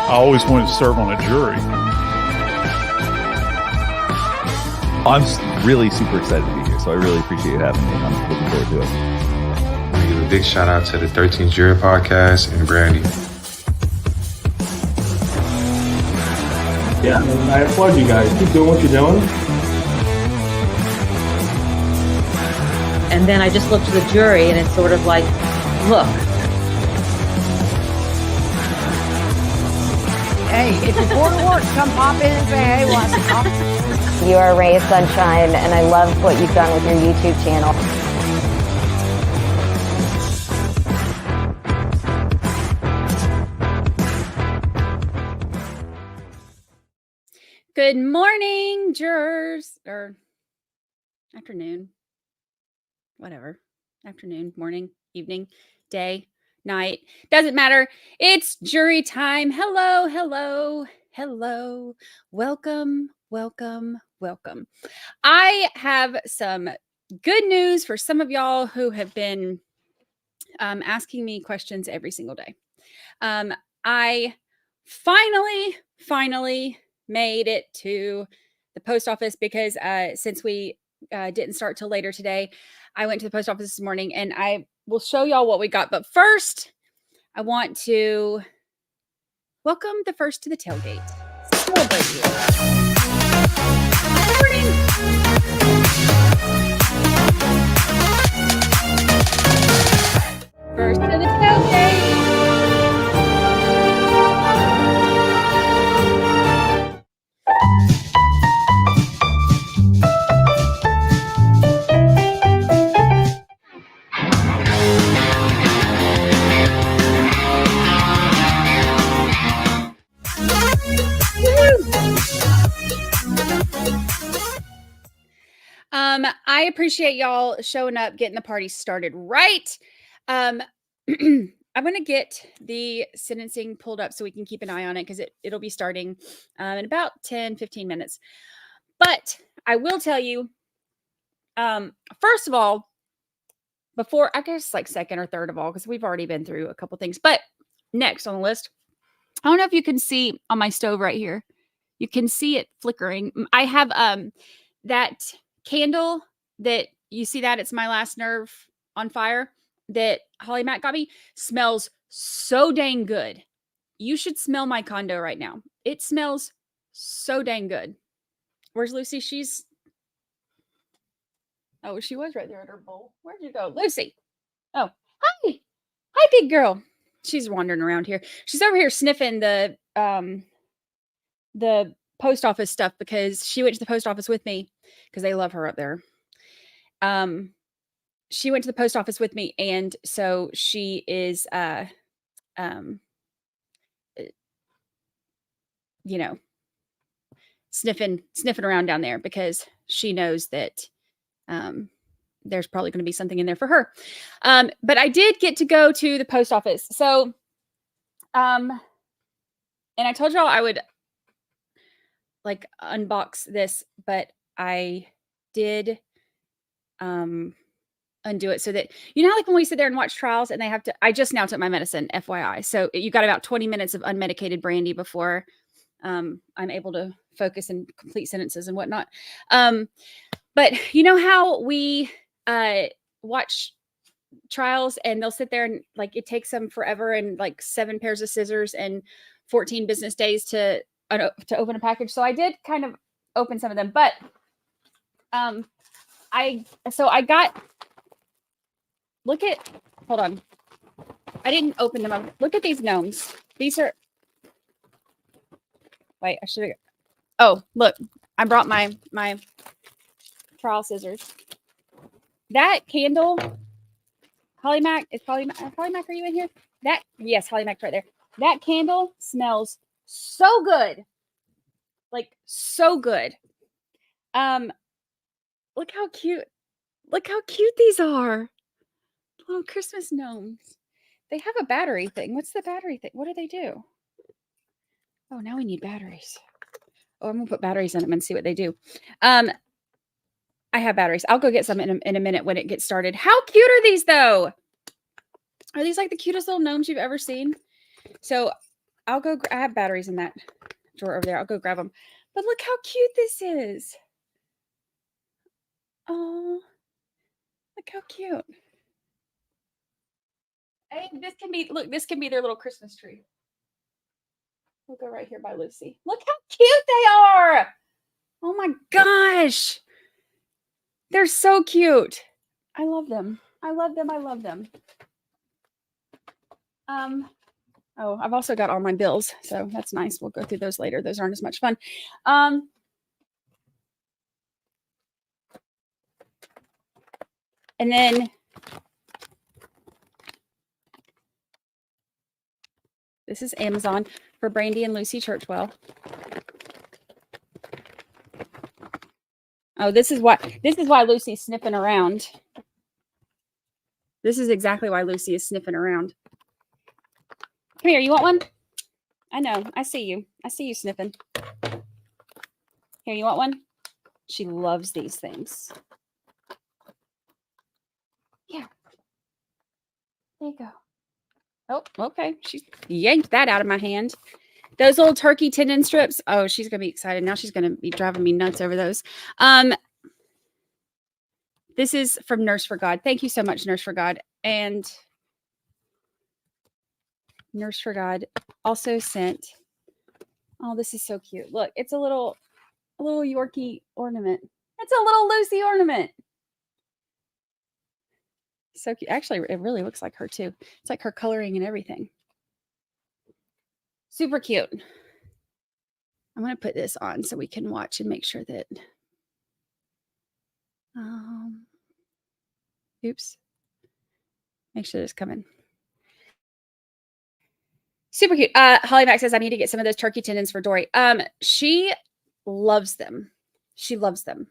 I always wanted to serve on a jury. I'm really super excited to be here, so I really appreciate you having me. I'm looking forward to it. I want to give a big shout out to the 13th Jury Podcast and Brandi. Yeah, I applaud you guys. Keep doing what you're doing. And then I just look to the jury, and it's sort of like, look. Hey, if you're bored of work, come pop in and say, hey, what's up? You are a ray of sunshine, and I love what you've done with your YouTube channel. Good morning, jurors, or afternoon, whatever, afternoon, morning, evening, day, night, doesn't matter. It's jury time. Hello, hello, hello. Welcome, welcome, welcome. I have some good news for some of y'all who have been asking me questions every single day. I finally made it to the post office because since we didn't start till later today, I went to the post office this morning, and I will show y'all what we got. But first, I want to welcome the first to the tailgate. Celebrate you. Good morning. First to the tailgate. I appreciate y'all showing up, getting the party started right. I'm going to get the sentencing pulled up so we can keep an eye on it because it'll be starting in about 10-15 minutes. But I will tell you, first of all, before, I guess like second or third of all, because we've already been through a couple things. But next on the list, I don't know if you can see on my stove right here. You can see it flickering. I have that candle that you see that it's my last nerve on fire that Holly Mack got me smells so dang good. You should smell my condo right now. It smells so dang good. Where's Lucy? She was right there at her bowl. Where'd you go? Lucy. Oh, hi. Hi, big girl. She's wandering around here. She's over here sniffing the post office stuff because she went to the post office with me because they love her up there. She went to the post office with me, and so she is sniffing around down there because she knows that there's probably going to be something in there for her. But I did get to go to the post office. So and I told y'all I would like unbox this, but I did undo it so that, you know, like when we sit there and watch trials and they have to, I just now took my medicine, FYI. So you got about 20 minutes of unmedicated Brandi before I'm able to focus and complete sentences and whatnot. But you know how we watch trials and they'll sit there and like it takes them forever and like 7 pairs of scissors and 14 business days to open a package. So I did kind of open some of them, but I got, hold on. I didn't open them up. Look at these gnomes. These are, wait, I should have, oh, look, I brought my trial scissors. That candle, Holly Mack, are you in here? Yes, Holly Mack's right there. That candle smells so good. Like so good. Look how cute these are. Little Christmas gnomes. They have a battery thing. What's the battery thing? What do they do? Oh, now we need batteries. Oh, I'm gonna put batteries in them and see what they do. I have batteries. I'll go get some in a minute when it gets started. How cute are these though? Are these like the cutest little gnomes you've ever seen? So I'll go. I have batteries in that drawer over there. I'll go grab them. But look how cute this is. Oh, look how cute. And this can be, look, this can be their little Christmas tree. We'll go right here by Lucy. Look how cute they are. Oh my gosh. They're so cute. I love them. I love them. I love them. Oh, I've also got all my bills, so that's nice. We'll go through those later. Those aren't as much fun. And then this is Amazon for Brandi and Lucy Churchwell. Oh, this is why Lucy's sniffing around. This is exactly why Lucy is sniffing around. Come here, you want one? I know, I see you. I see you sniffing. Here, you want one? She loves these things. Yeah. There you go. Oh, okay. She yanked that out of my hand. Those little turkey tendon strips. Oh, she's going to be excited. Now she's going to be driving me nuts over those. This is from Nurse for God. Thank you so much, Nurse for God. And Nurse for God also sent, oh, this is so cute. Look, it's a little Yorkie ornament. It's a little Lucy ornament. So cute. Actually, it really looks like her too. It's like her coloring and everything. Super cute. I'm going to put this on so we can watch and make sure that, oops. Make sure it's coming. Super cute. Holly Mac says, I need to get some of those turkey tendons for Dory. She loves them. She loves them.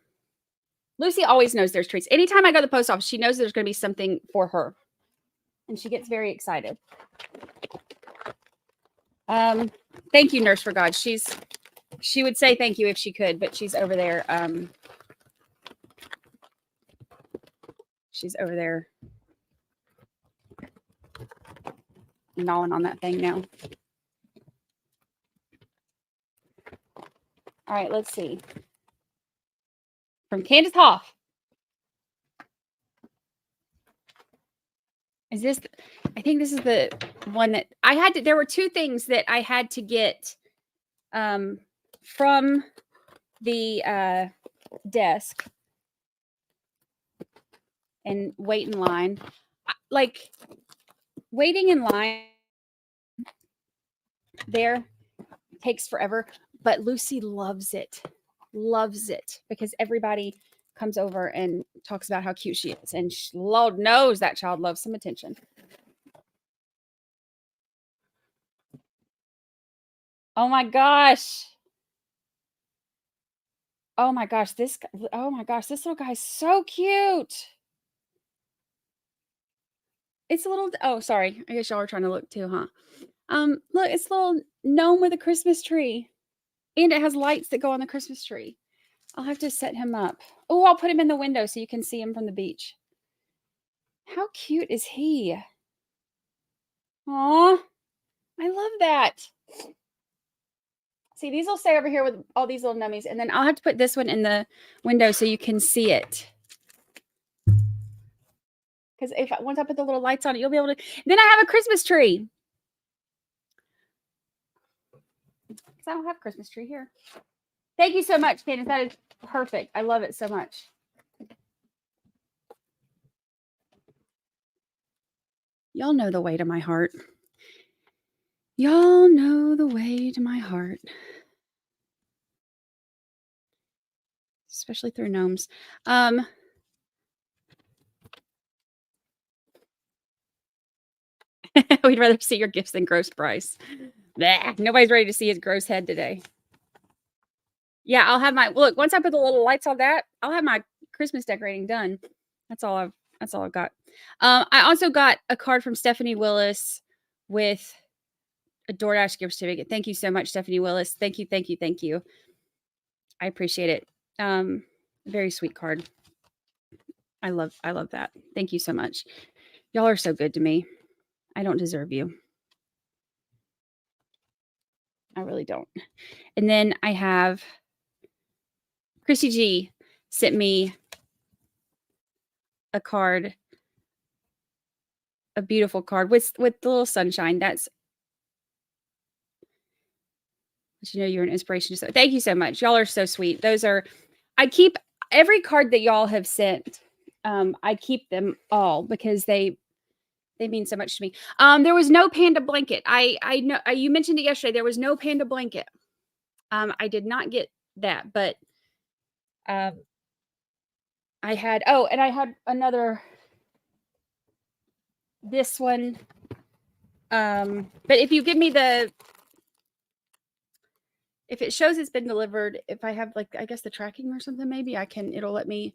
Lucy always knows there's treats. Anytime I go to the post office, she knows there's going to be something for her. And she gets very excited. Thank you, Nurse for God. She would say thank you if she could, but she's over there. She's over there gnawing on that thing now. All right, let's see. From Candace Hoff. Is this, I think this is the one that I had to, there were two things that I had to get from the desk and wait in line. Like waiting in line there takes forever, but Lucy loves it. Loves it because everybody comes over and talks about how cute she is. And Lord knows that child loves some attention. Oh my gosh. Oh my gosh. This little guy is so cute. It's a little, oh, sorry. I guess y'all are trying to look too, huh? Look, it's a little gnome with a Christmas tree. And it has lights that go on the Christmas tree. I'll have to set him up. Oh, I'll put him in the window so you can see him from the beach. How cute is he? Aw, I love that. See, these will stay over here with all these little nummies. And then I'll have to put this one in the window so you can see it. Because once I put the little lights on it, you'll be able to. Then I have a Christmas tree. Because I don't have a Christmas tree here. Thank you so much, Candace. That is perfect. I love it so much. Y'all know the way to my heart. Y'all know the way to my heart. Especially through gnomes. We'd rather see your gifts than gross Brice. Blah, nobody's ready to see his gross head today. Yeah, I'll have my look. Once I put the little lights on that, I'll have my Christmas decorating done. That's all I've got. I also got a card from Stephanie Willis with a DoorDash gift certificate. Thank you so much, Stephanie Willis. Thank you, thank you, thank you. I appreciate it. Very sweet card. I love that. Thank you so much. Y'all are so good to me. I don't deserve you. I really don't. And then I have Chrissy G sent me a card, a beautiful card with the little sunshine. That's, you know, you're an inspiration. So thank you so much. Y'all are so sweet. Those are, I keep every card that y'all have sent. I keep them all because they mean so much to me. There was no panda blanket. I know you mentioned it yesterday. There was no panda blanket. I did not get that, but I had another, this one. But if you give me if it shows it's been delivered, if I have like, I guess the tracking or something, maybe it'll let me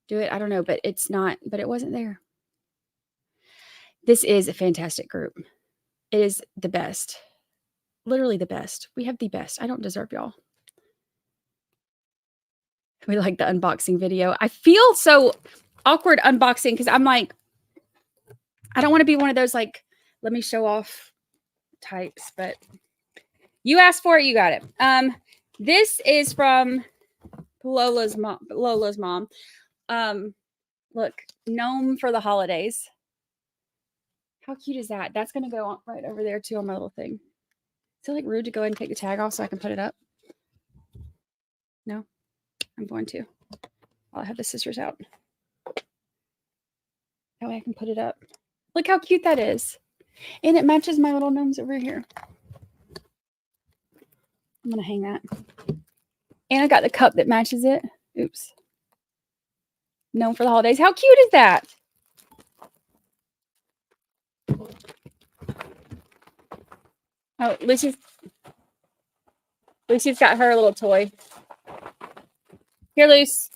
do it. I don't know, but it's not, but it wasn't there. This is a fantastic group. It is the best, literally the best. We have the best. I don't deserve y'all. We like the unboxing video. I feel so awkward unboxing because I'm like, I don't want to be one of those like, let me show off types, but you asked for it, you got it. This is from Lola's mom. Look, Gnome for the holidays. How cute is that? That's gonna go on right over there too on my little thing. Is it like rude to go ahead and take the tag off so I can put it up? No, I'm going to. I'll have the scissors out. That way I can put it up. Look how cute that is. And it matches my little gnomes over here. I'm going to hang that. And I got the cup that matches it. Oops. Gnome for the holidays. How cute is that? Oh, Lucy's got her little toy. Here, Luce.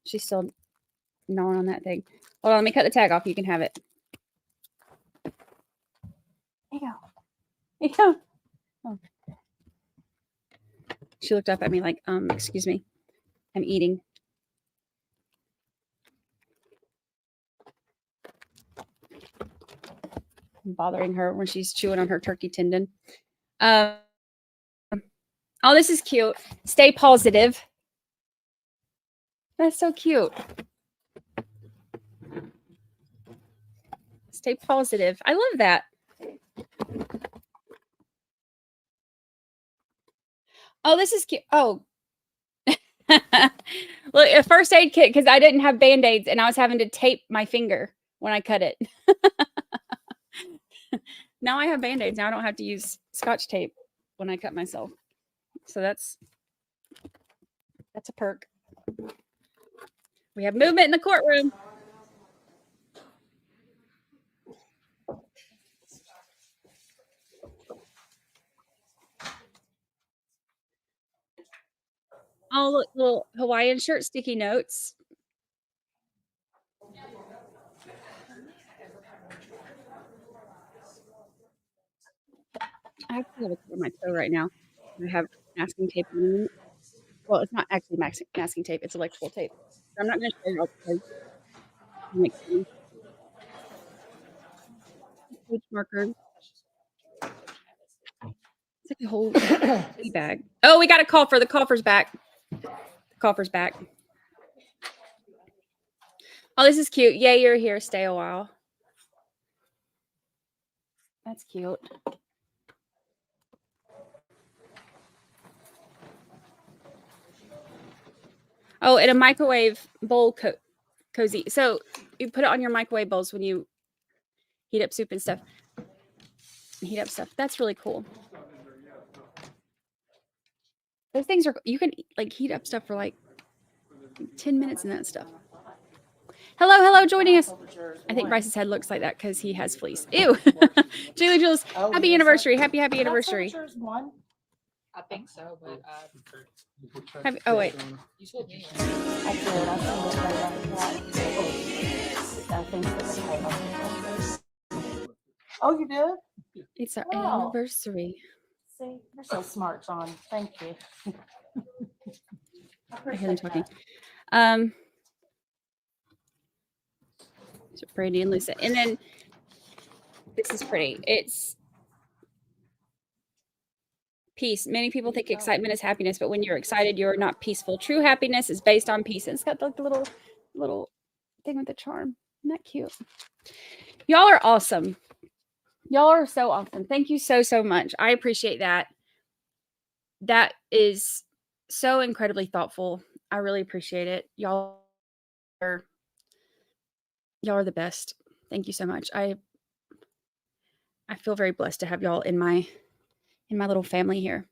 She's still gnawing on that thing. Hold on, let me cut the tag off. You can have it. There you go. There you go. Oh. She looked up at me like, excuse me. I'm eating. I'm bothering her when she's chewing on her turkey tendon. Oh, this is cute. Stay positive. That's so cute. Stay positive. I love that. Oh, this is cute. Oh. Look, a first aid kit because I didn't have Band-Aids and I was having to tape my finger when I cut it. Now I have Band-Aids. Now I don't have to use Scotch tape when I cut myself. So that's a perk. We have movement in the courtroom. Oh, look, little Hawaiian shirt sticky notes. I have to have it on my toe right now. I have masking tape on it. Well, it's not actually masking tape. It's electrical tape. I'm not going to show you all because it makes sense. Page marker. It's like a whole bag. Oh, we got a call for the coffer's back. The coffer's back. Oh, this is cute. Yay, you're here. Stay a while. That's cute. Oh, and a microwave bowl cozy. So you put it on your microwave bowls when you heat up soup and stuff. Heat up stuff. That's really cool. Those things are, you can like heat up stuff for like 10 minutes and that stuff. Hello, joining us. I think Brice's head looks like that because he has fleece. Ew. Julie, happy anniversary. Happy anniversary. I think so, but oh, wait. you told me. Oh, you did? It's our Wow. anniversary. See, you're so smart, John. Thank you. I hear them talking. So Brandi and Lisa. And then this is pretty. It's Peace. Many people think excitement is happiness, but when you're excited, you're not peaceful. True happiness is based on peace. And it's got like the little thing with the charm. Isn't that cute? Y'all are awesome. Y'all are so awesome. Thank you so much. I appreciate that. That is so incredibly thoughtful. I really appreciate it. Y'all are the best. Thank you so much. I feel very blessed to have y'all in my little family here.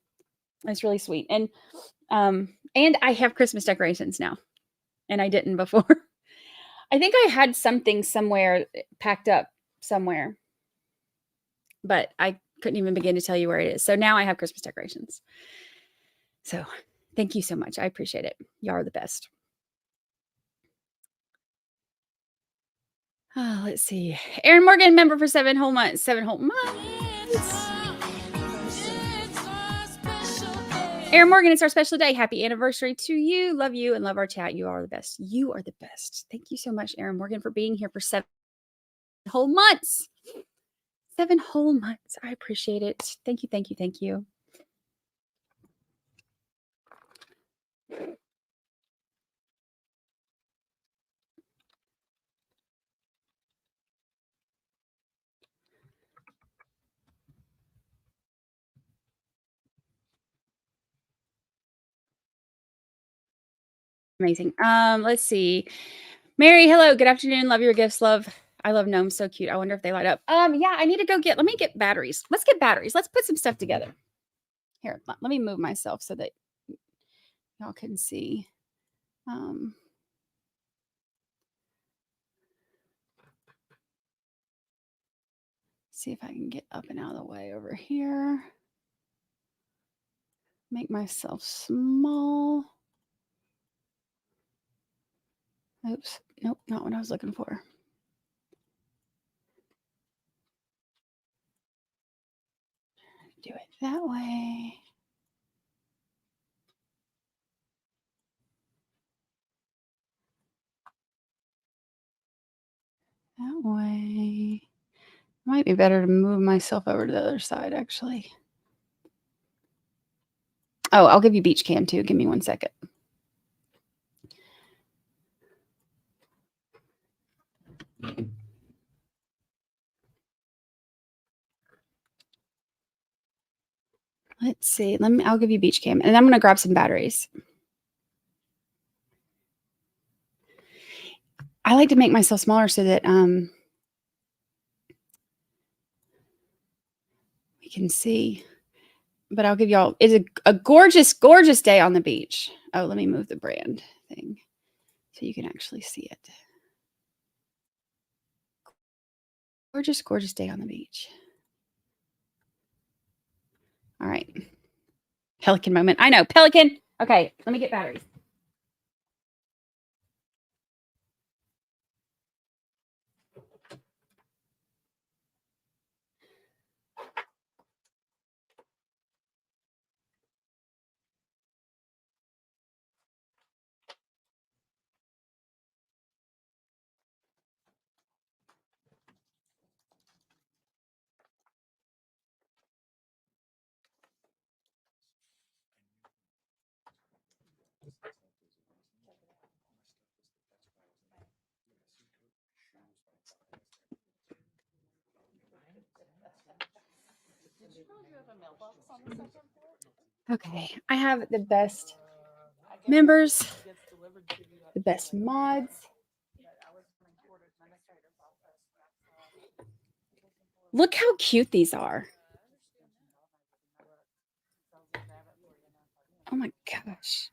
It's really sweet. And I have Christmas decorations now. And I didn't before. I think I had something somewhere packed up somewhere. But I couldn't even begin to tell you where it is. So now I have Christmas decorations. So thank you so much. I appreciate it. Y'all are the best. Oh, let's see. Aaron Morgan, member for 7 whole months. 7 whole months. Aaron Morgan, it's our special day. Happy anniversary to you. Love you and love our chat. You are the best. You are the best. Thank you so much, Aaron Morgan, for being here for 7 whole months. 7 whole months. I appreciate it. Thank you, thank you, thank you. Amazing. Let's see. Mary, hello. Good afternoon. Love your gifts. I love gnomes. So cute. I wonder if they light up. Yeah, I need to go let me get batteries. Let's get batteries. Let's put some stuff together. Here, let me move myself so that y'all can see. See if I can get up and out of the way over here. Make myself small. Oops. Nope, not what I was looking for. Do it that way. That way. Might be better to move myself over to the other side, actually. Oh, I'll give you beach cam too. Give me 1 second. Let's see. I'll give you beach cam, and I'm going to grab some batteries. I like to make myself smaller so that we can see. But I'll give y'all. It's a gorgeous, gorgeous day on the beach. Oh, let me move the brand thing so you can actually see it. Gorgeous, gorgeous day on the beach. All right. Pelican moment. I know. Pelican. Okay. Let me get batteries. Okay, I have the best members, the best mods. Look how cute these are. Oh my gosh.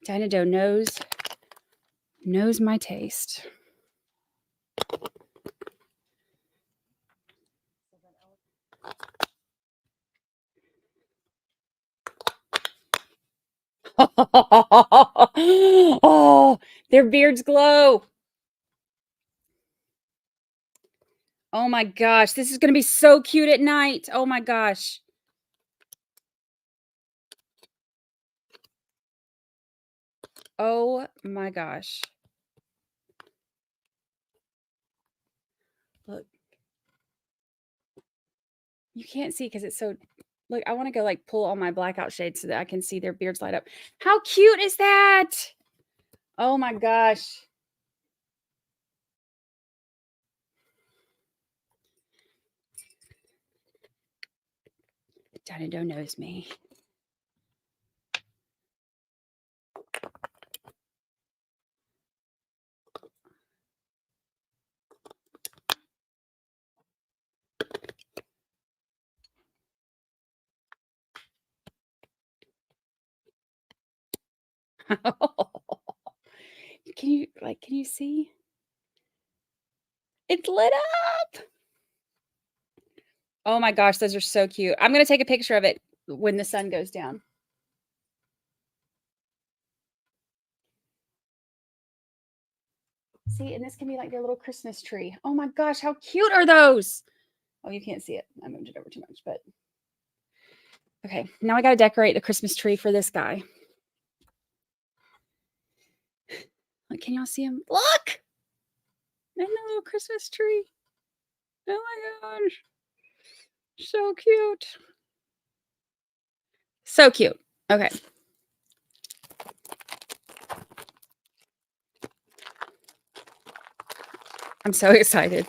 Dinah Doe knows my taste. Oh, their beards glow. Oh my gosh, this is going to be so cute at night. Oh my gosh. Oh my gosh. Look. You can't see because it's so, look, I want to go like pull all my blackout shades so that I can see their beards light up. How cute is that? Oh my gosh. Donado knows me. Can you see? It's lit up. Oh my gosh, those are so cute. I'm going to take a picture of it when the sun goes down. See, and this can be like their little Christmas tree. Oh my gosh, how cute are those? Oh, you can't see it. I moved it over too much, but okay. Now I got to decorate the Christmas tree for this guy. Like, can y'all see him? Look! And the little Christmas tree. Oh my gosh. So cute. So cute. Okay. I'm so excited.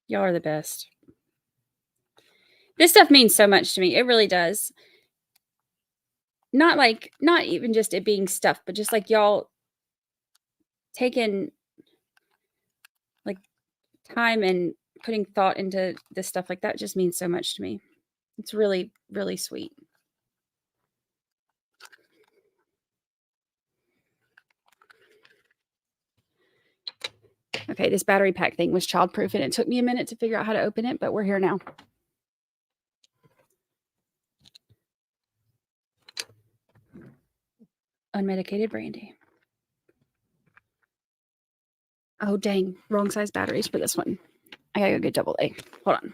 Y'all are the best. This stuff means so much to me. It really does. Not even just it being stuff, but just like y'all taking like time and putting thought into this stuff like that just means so much to me. It's really, really sweet. Okay, this battery pack thing was childproof and it took me a minute to figure out how to open it, but we're here now. Unmedicated Brandi. Oh, dang. Wrong size batteries for this one. I gotta go get AA. Hold on.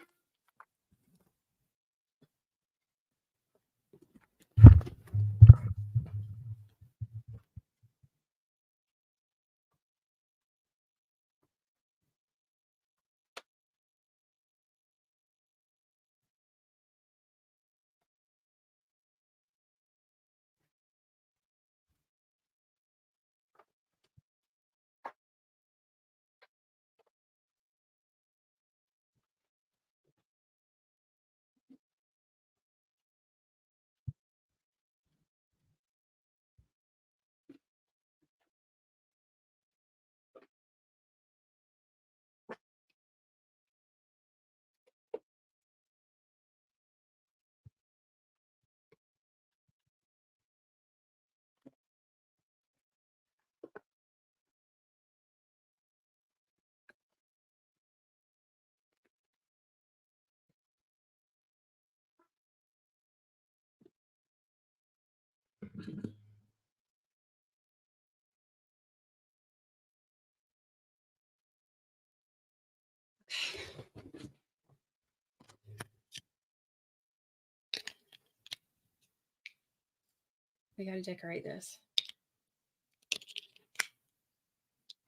We got to decorate this.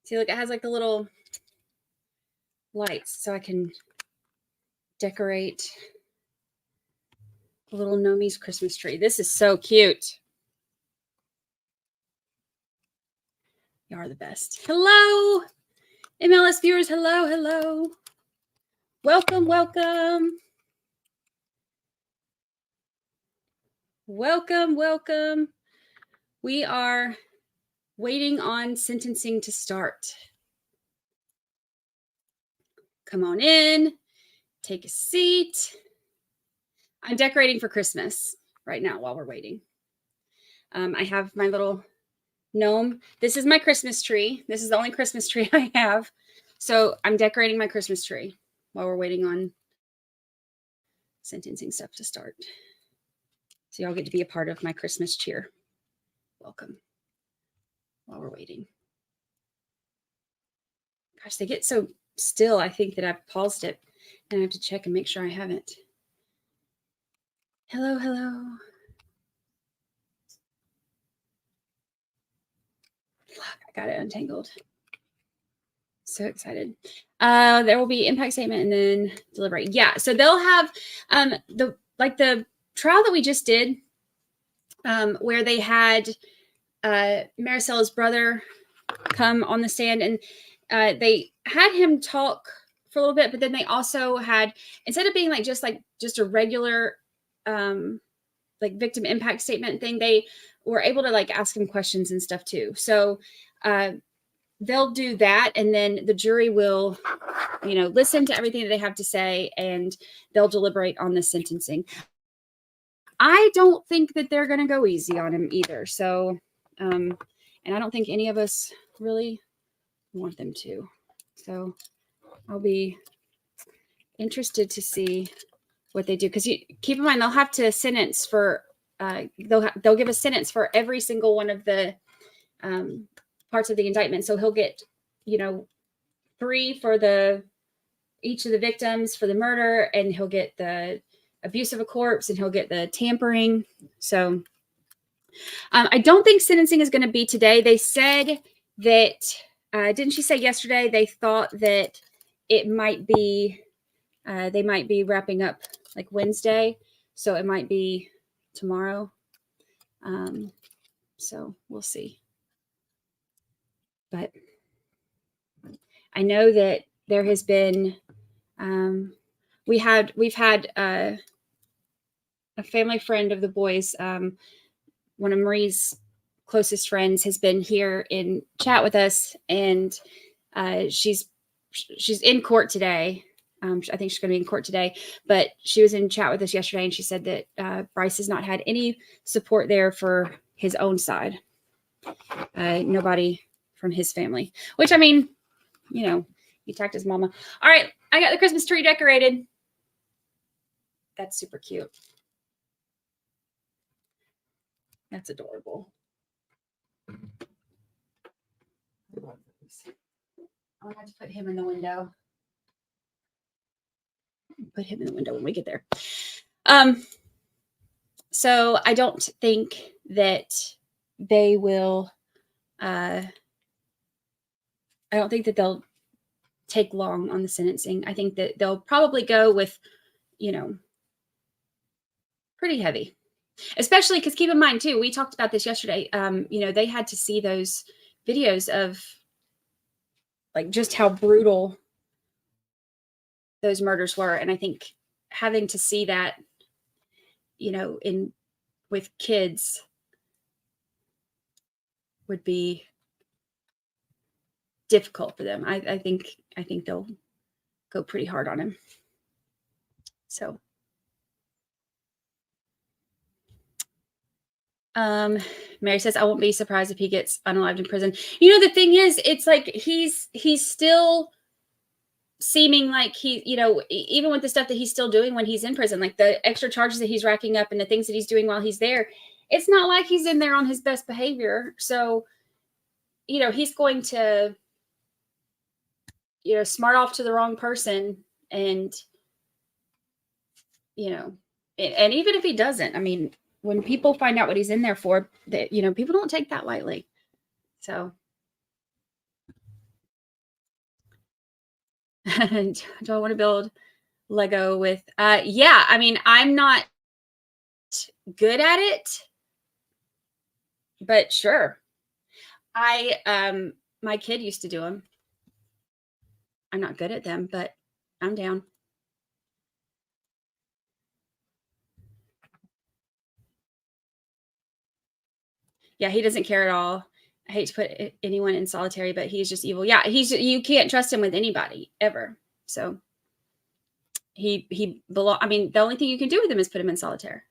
See, look, it has like the little lights so I can decorate the little Gnome's Christmas tree. This is so cute. You are the best. Hello, MLS viewers. Hello, hello. Welcome, welcome. Welcome, welcome. We are waiting on sentencing to start. Come on in, take a seat. I'm decorating for Christmas right now while we're waiting. I have my little gnome. This is my Christmas tree. This is the only Christmas tree I have. So I'm decorating my Christmas tree while we're waiting on sentencing stuff to start. So y'all get to be a part of my Christmas cheer. Welcome. While we're waiting. Gosh, they get so still, I think that I've paused it, and I have to check and make sure I haven't. Hello, hello. I got it untangled. So excited. There will be impact statement and then deliberate. Yeah, so they'll have the trial that we just did, where they had Maricella's brother come on the stand, and they had him talk for a little bit, but then they also had, instead of being just a regular victim impact statement thing, they were able to ask him questions and stuff too. So they'll do that, and then the jury will listen to everything that they have to say, and they'll deliberate on the sentencing. I don't think that they're going to go easy on him either. So and I don't think any of us really want them to. So I'll be interested to see what they do, because you keep in mind they'll have to sentence for they'll give a sentence for every single one of the parts of the indictment. So he'll get 3 for each of the victims for the murder, and he'll get the abuse of a corpse, and he'll get the tampering. So I don't think sentencing is going to be today. They said that didn't she say yesterday they thought that it might be they might be wrapping up Wednesday, so it might be tomorrow. So we'll see. But I know that there has been we've had a family friend of the boys, one of Marie's closest friends, has been here in chat with us, and she's in court today. I think she's going to be in court today, but she was in chat with us yesterday, and she said that Brice has not had any support there for his own side. Nobody from his family, which, I mean, he attacked his mama. All right, I got the Christmas tree decorated. That's super cute. That's adorable. I'll have to put him in the window. Put him in the window when we get there. So I don't think that they will. I don't think that they'll take long on the sentencing. I think that they'll probably go with, pretty heavy. Especially because keep in mind too, we talked about this yesterday. They had to see those videos of just how brutal those murders were. And I think having to see that, with kids would be difficult for them. I think they'll go pretty hard on him. So Mary says, I won't be surprised if he gets unalived in prison. The thing is, it's he's still seeming like he, even with the stuff that he's still doing when he's in prison, the extra charges that he's racking up and the things that he's doing while he's there, it's not like he's in there on his best behavior. So, he's going to, smart off to the wrong person, and, and even if he doesn't, I mean, when people find out what he's in there for, that, people don't take that lightly. So do I want to build Lego with, yeah, I mean, I'm not good at it, but sure. My kid used to do them. I'm not good at them, but I'm down. Yeah, he doesn't care at all. I hate to put anyone in solitary, but he's just evil. Yeah, you can't trust him with anybody ever. So I mean, the only thing you can do with him is put him in solitary.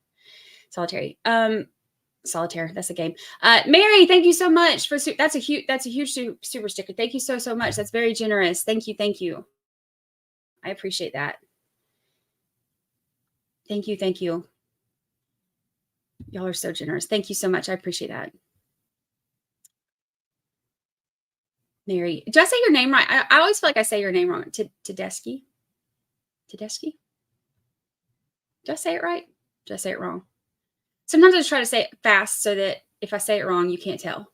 Solitaire, that's a game. Mary, thank you so much for that's a huge super sticker. Thank you so much. That's very generous. Thank you. I appreciate that. Thank you. Y'all are so generous. Thank you so much. I appreciate that. Mary. Did I say your name right? I always feel like I say your name wrong. Tedeschi? Tedeschi? Did I say it right? Did I say it wrong? Sometimes I just try to say it fast so that if I say it wrong, you can't tell.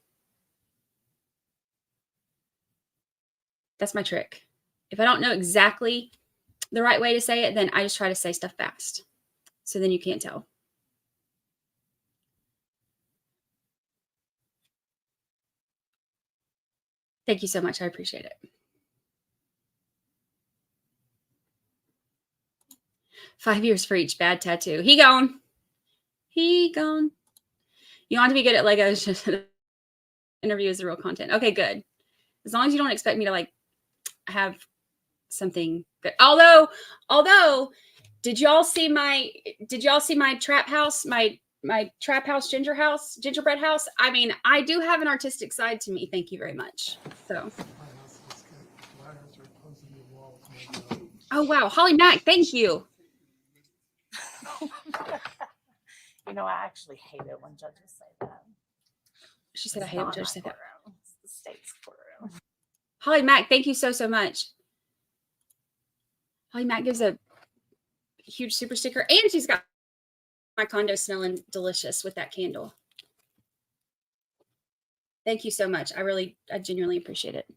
That's my trick. If I don't know exactly the right way to say it, then I just try to say stuff fast. So then you can't tell. Thank you so much. I appreciate it. 5 years for each bad tattoo. He gone. He gone. You want to be good at Legos. Just interview is the real content. Okay, good. As long as you don't expect me to like have something good. Although, did y'all see my trap house, my trap house gingerbread house? I mean, I do have an artistic side to me. Thank you very much. So. Oh wow, Holly Mack, thank you. You know, I actually hate it when judges say that. She said, I hate it when judges say that. It's the state's courtroom. Holly Mack, thank you so much. Holly Mack gives a huge super sticker, and she's got my condo smelling delicious with that candle. Thank you so much. I genuinely appreciate it.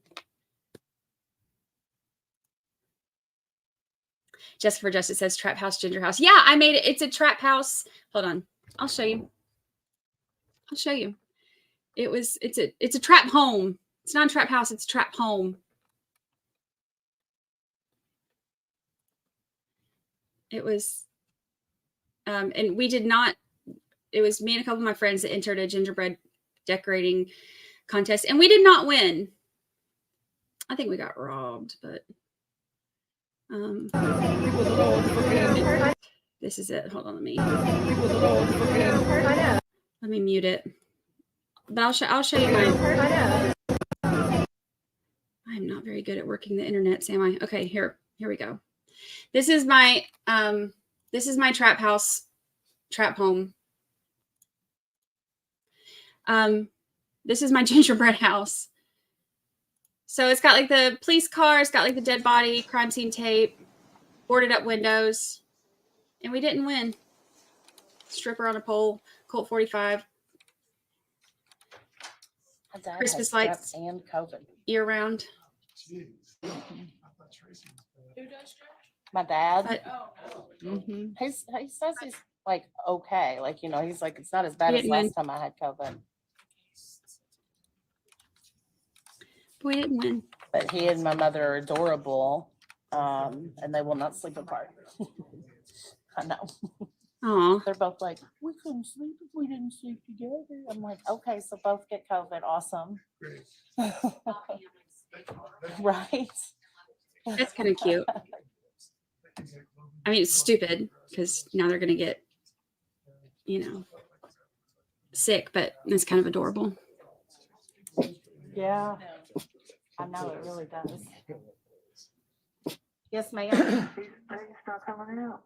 Jessica for Justice says trap house, ginger house. Yeah, I made it. It's a trap house. Hold on. I'll show you. It's a trap home. It's not a trap house. It's a trap home. It was, and we did not, it was me and a couple of my friends that entered a gingerbread decorating contest, and we did not win. I think we got robbed, but this is it. Hold on, let me mute it. But I'll show you my. I'm not very good at working the internet, am I? Okay, here we go. This is my trap house, trap home. This is my gingerbread house. So it's got like the police car, it's got like the dead body, crime scene tape, boarded up windows, and we didn't win. Stripper on a pole, Colt 45. Christmas lights and COVID year round. Who does My dad. Mm-hmm. He says he's like okay, like you know, he's like it's not as bad as last time I had COVID. We didn't win. But he and my mother are adorable, and they will not sleep apart. I know. Aw. They're both like, we couldn't sleep if we didn't sleep together. I'm like, okay, so both get COVID. Awesome. Right? That's kind of cute. I mean, it's stupid because now they're going to get, sick, but it's kind of adorable. Yeah. I know it really does. Yes, ma'am. He's not coming out.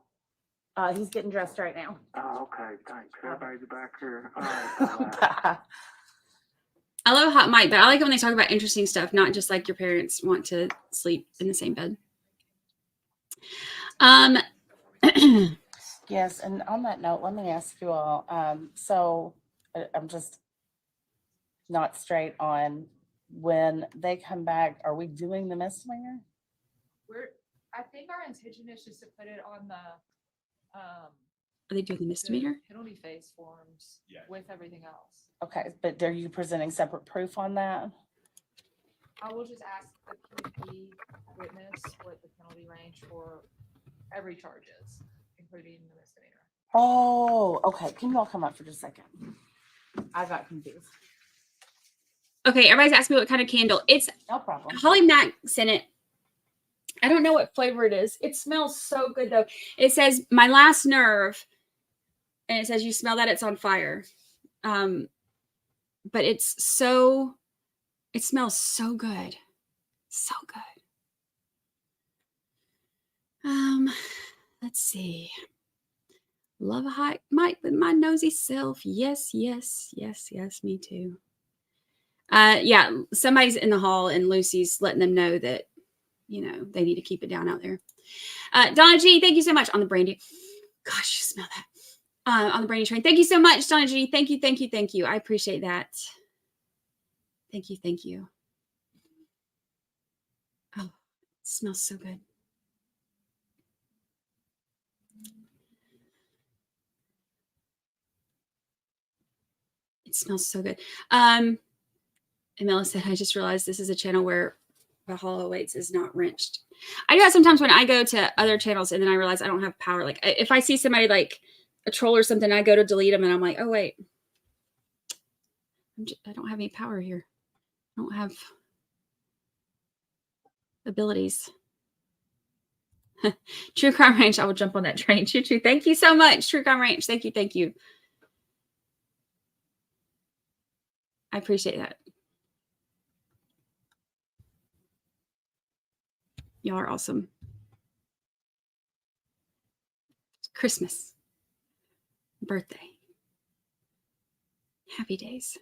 He's getting dressed right now. Oh, okay. Thanks. Everybody's back here. All right. I love Hot Mike, but I like it when they talk about interesting stuff, not just like your parents want to sleep in the same bed. Yes, and on that note, let me ask you all. So I'm just not straight on when they come back. Are we doing the misdemeanor? I think our intention is just to put it on the Are they doing the misdemeanor? penalty phase forms with everything else. Okay, but are you presenting separate proof on that? I will just ask the PDP witness what the penalty range for every charge is, including the misdemeanor. Oh, okay. Can you all come up for just a second? I got confused. Okay, everybody's asking me what kind of candle. It's No problem. Holly Mack sent it. I don't know what flavor it is. It smells so good though. It says my last nerve, and it says you smell that it's on fire. But it smells so good. So good. Let's see. Love a hot mic with my nosy self. Yes, me too. Yeah, somebody's in the hall and Lucy's letting them know that, they need to keep it down out there. Donna G, thank you so much on the Brandi. Gosh, you smell that. On the Brandi train. Thank you so much, Donna G. Thank you, thank you, thank you. I appreciate that. Thank you, thank you. Oh, it smells so good. It smells so good. Emila said, I just realized this is a channel where Valhalla Awaits is not wrenched. I do that sometimes when I go to other channels and then I realize I don't have power. Like if I see somebody like a troll or something, I go to delete them and I'm like, oh, wait. I don't have any power here. I don't have abilities. True Crime Range, I will jump on that train. Choo choo. Thank you so much, True Crime Range. Thank you, thank you. I appreciate that. Y'all are awesome. It's Christmas. Birthday. Happy days.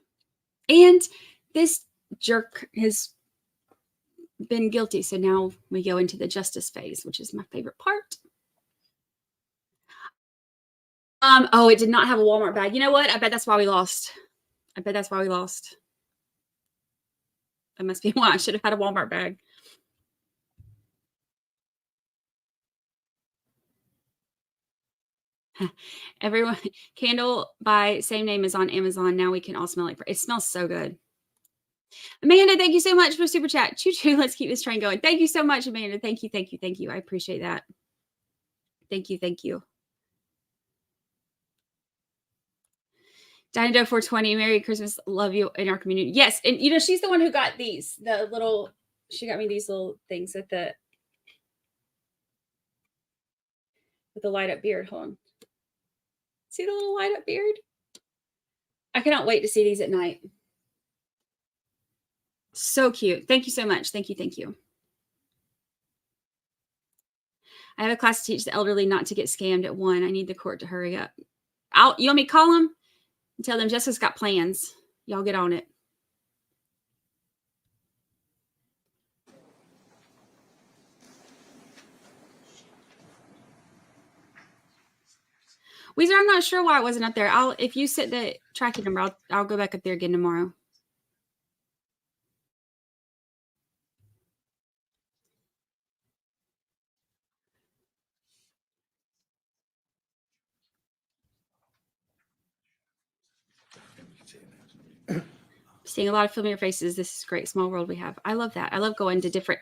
And this jerk has been guilty. So now we go into the justice phase, which is my favorite part. Oh, it did not have a Walmart bag. You know what? I bet that's why we lost. I bet that's why we lost. That must be why. I should have had a Walmart bag. Everyone, candle by same name is on Amazon. Now we can all smell it. It smells so good. Amanda, thank you so much for super chat. Choo choo. Let's keep this train going. Thank you so much, Amanda. Thank you, thank you, thank you. I appreciate that. Thank you, thank you. Dinah 420, Merry Christmas. Love you in our community. Yes, and she's the one who got these. She got me these little things with the light up beard. Hold on. See the little light up beard? I cannot wait to see these at night. So cute. Thank you so much. Thank you. Thank you. I have a class to teach the elderly not to get scammed at 1. I need the court to hurry up. You want me to call them and tell them Jessica's got plans? Y'all get on it. Weezer, I'm not sure why it wasn't up there. If you set the tracking number, I'll go back up there again tomorrow. Seeing a lot of familiar faces. This is a great small world we have. I love that. I love going to different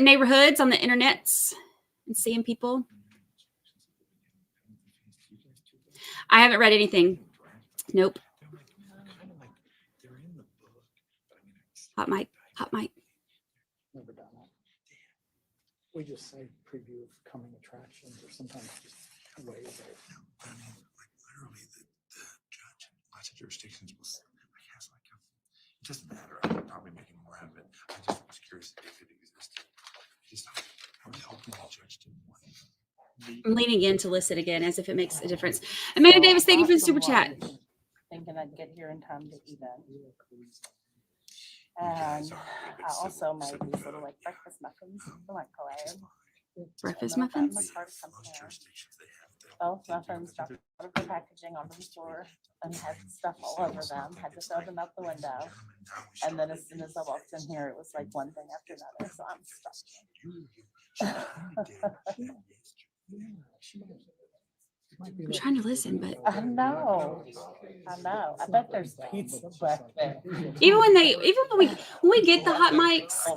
neighborhoods on the internets and seeing people. I haven't read anything. Nope. Hot mic. Hot mic. Never done it. We just say preview of coming attractions or sometimes just ways of. I mean, like literally the judge in lots of jurisdictions was, I guess, like, it doesn't matter. I'm probably making more out of it. I just was curious if it existed. I was hoping the judge didn't want it. I'm leaning in to listen again as if it makes a difference. Amanda Davis, thank you for the super chat. Thinking I'd get here in time to eat it. And I also made these little like breakfast muffins for my collab. Breakfast muffins? Both muffins dropped out of the packaging onto the floor and had stuff all over them. Had to throw them out the window. And then as soon as I walked in here, it was like one thing after another. So I'm stuck. I'm trying to listen, but I know. I bet there's pizza back there. Even when we get the hot mics,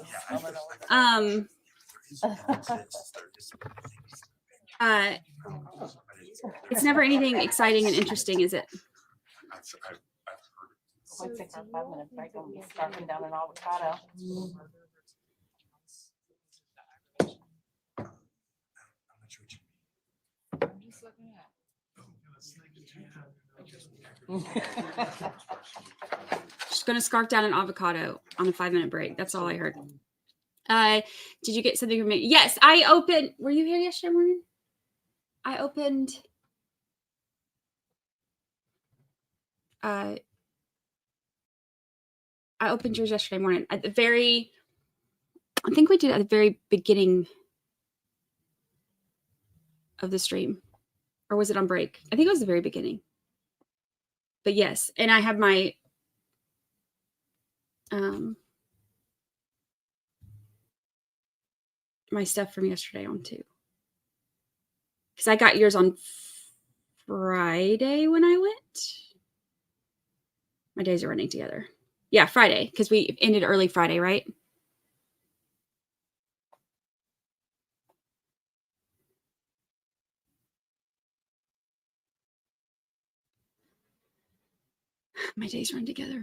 it's never anything exciting and interesting, is it? I'll take our 5-minute break. I'll be scarfing down an avocado. I'm just looking at. Just gonna scarf down an avocado on a 5-minute break. That's all I heard. Did you get something from me? Yes, I opened. Were you here yesterday morning? I opened. I I opened yours yesterday morning at the very, I think we did at the very beginning of the stream, or was it on break? I think it was the very beginning. But yes, and I have my my stuff from yesterday on too, because I got yours on Friday when I went. My days are running together. Yeah, Friday, because we ended early Friday, right? My days run together.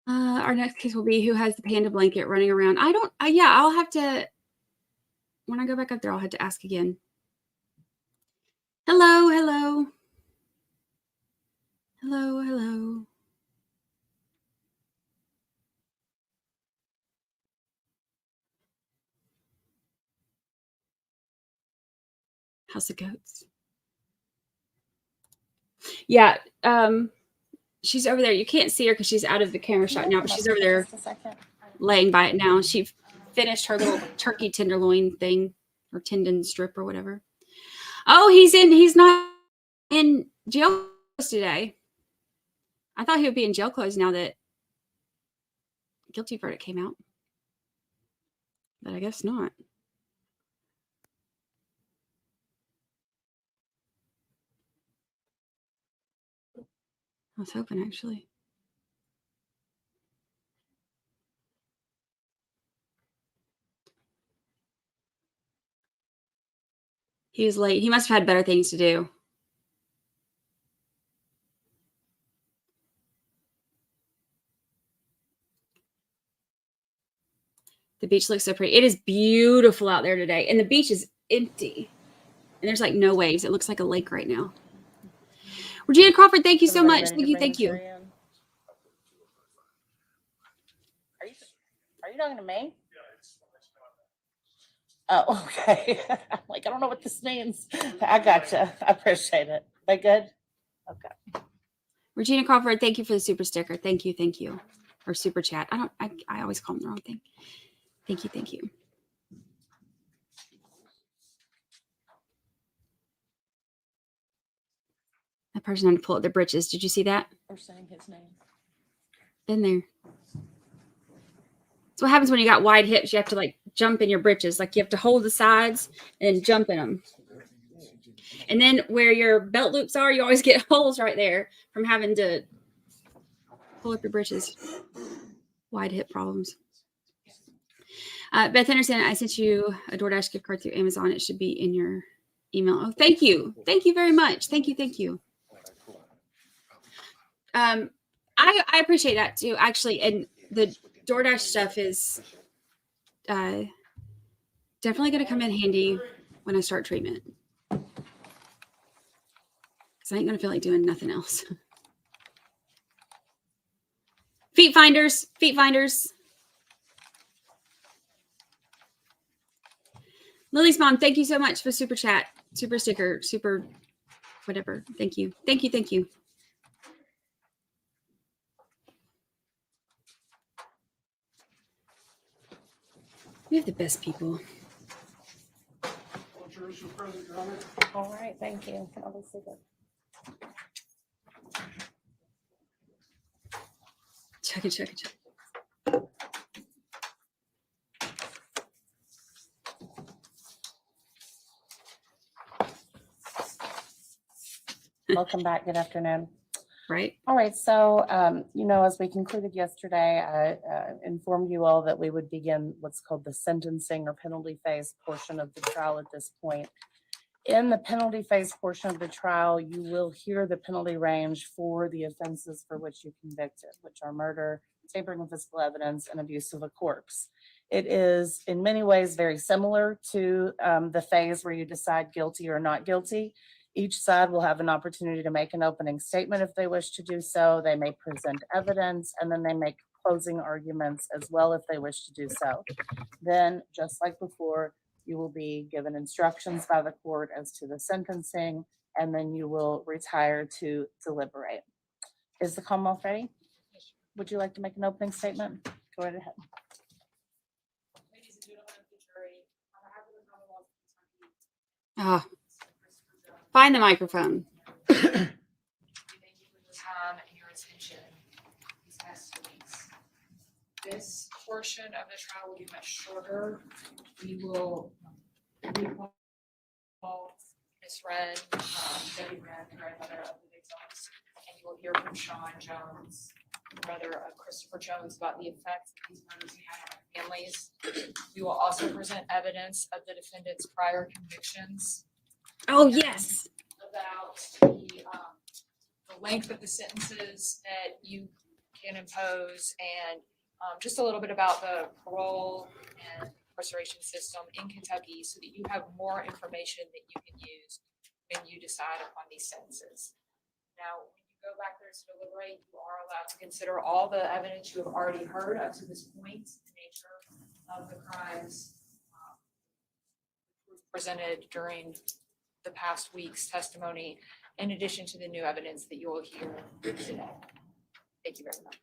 Our next case will be who has the panda blanket running around. Yeah, I'll have to, when I go back up there, I'll have to ask again. Hello, hello. Hello, hello. House of Goats. Yeah, she's over there. You can't see her because she's out of the camera shot now, but she's over there laying by it now. She finished her little turkey tenderloin thing, or tendon strip or whatever. Oh, he's not in jail clothes today. I thought he would be in jail clothes now that guilty verdict came out. But I guess not. I was hoping, actually. He was late. He must have had better things to do. The beach looks so pretty. It is beautiful out there today. And the beach is empty. And there's like no waves. It looks like a lake right now. Regina Crawford, thank you so much. Thank you. Thank you. Are you talking to me? Oh, okay. I'm like, I don't know what this means. I gotcha. I appreciate it. They good? Okay. Regina Crawford, thank you for the super sticker. Thank you. Thank you. Or super chat. I always call them the wrong thing. Thank you. Thank you. That person had to pull up their britches. Did you see that? We're saying his name. Been there. That's what happens when you got wide hips. You have to like jump in your britches. Like you have to hold the sides and jump in them. And then where your belt loops are, you always get holes right there from having to pull up your britches. Wide hip problems. Beth Henderson, I sent you a DoorDash gift card through Amazon. It should be in your email. Oh, thank you. Thank you very much. Thank you. Thank you. I appreciate that too, actually. And the DoorDash stuff is definitely going to come in handy when I start treatment. Because I ain't going to feel like doing nothing else. Feet finders. Feet finders. Lily's mom, thank you so much for super chat, super sticker, super whatever. Thank you. Thank you. Thank you. We have the best people. All right. Thank you. I'll see that. Check it, check it, check. Welcome back. Good afternoon. Right. All right. So, as we concluded yesterday, I informed you all that we would begin what's called the sentencing or penalty phase portion of the trial at this point. In the penalty phase portion of the trial, you will hear the penalty range for the offenses for which you convicted, which are murder, tampering with physical evidence, and abuse of a corpse. It is in many ways very similar to the phase where you decide guilty or not guilty. Each side will have an opportunity to make an opening statement if they wish to do so. They may present evidence, and then they make closing arguments as well if they wish to do so. Then, just like before, you will be given instructions by the court as to the sentencing, and then you will retire to deliberate. Is the Commonwealth ready? Would you like to make an opening statement? Go right ahead. Ladies and gentlemen of the jury, on behalf of the Commonwealth of Kentucky, Find the microphone. we thank you for your time and your attention these past 2 weeks. This portion of the trial will be much shorter. We will call Ms. Wren, Debbie Wren, the grandmother of the victims, and you will hear from Sean Jones, brother of Christopher Jones, about the effects that these murders had on their families. We will also present evidence of the defendant's prior convictions. Oh, yes. About the length of the sentences that you can impose, and just a little bit about the parole and incarceration system in Kentucky, so that you have more information that you can use when you decide upon these sentences. Now, when you go back there to deliberate, you are allowed to consider all the evidence you have already heard up to this point, the nature of the crimes presented during the past week's testimony, in addition to the new evidence that you will hear today. Thank you very much.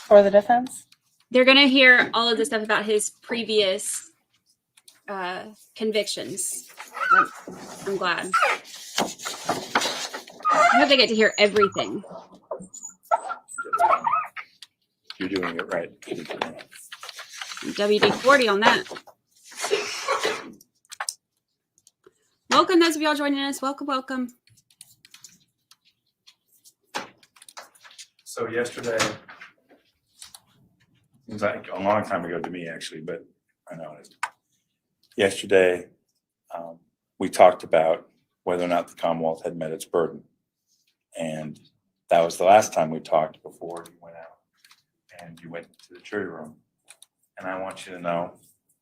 For the defense? They're going to hear all of the stuff about his previous convictions. I'm glad. I hope they get to hear everything. You're doing it right. WD-40 on that. Welcome, those of y'all joining us. Welcome, welcome. So yesterday, seems like a long time ago to me, actually, but I know it is. Yesterday, we talked about whether or not the Commonwealth had met its burden. And that was the last time we talked before you went out and you went to the jury room. And I want you to know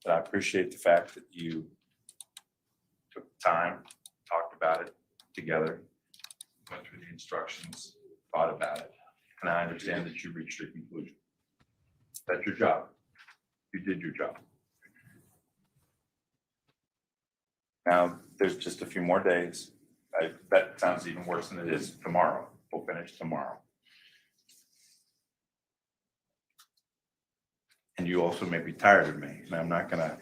that I appreciate the fact that you took time, talked about it together, went through the instructions, thought about it. And I understand that you reached your conclusion. That's your job. You did your job. Now, there's just a few more days. That sounds even worse than it is. Tomorrow. We'll finish tomorrow. And you also may be tired of me. And I'm not going to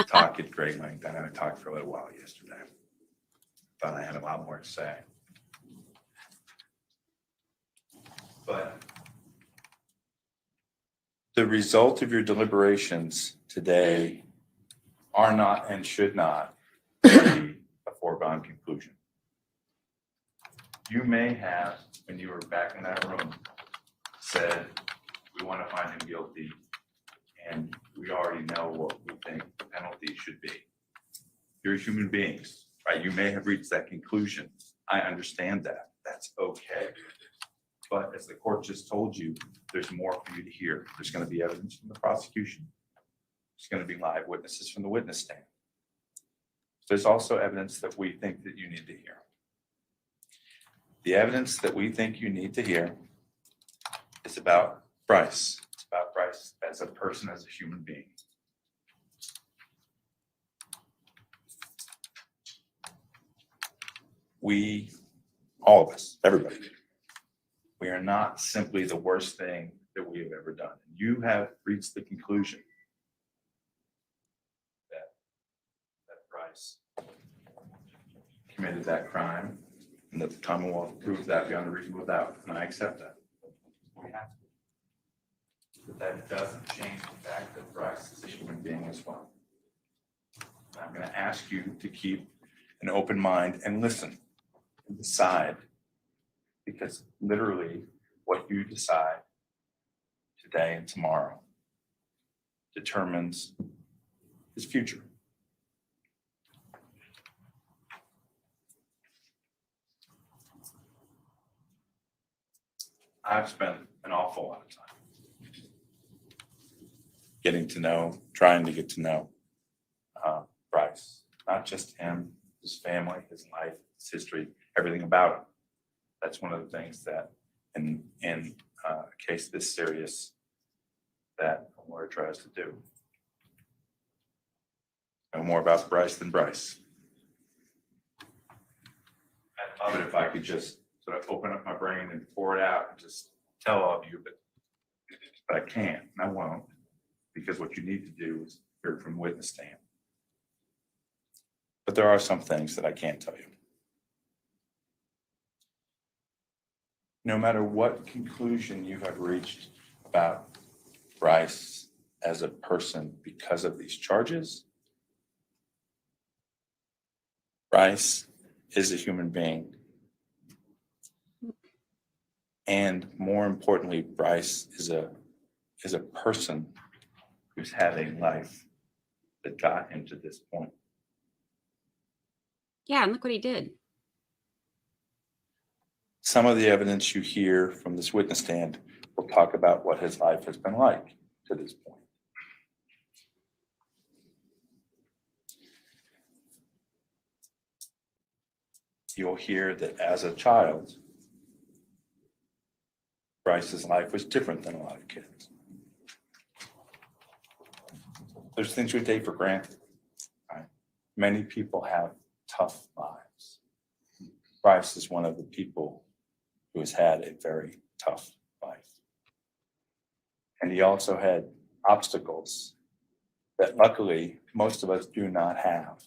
talk at great length. I know I talked for a little while yesterday. Thought I had a lot more to say. But the result of your deliberations today are not and should not be a foregone conclusion. You may have, when you were back in that room, said, we want to find him guilty, and we already know what we think the penalty should be. You're human beings, right? You may have reached that conclusion. I understand that. That's okay. But as the court just told you, there's more for you to hear. There's going to be evidence from the prosecution. There's going to be live witnesses from the witness stand. There's also evidence that we think that you need to hear. The evidence that we think you need to hear is about Brice. It's about Brice as a person, as a human being. We, all of us, everybody, we are not simply the worst thing that we have ever done. You have reached the conclusion that Brice committed that crime and that the Commonwealth proved that beyond a reasonable doubt, and I accept that. We have to. But that doesn't change the fact that Brice is a human being as well. And I'm going to ask you to keep an open mind and listen and decide, because literally what you decide today and tomorrow determines his future. I've spent an awful lot of time getting to know, trying to get to know Brice, not just him, his family, his life, his history, everything about him. That's one of the things that in a case this serious that a lawyer tries to do. Know more about Brice than Brice. I'd love it if I could just sort of open up my brain and pour it out and just tell all of you, but I can't and I won't, because what you need to do is hear from the witness stand. But there are some things that I can't tell you. No matter what conclusion you have reached about Brice as a person because of these charges, Brice is a human being. And more importantly, Brice is a person who's had a life that got him to this point. Yeah, and look what he did. Some of the evidence you hear from this witness stand will talk about what his life has been like to this point. You'll hear that as a child, Brice's life was different than a lot of kids. There's things we take for granted. Right? Many people have tough lives. Brice is one of the people who has had a very tough life. And he also had obstacles that luckily most of us do not have.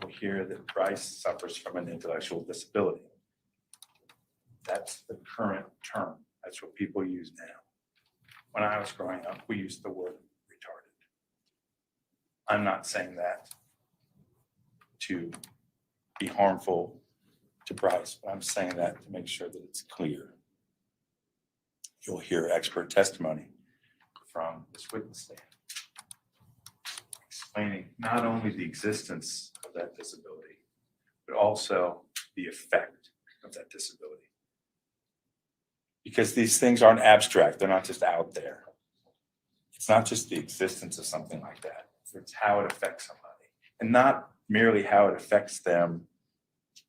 We'll hear that Brice suffers from an intellectual disability. That's the current term. That's what people use now. When I was growing up, we used the word retarded. I'm not saying that to be harmful to Brice, but I'm saying that to make sure that it's clear. You'll hear expert testimony from this witness stand explaining not only the existence of that disability, but also the effect of that disability. Because these things aren't abstract, they're not just out there. It's not just the existence of something like that, it's how it affects somebody. And not merely how it affects them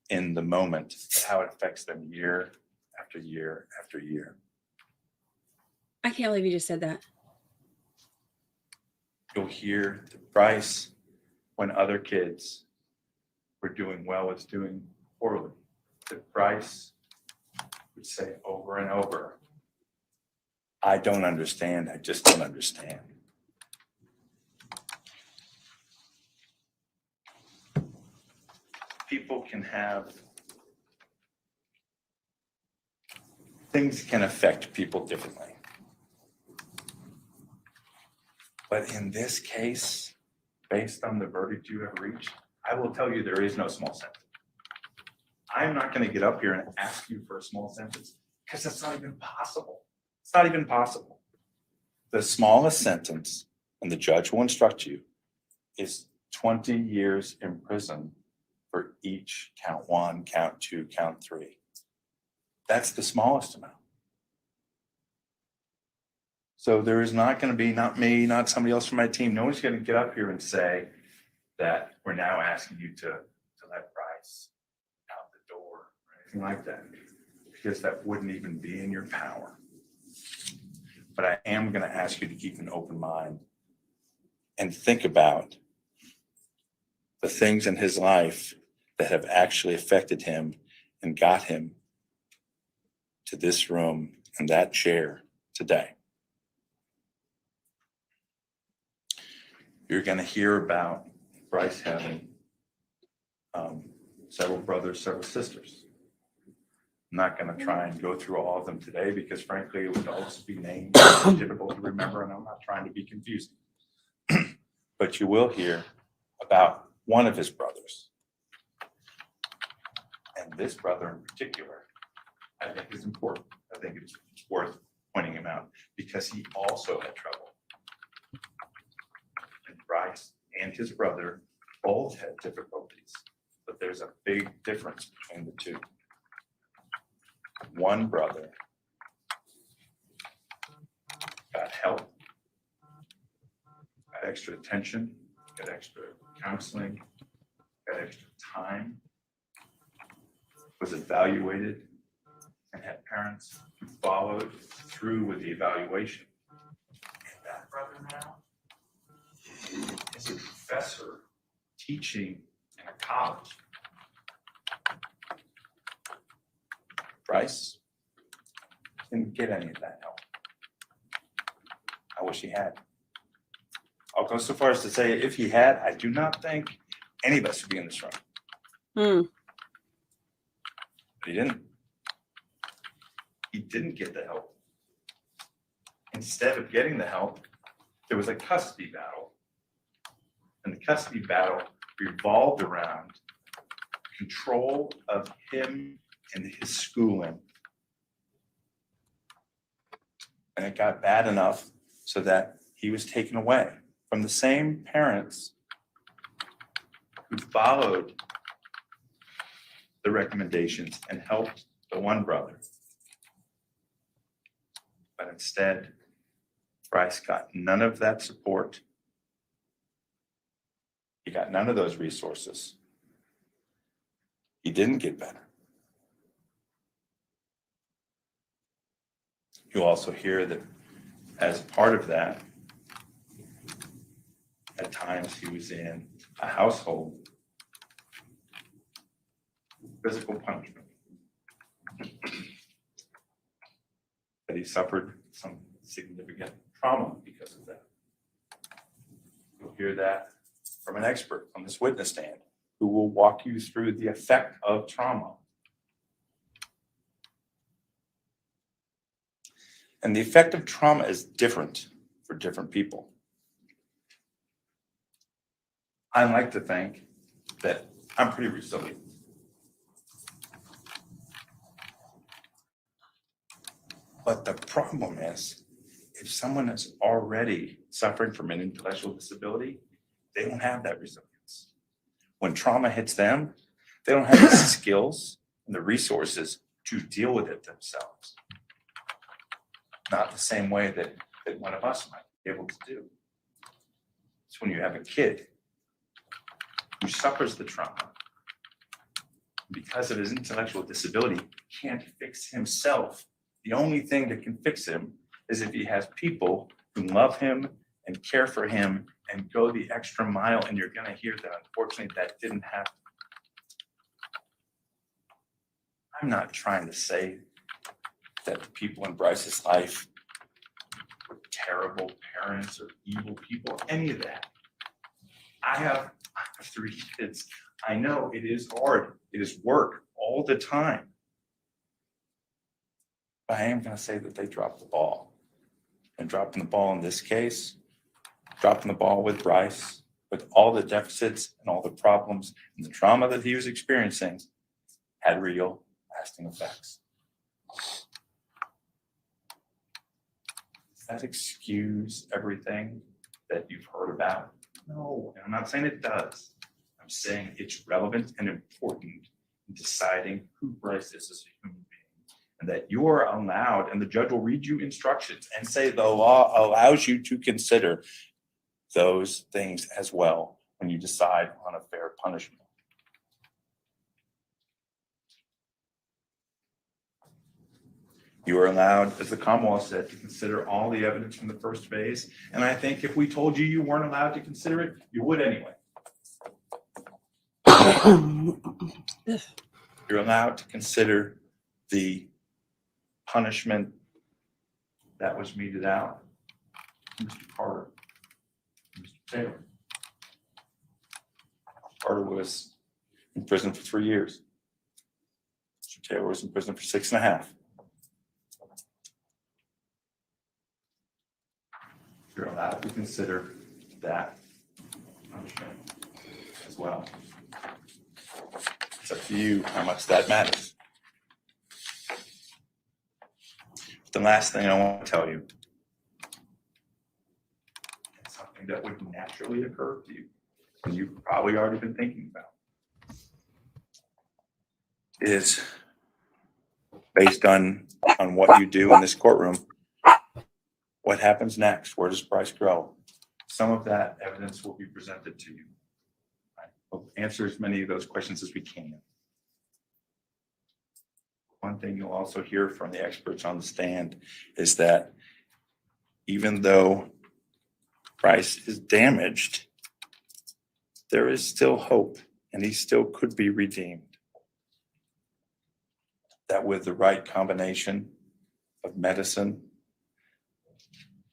in the moment, but how it affects them year after year after year. I can't believe you just said that. You'll hear that Brice, when other kids were doing well, was doing poorly. That Brice would say over and over, I don't understand, I just don't understand. People can have, things can affect people differently. But in this case, based on the verdict you have reached, I will tell you there is no small sentence. I'm not going to get up here and ask you for a small sentence because that's not even possible. It's not even possible. The smallest sentence, and the judge will instruct you, is 20 years in prison for each count 1, count 2, count 3. That's the smallest amount. So there is not going to be, not me, not somebody else from my team, no one's going to get up here and say that we're now asking you to let Brice out the door or anything like that, because that wouldn't even be in your power. But I am going to ask you to keep an open mind and think about the things in his life that have actually affected him and got him to this room and that chair today. You're going to hear about Brice having several brothers, several sisters. I'm not going to try and go through all of them today because frankly, it would all just be names difficult to remember, and I'm not trying to be confusing. But you will hear about one of his brothers. And this brother in particular, I think is important. I think it's worth pointing him out because he also had trouble. And Brice and his brother both had difficulties, but there's a big difference between the two. One brother got help, got extra attention, got extra counseling, got extra time, was evaluated, and had parents who followed through with the evaluation. And that brother now is a professor teaching in a college. Brice didn't get any of that help. I wish he had. I'll go so far as to say if he had, I do not think any of us would be in this room. But he didn't. He didn't get the help. Instead of getting the help, there was a custody battle. And the custody battle revolved around control of him and his schooling. And it got bad enough so that he was taken away from the same parents who followed the recommendations and helped the one brother. But instead, Brice got none of that support. He got none of those resources. He didn't get better. You'll also hear that as part of that, at times he was in a household with physical punishment. That he suffered some significant trauma because of that. You'll hear that from an expert on this witness stand who will walk you through the effect of trauma. And the effect of trauma is different for different people. I like to think that I'm pretty resilient. But the problem is, if someone is already suffering from an intellectual disability, they don't have that resilience. When trauma hits them, they don't have the skills and the resources to deal with it themselves. Not the same way that one of us might be able to do. It's when you have a kid who suffers the trauma because of his intellectual disability, can't fix himself. The only thing that can fix him is if he has people who love him and care for him and go the extra mile, and you're gonna hear that unfortunately that didn't happen. I'm not trying to say that the people in Brice's life were terrible parents or evil people, any of that. I have 3 kids. I know it is hard. It is work all the time. But I am going to say that they dropped the ball. And dropping the ball in this case, dropping the ball with Brice, with all the deficits and all the problems and the trauma that he was experiencing, had real lasting effects. Does that excuse everything that you've heard about? No, and I'm not saying it does. I'm saying it's relevant and important in deciding who Brice is as a human being, and that you are allowed, and the judge will read you instructions and say the law allows you to consider those things as well when you decide on a fair punishment. You are allowed, as the Commonwealth said, to consider all the evidence from the first phase. And I think if we told you you weren't allowed to consider it, you would anyway. You're allowed to consider the punishment that was meted out to Mr. Carter, Mr. Taylor. Carter was in prison for 3 years. Mr. Taylor was in prison for 6.5. You're allowed to consider that punishment as well. It's up to you how much that matters. The last thing I want to tell you, it's something that would naturally occur to you, and you've probably already been thinking about, is based on what you do in this courtroom. What happens next? Where does Brice grow? Some of that evidence will be presented to you. We'll answer as many of those questions as we can. One thing you'll also hear from the experts on the stand is that even though Brice is damaged, there is still hope and he still could be redeemed. That with the right combination of medicine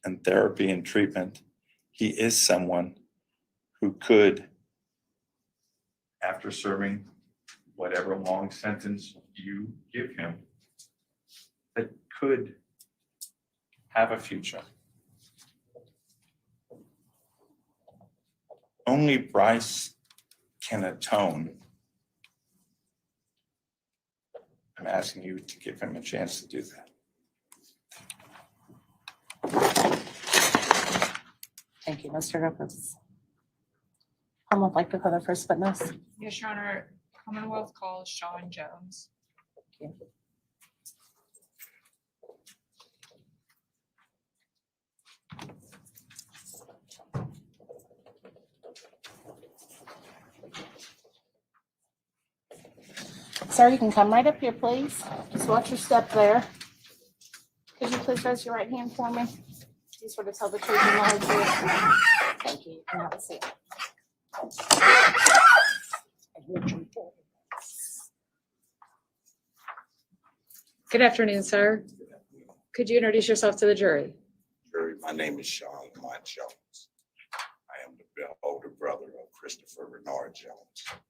and therapy and treatment, he is someone who could, after serving whatever long sentence you give him, that could have a future. Only Brice can atone. I'm asking you to give him a chance to do that. Thank you, Mr. Griffiths. I would like to call the first witness. Yes, Your Honor, Commonwealth calls Sean Jones. Thank you. Sir, you can come right up here, please. Just watch your step there. Could you please raise your right hand for me? You sort of tell the truth and the whole truth. Thank you. You can have a seat. Good afternoon, sir. Could you introduce yourself to the jury? Jury, my name is Sean Lamont Jones. I am the older brother of Christopher Renard Jones.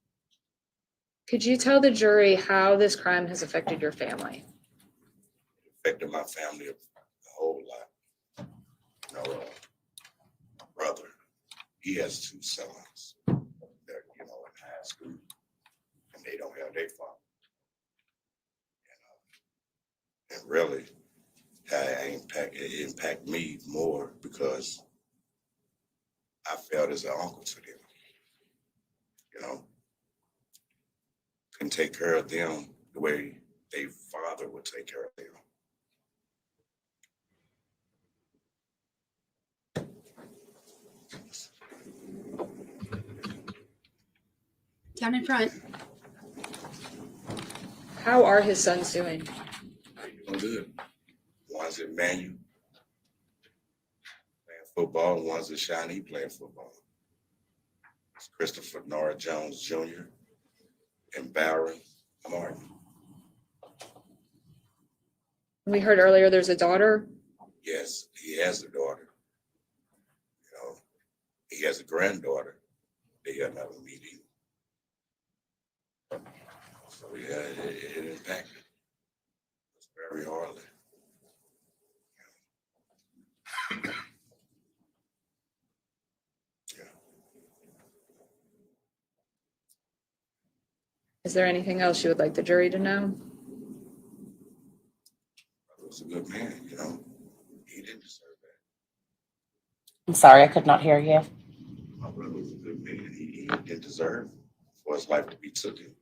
Could you tell the jury how this crime has affected your family? It affected my family a whole lot. You know, my brother, he has two sons. They're, in high school, and they don't have their father. And really, it impacted me more because I felt as an uncle to them. Couldn't take care of them the way their father would take care of them. Down in front. How are his sons doing? Doing good. One's at Manu playing football, and one's at Shawnee playing football. It's Christopher Nora Jones Jr. and Barron Martin. We heard earlier there's a daughter. Yes, he has a daughter. He has a granddaughter. They got another meeting. So yeah, it impacted. It's very hardly. Is there anything else you would like the jury to know? He was a good man, He didn't deserve that. I'm sorry, I could not hear you. My brother was a good man. He didn't deserve for his life to be taken.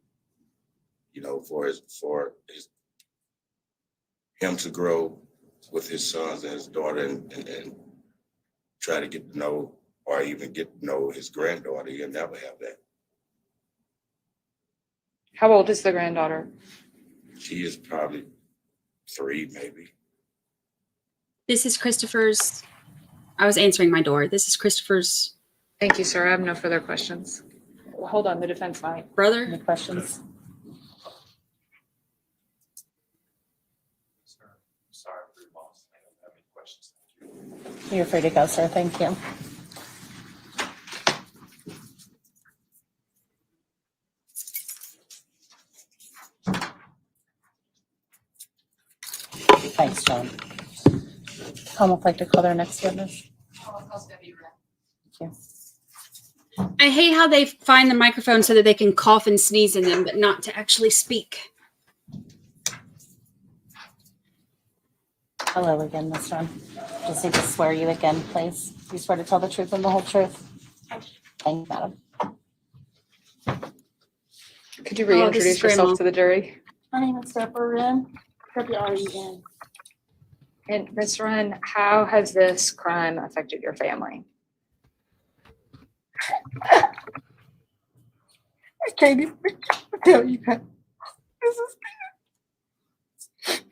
For him to grow with his sons and his daughter and try to get to know or even get to know his granddaughter. He'll never have that. How old is the granddaughter? She is probably 3, maybe. This is Christopher's. I was answering my door. This is Christopher's Thank you, sir. I have no further questions. Hold on, the defense might. brother. Any questions? Sorry for your loss. I don't have any questions. Thank you. You're free to go, sir. Thank you. Thanks, John. I would like to call their next witness. Thank you. I hate how they find the microphone so that they can cough and sneeze in them, but not to actually speak. Hello again, Miss John. Just need to swear you again, please. You swear to tell the truth and the whole truth. Thank you, madam. Could you Oh, this reintroduce is Grandma. yourself to the jury? My name is Deborah Wren. W-R-E-N. And Ms. Wren, how has this crime affected your family? I can't even tell you how this is.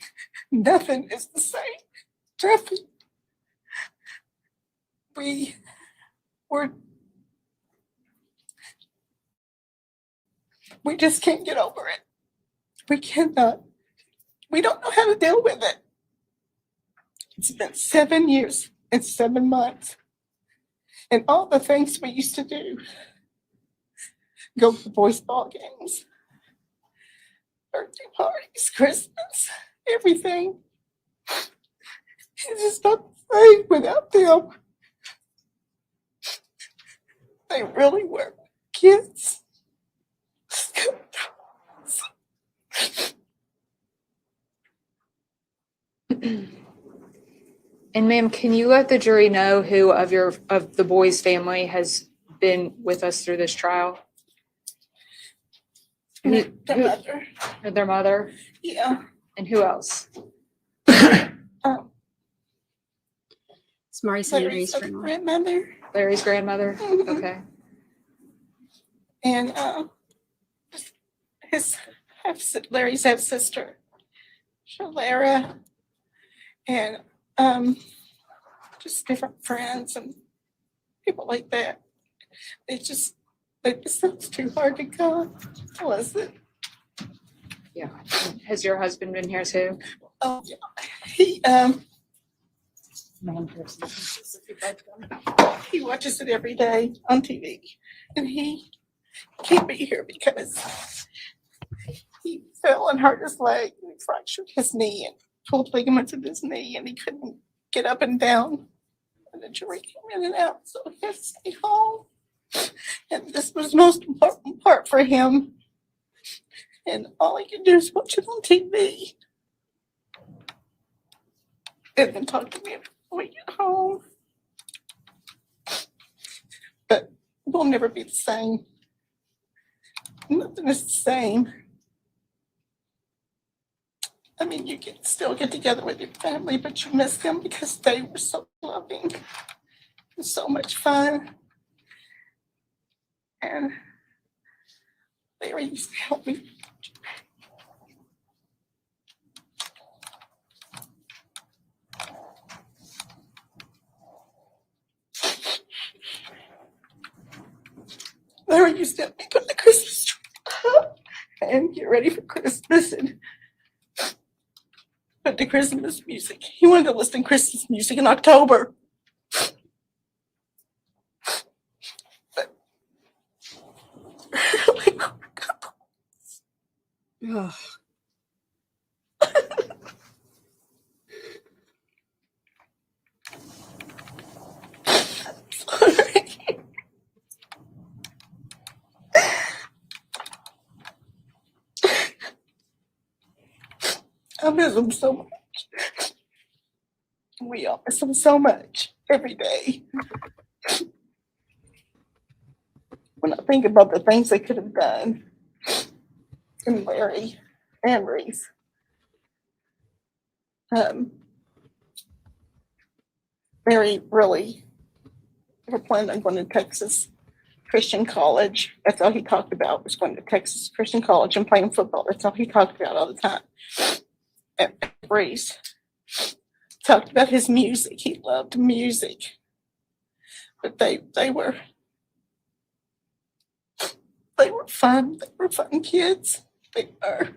Nothing is the same. Traffic. We just can't get over it. We cannot. We don't know how to deal with it. It's been 7 years and 7 months. And all the things we used to do, go to boys' ball games, birthday parties, Christmas, everything. It's just not the same without them. They really were kids. And ma'am, can you let the jury know who of the boys' family has been with us through this trial? Their mother. Their mother? Yeah. And who else? It's Maurice and Larry's Larry's grandmother. Larry's grandmother? Mhm. Okay. And Larry's half-sister, Shalera, and just different friends and people like that. It just sounds too hard to go. Listen. Yeah. Has your husband been here too? Oh, yeah. He he watches it every day on TV, and he can't be here because he fell and hurt his leg, and he fractured his knee and pulled ligaments in his knee, and he couldn't get up and down. And the jury came in and out, so he had to stay home. And this was the most important part for him. And all he could do is watch it on TV. And then talk to me when we get home. But we'll never be the same. Nothing is the same. I mean, you can still get together with your family, but you miss them because they were so loving and so much fun. And Larry used to help me. Larry used to help me put the Christmas tree up and get ready for Christmas and put the Christmas music. He wanted to listen to Christmas music in October. But Ugh. I miss him so much. We all miss him so much every day. When I think about the things they could have done, and Larry and Brice, Larry really never planned on going to Texas Christian College. That's all he talked about, was going to Texas Christian College and playing football. That's all he talked about all the time. And Brice talked about his music. He loved music. But they were fun. They were fun kids. They were.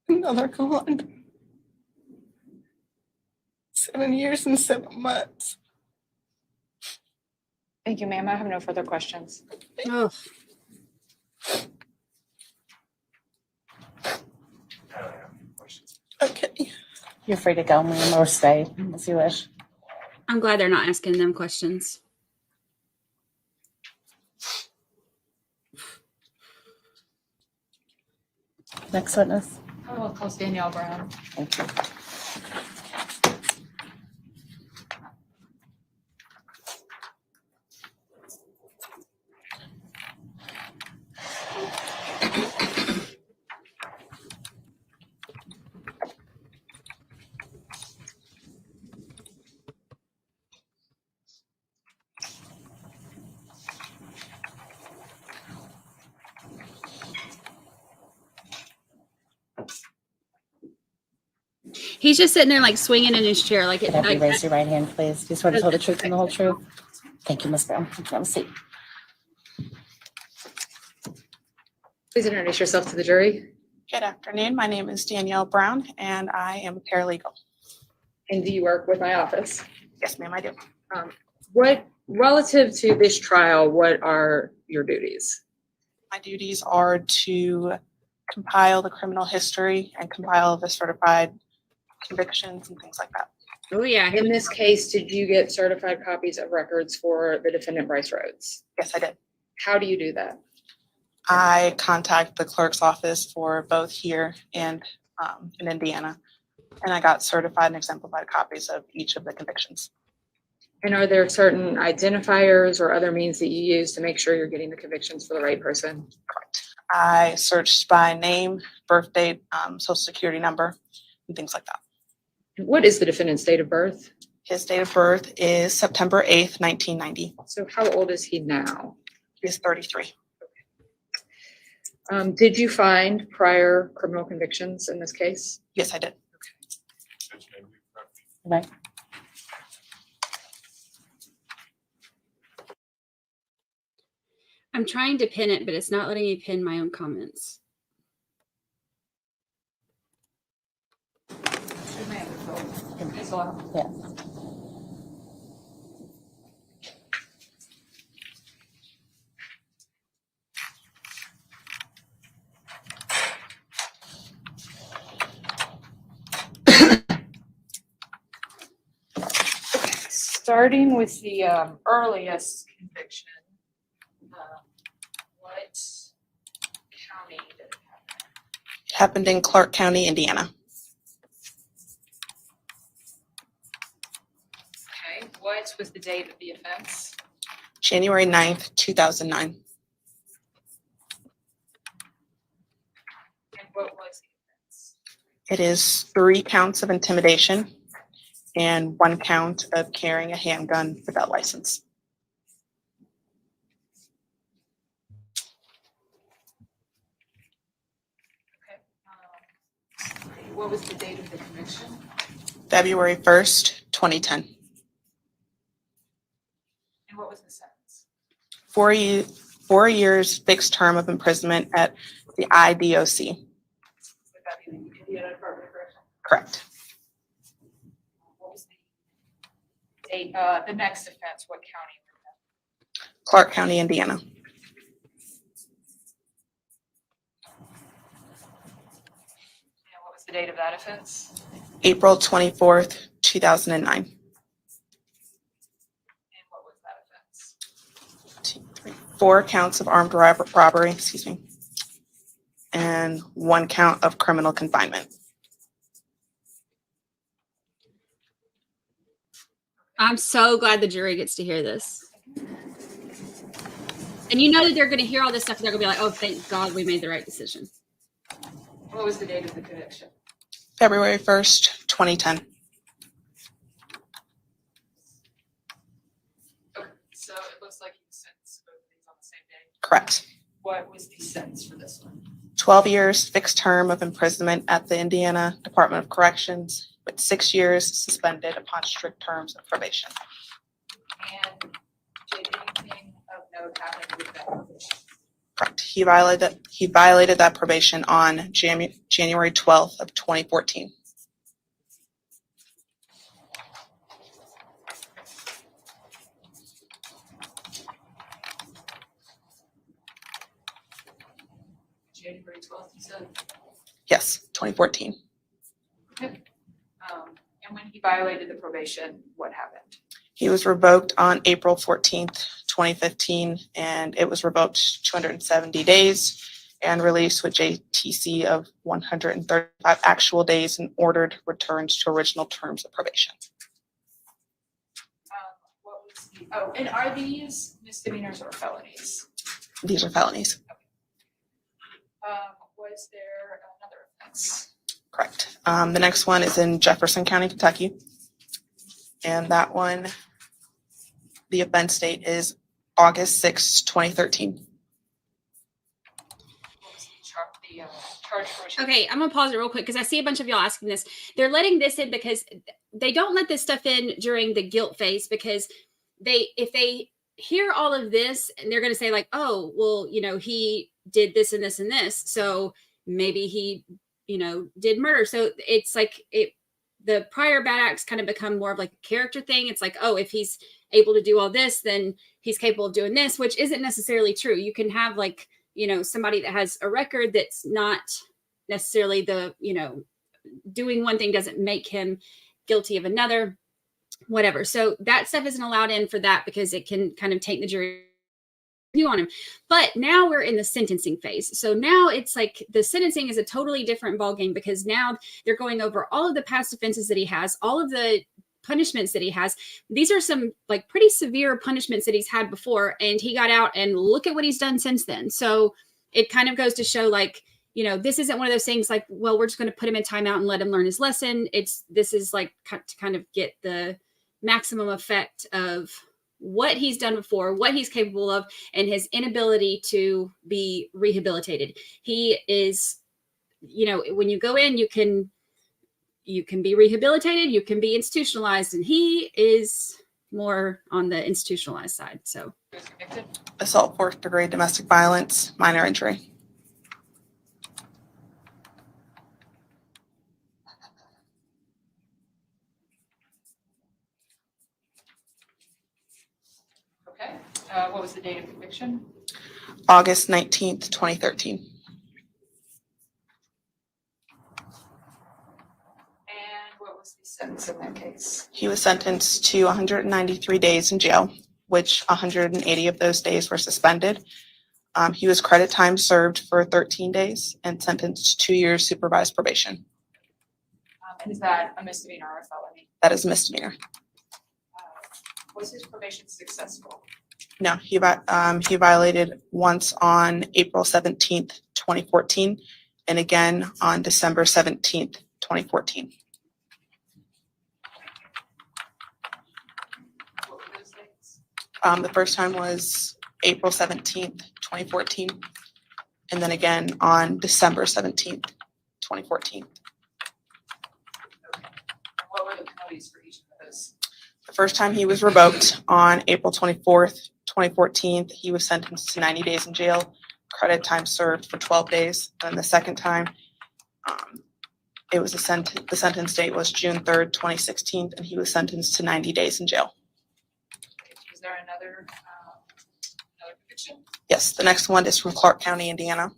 Now they're gone. 7 years and 7 months. Thank you, ma'am. I have no further questions. Oh. I don't have any questions. Okay. You're free to go, ma'am, or stay as you wish. I'm glad they're not asking them questions. Next witness. Oh, call Danielle Brown. Thank you. He's just sitting there like swinging in his chair, like it. Can I have you Like, raise your right hand, please? Do you swear to tell the truth and the whole truth? Thank you, Ms. Brown. Have a seat. Please introduce yourself to the jury. Good afternoon. My name is Danielle Brown and I am a paralegal. And do you work with my office? Yes, ma'am, I do. What, relative to this trial, what are your duties? My duties are to compile the criminal history and compile the certified convictions and things like that. oh yeah, In this case, did you get certified copies of records for the defendant Brice Rhodes? Yes, I did. How do you do that? I contact the clerk's office for both here and in Indiana, and I got certified and exemplified copies of each of the convictions. And are there certain identifiers or other means that you use to make sure you're getting the convictions for the right person? Correct. I searched by name, birth date, social security number, and things like that. And what is the defendant's date of birth? His date of birth is September 8th, 1990. So how old is he now? He is 33. Did you find prior criminal convictions in this case? Yes, I did. Right. I'm trying to pin it, but it's not letting me pin my own comments. Yeah. Starting with the earliest conviction, what county did it happen? It happened in Clark County, Indiana. Okay, what was the date of the offense? January 9th, 2009. And what was the offense? It is 3 counts of intimidation and 1 count of carrying a handgun without license. Okay. What was the date of the conviction? February 1st, 2010. And what was the sentence? 4 years fixed term of imprisonment at the IDOC. Would that be the Indiana Department of Corrections? Correct. What was the date, the next offense, what county? Clark County, Indiana. And what was the date of that offense? April 24th, 2009. And what was that offense? 2, 3, 4 counts of armed robbery, and 1 count of criminal confinement. I'm so glad the jury gets to hear this. And you know that they're going to hear all this stuff and they're going to be like, oh, thank God we made the right decision. What was the date of the conviction? February 1st, 2010. Okay, so it looks like you sentenced both of these on the same day. Correct. What was the sentence for this one? 12 years fixed term of imprisonment at the Indiana Department of Corrections with 6 years suspended upon strict terms of probation. And did anything of note happen with that probation? Correct. He violated that probation on January 12th of 2014. January 12th, you said? Yes, 2014. Okay. And when he violated the probation, what happened? He was revoked on April 14th, 2015, and it was revoked 270 days and released with JTC of 135 actual days and ordered returned to original terms of probation. What was the, oh, and are these misdemeanors or felonies? These are felonies. Was there another offense? Correct. The next one is in Jefferson County, Kentucky. And that one, the offense date is August 6, 2013. What was the charge for. Okay, I'm gonna pause it real quick because I see a bunch of y'all asking this. They're letting this in because they don't let this stuff in during the guilt phase because if they hear all of this and they're gonna say like, oh, well, he did this and this and this, so maybe he, did murder. So it's like the prior bad acts kind of become more of like a character thing. It's like, oh, if he's able to do all this, then he's capable of doing this, which isn't necessarily true. You can have like, somebody that has a record that's not necessarily doing one thing doesn't make him guilty of another, whatever. So that stuff isn't allowed in for that because it can kind of taint the jury view on him. But now we're in the sentencing phase. So now it's like the sentencing is a totally different ballgame because now they're going over all of the past offenses that he has, all of the punishments that he has. These are some like pretty severe punishments that he's had before, and he got out and look at what he's done since then. So it kind of goes to show like, this isn't one of those things like, well, we're just going to put him in timeout and let him learn his lesson. This is like to kind of get the maximum effect of what he's done before, what he's capable of, and his inability to be rehabilitated. He is, when you go in, you can be rehabilitated, you can be institutionalized, and he is more on the institutionalized side. So Assault, 4th degree, domestic violence, minor injury. Okay. What was the date of conviction? August 19th, 2013. And what was the sentence in that case? He was sentenced to 193 days in jail, which 180 of those days were suspended. He was credit time served for 13 days and sentenced to 2 years supervised probation. And is that a misdemeanor or a felony? That is a misdemeanor. Was his probation successful? No, he violated once on April 17th, 2014, and again on December 17th, 2014. What were those dates? The first time was April 17th, 2014, and then again on December 17th, 2014. Okay. What were the penalties for each of those? The first time he was revoked on April 24th, 2014. He was sentenced to 90 days in jail, credit time served for 12 days. And the second time, the sentence date was June 3rd, 2016, and he was sentenced to 90 days in jail. Was there another conviction? Yes, the next one is from Clark County, Indiana.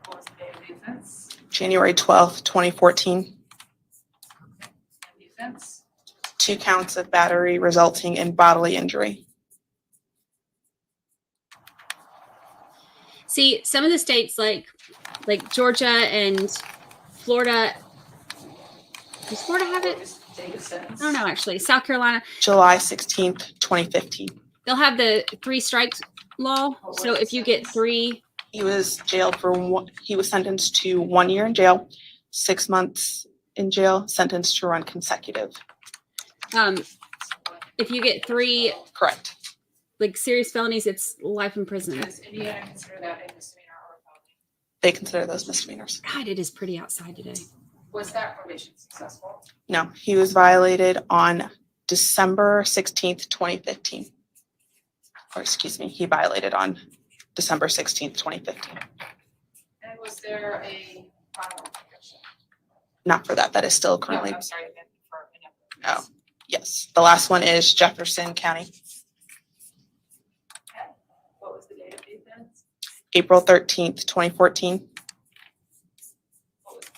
What was the date of the offense? January 12th, 2014. And the offense? 2 counts of battery resulting in bodily injury. see some of the states like Georgia and Florida. Does Florida have it? I don't know, actually. South Carolina. July 16th, 2015. They'll have the 3 strikes law. So if you get 3. He was jailed for he was sentenced to 1 year in jail, 6 months in jail, sentenced to run consecutive. If you get 3. Correct. Like serious felonies, it's life in prison. Does Indiana consider that a misdemeanor or a felony? They consider those misdemeanors. God, it is pretty outside today. Was that probation successful? No, he was violated on December 16th, 2015. Or excuse me, he violated on December 16th, 2015. And was there a final conviction? Not for that. That is still currently. No, I'm sorry, I meant for Oh, yes. The last one is Jefferson County. What was the date of the offense? April 13th, 2014. What was the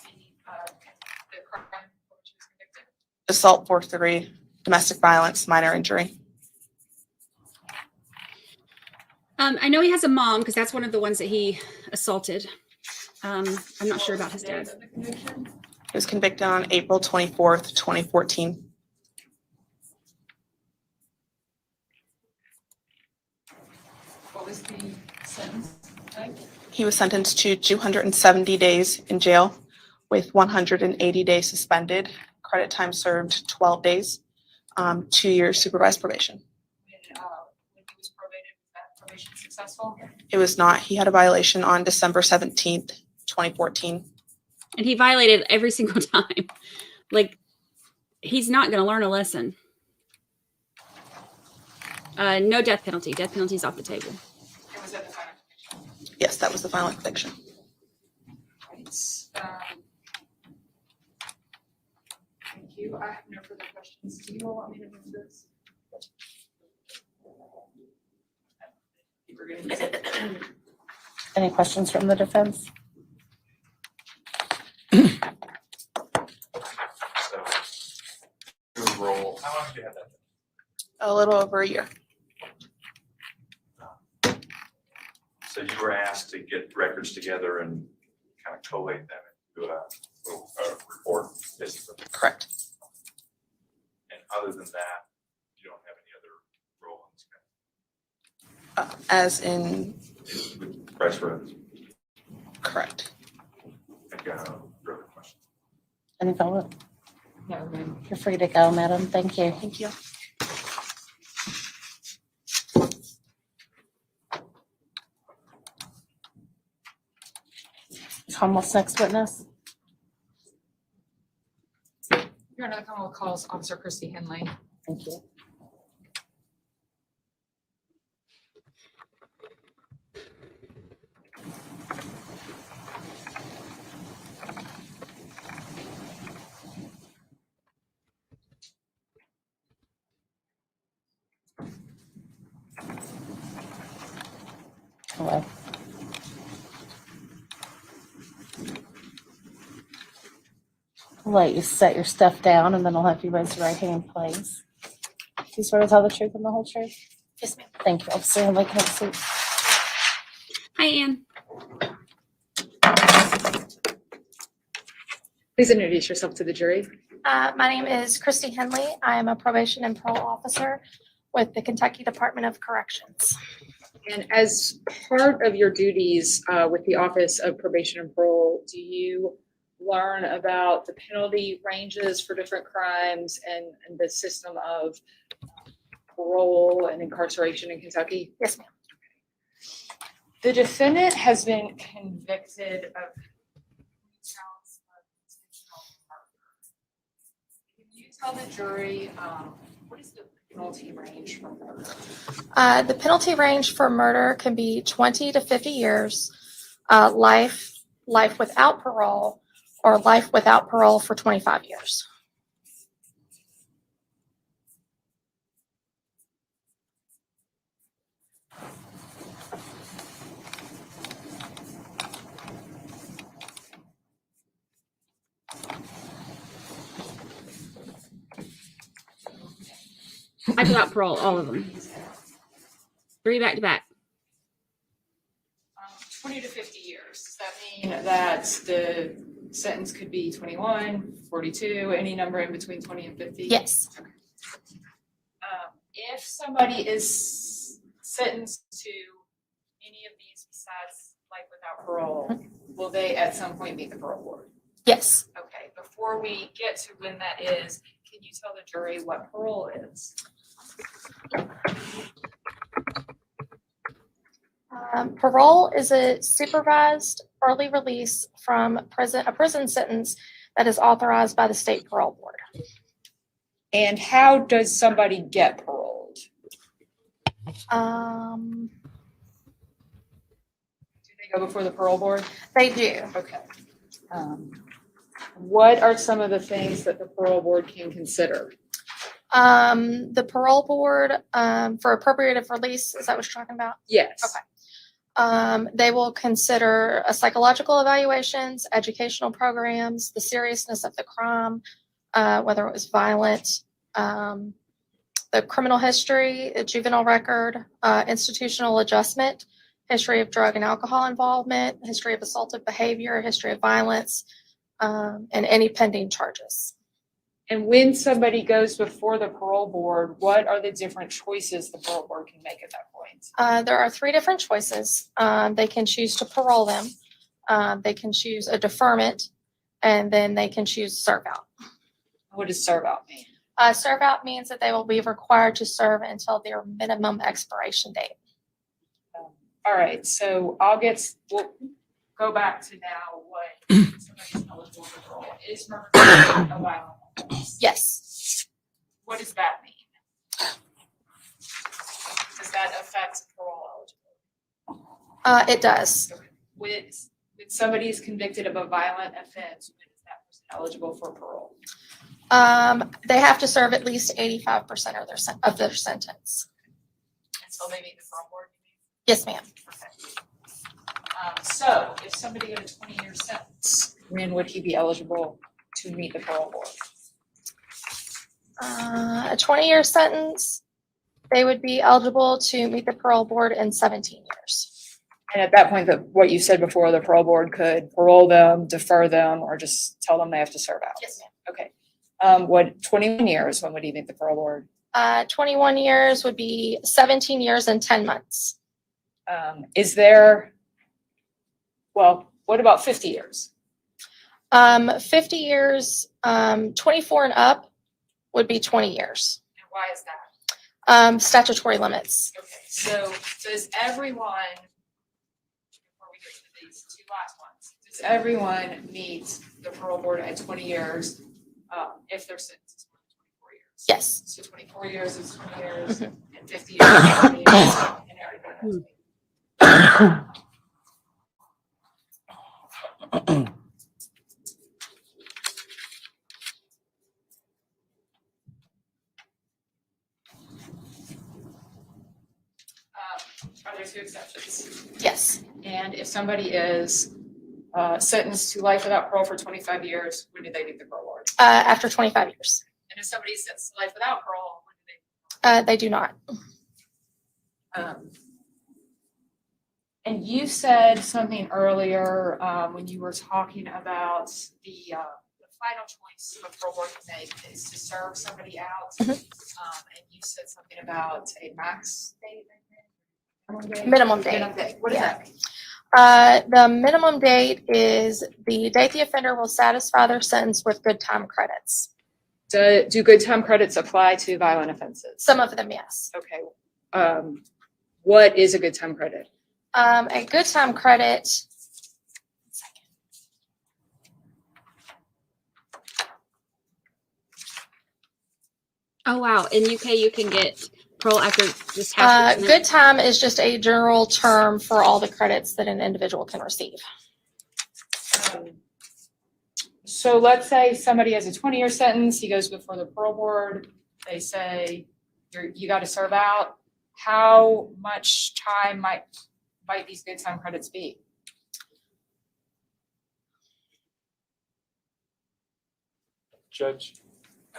crime for which he was convicted? Assault, 4th degree, domestic violence, minor injury. I know he has a mom because that's one of the ones that he assaulted. I'm not sure about his dad. He was convicted on April 24th, 2014. What was the sentence like? He was sentenced to 270 days in jail with 180 days suspended, credit time served 12 days, 2 years supervised probation. When he was probated, was that probation successful? It was not. He had a violation on December 17th, 2014. And he violated every single time. Like, he's not going to learn a lesson. No death penalty. Death penalty's off the table. Or was that the final conviction? Yes, that was the final conviction. Right. Thank you. I have no further questions. Do you all want me to move this? Any questions from the defense? So, your role, how long did you have that? A little over a year. So you were asked to get records together and kind of collate them into a report, basically. Correct. And other than that, you don't have any other role in this As in, with Brice Rhodes. correct. I've got a further question. Any follow-up? No, ma'am. You're free to go, madam. Thank you. Thank you. Commonwealth's next witness. Your Honor, the Commonwealth calls Officer Christy Henley. Thank you. Hello. I'll let you set your stuff down and then I'll have you raise your right hand, please. Do you swear to tell the truth and the whole truth? Yes, ma'am. Thank you. Officer Henley, can I have a seat? Hi, Ann. Please introduce yourself to the jury. My name is Christy Henley. I am a probation and parole officer with the Kentucky Department of Corrections. And as part of your duties with the Office of Probation and Parole, do you learn about the penalty ranges for different crimes and the system of parole and incarceration in Kentucky? Yes, ma'am. The defendant has been convicted of counts of intentional murder. Can you tell the jury what is the penalty range for murder? The penalty range for murder can be 20 to 50 years, life without parole, or life without parole for 25 years. I put out parole, all of them. 3 back to back. 20 to 50 years. Does that mean that the sentence could be 21, 42, any number in between 20 and 50? Yes. Okay. If somebody is sentenced to any of these besides life without parole, will they at some point meet the parole board? Yes. Okay, before we get to when that is, can you tell the jury what parole is? Parole is a supervised early release from a prison sentence that is authorized by the state parole board. And how does somebody get paroled? Um, Do they go before the parole board? They do. Okay. What are some of the things that the parole board can consider? The parole board, for appropriative release, is that what you're talking about? Yes. Okay. They will consider psychological evaluations, educational programs, the seriousness of the crime, whether it was violent, the criminal history, a juvenile record, institutional adjustment, history of drug and alcohol involvement, history of assaultive behavior, history of violence, and any pending charges. And when somebody goes before the parole board, what are the different choices the parole board can make at that point? There are 3 different choices. They can choose to parole them. They can choose a deferment, and then they can choose serve out. What does serve out mean? Serve out means that they will be required to serve until their minimum expiration date. All right, so we'll go back to now what somebody's eligible for parole. Is murder a violent offense? Yes. What does that mean? Does that affect parole eligibility? It does. When somebody is convicted of a violent offense, when is that person eligible for parole? They have to serve at least 85% of their sentence. Until they meet the parole board? Yes, ma'am. So if somebody got a 20-year sentence, when would he be eligible to meet the parole board? A 20-year sentence, they would be eligible to meet the parole board in 17 years. And at that point, what you said before, the parole board could parole them, defer them, or just tell them they have to serve out? Yes, ma'am. Okay. What 21 years, when would he meet the parole board? 21 years would be 17 years and 10 months. What about 50 years? 50 years, 24 and up would be 20 years. And why is that? Statutory limits. Okay, so does everyone, before we get to these two last ones, does everyone meet the parole board at 20 years if their sentence is more than 24 years? Yes. So 24 years is 20 years, and 50 years is 20 years, and everybody else. Are there two exceptions? Yes. And if somebody is sentenced to life without parole for 25 years, when do they meet the parole board? After 25 years. And if somebody is sentenced to life without parole, when do they? They do not. And you said something earlier when you were talking about the final choice a parole board can make is to serve somebody out. And you said something about a max date. Minimum date. Minimum date. What is that? The minimum date is the date the offender will satisfy their sentence with good time credits. Do good time credits apply to violent offenses? Some of them, yes. Okay. What is a good time credit? A good time credit. Oh, wow. In UK, you can get parole after just half. Good time is just a general term for all the credits that an individual can receive. So let's say somebody has a 20-year sentence. He goes before the parole board. They say, you got to serve out. How much time might these good time credits be? Judge,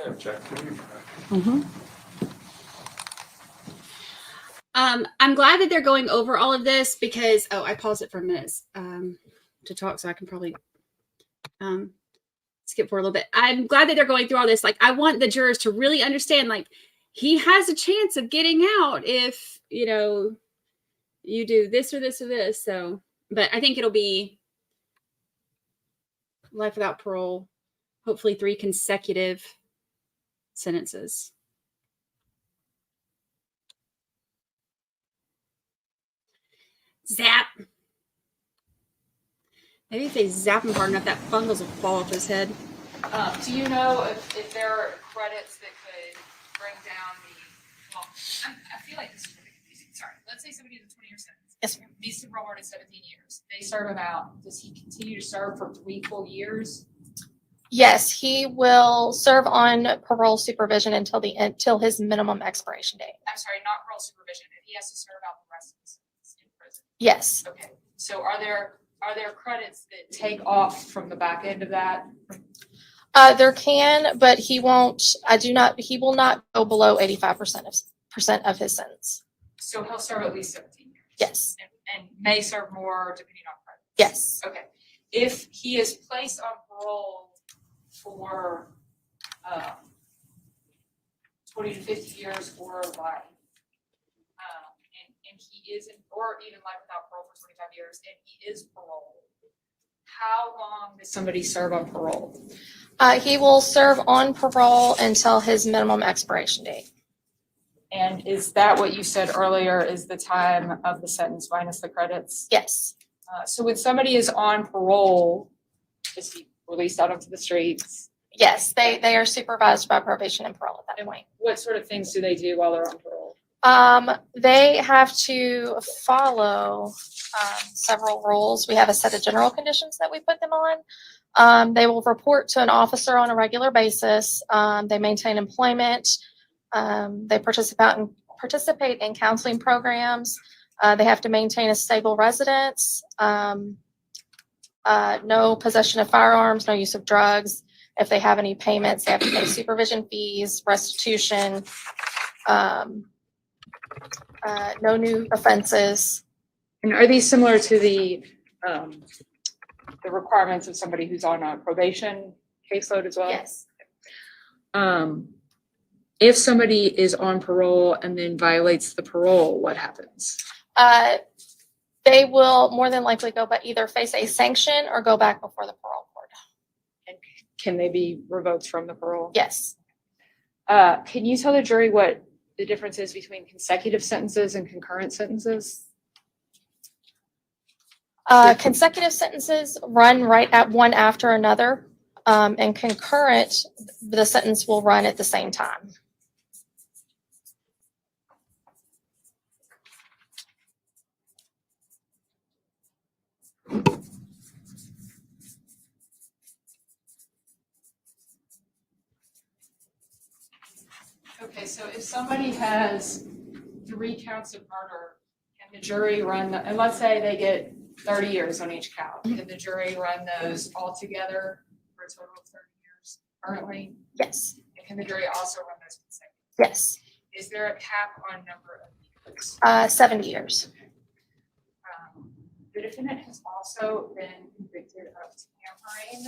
I object. I'm glad that they're going over all of this because, I paused it for a minute to talk, so I can probably skip for a little bit. I'm glad that they're going through all this. Like, I want the jurors to really understand, like, he has a chance of getting out if, you do this or this or this. So, but I think it'll be life without parole, hopefully 3 consecutive sentences. Zap. Maybe if they zap him hard enough, that fungals will fall off his head. Do you know if there are credits that could bring down I feel like this is really confusing. Sorry. Let's say somebody has a 20-year sentence. Yes, ma'am. Meets the parole board at 17 years. They serve him out. Does he continue to serve for 3 full years? Yes, he will serve on parole supervision until his minimum expiration date. I'm sorry, not parole supervision. If he has to serve out the rest of his sentence in prison. Yes. Okay. So are there credits that take off from the back end of that? There can, but he won't. He will not go below 85% of his sentence. So he'll serve at least 17 years. Yes. And may serve more depending on credits. Yes. Okay. If he is placed on parole for 20 to 50 years or life, and he is or even life without parole for 25 years, and he is paroled, how long does somebody serve on parole? He will serve on parole until his minimum expiration date. And is that what you said earlier is the time of the sentence minus the credits? Yes. So when somebody is on parole, is he released out onto the streets? Yes, they are supervised by probation and parole at that point. What sort of things do they do while they're on parole? They have to follow several rules. We have a set of general conditions that we put them on. They will report to an officer on a regular basis. They maintain employment. They participate in counseling programs. They have to maintain a stable residence. No possession of firearms, no use of drugs. If they have any payments, they have to pay supervision fees, restitution. No new offenses. And are these similar to the requirements of somebody who's on a probation caseload as well? Yes. If somebody is on parole and then violates the parole, what happens? They will more than likely either face a sanction or go back before the parole board. And can they be revoked from the parole? Yes. Can you tell the jury what the difference is between consecutive sentences and concurrent sentences? Consecutive sentences run right at one after another, and concurrent, the sentence will run at the same time. Okay, so if somebody has 3 counts of murder, can the jury run, and let's say they get 30 years on each count, can the jury run those all together for a total of 30 years currently? Yes. And can the jury also run those consecutively? Yes. Is there a cap on number of years? 70 years. The defendant has also been convicted of tampering.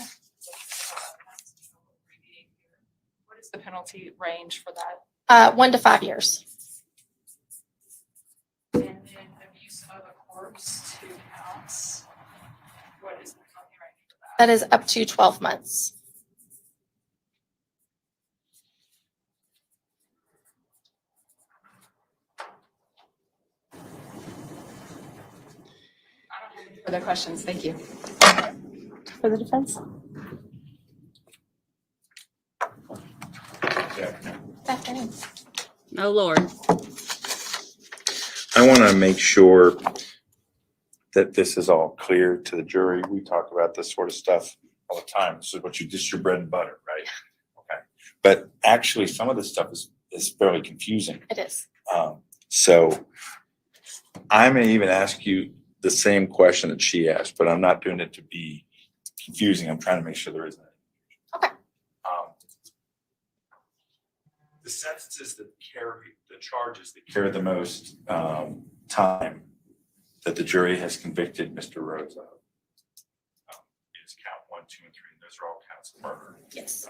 What is the penalty range for that? 1 to 5 years. And then abuse of a corpse, 2 counts. What is the penalty range for that? That is up to 12 months. Further questions? Thank you. For the defense? Afternoon. Oh, Lord. I want to make sure that this is all clear to the jury. We talk about this sort of stuff all the time. This is what this is your bread and butter, right? Okay. But actually, some of this stuff is fairly confusing. It is. So I may even ask you the same question that she asked, but I'm not doing it to be confusing. I'm trying to make sure there isn't any. Okay. The sentences that carry the charges that carry the most time that the jury has convicted Mr. Rhodes of is count 1, 2, and 3. And those are all counts of murder. Yes.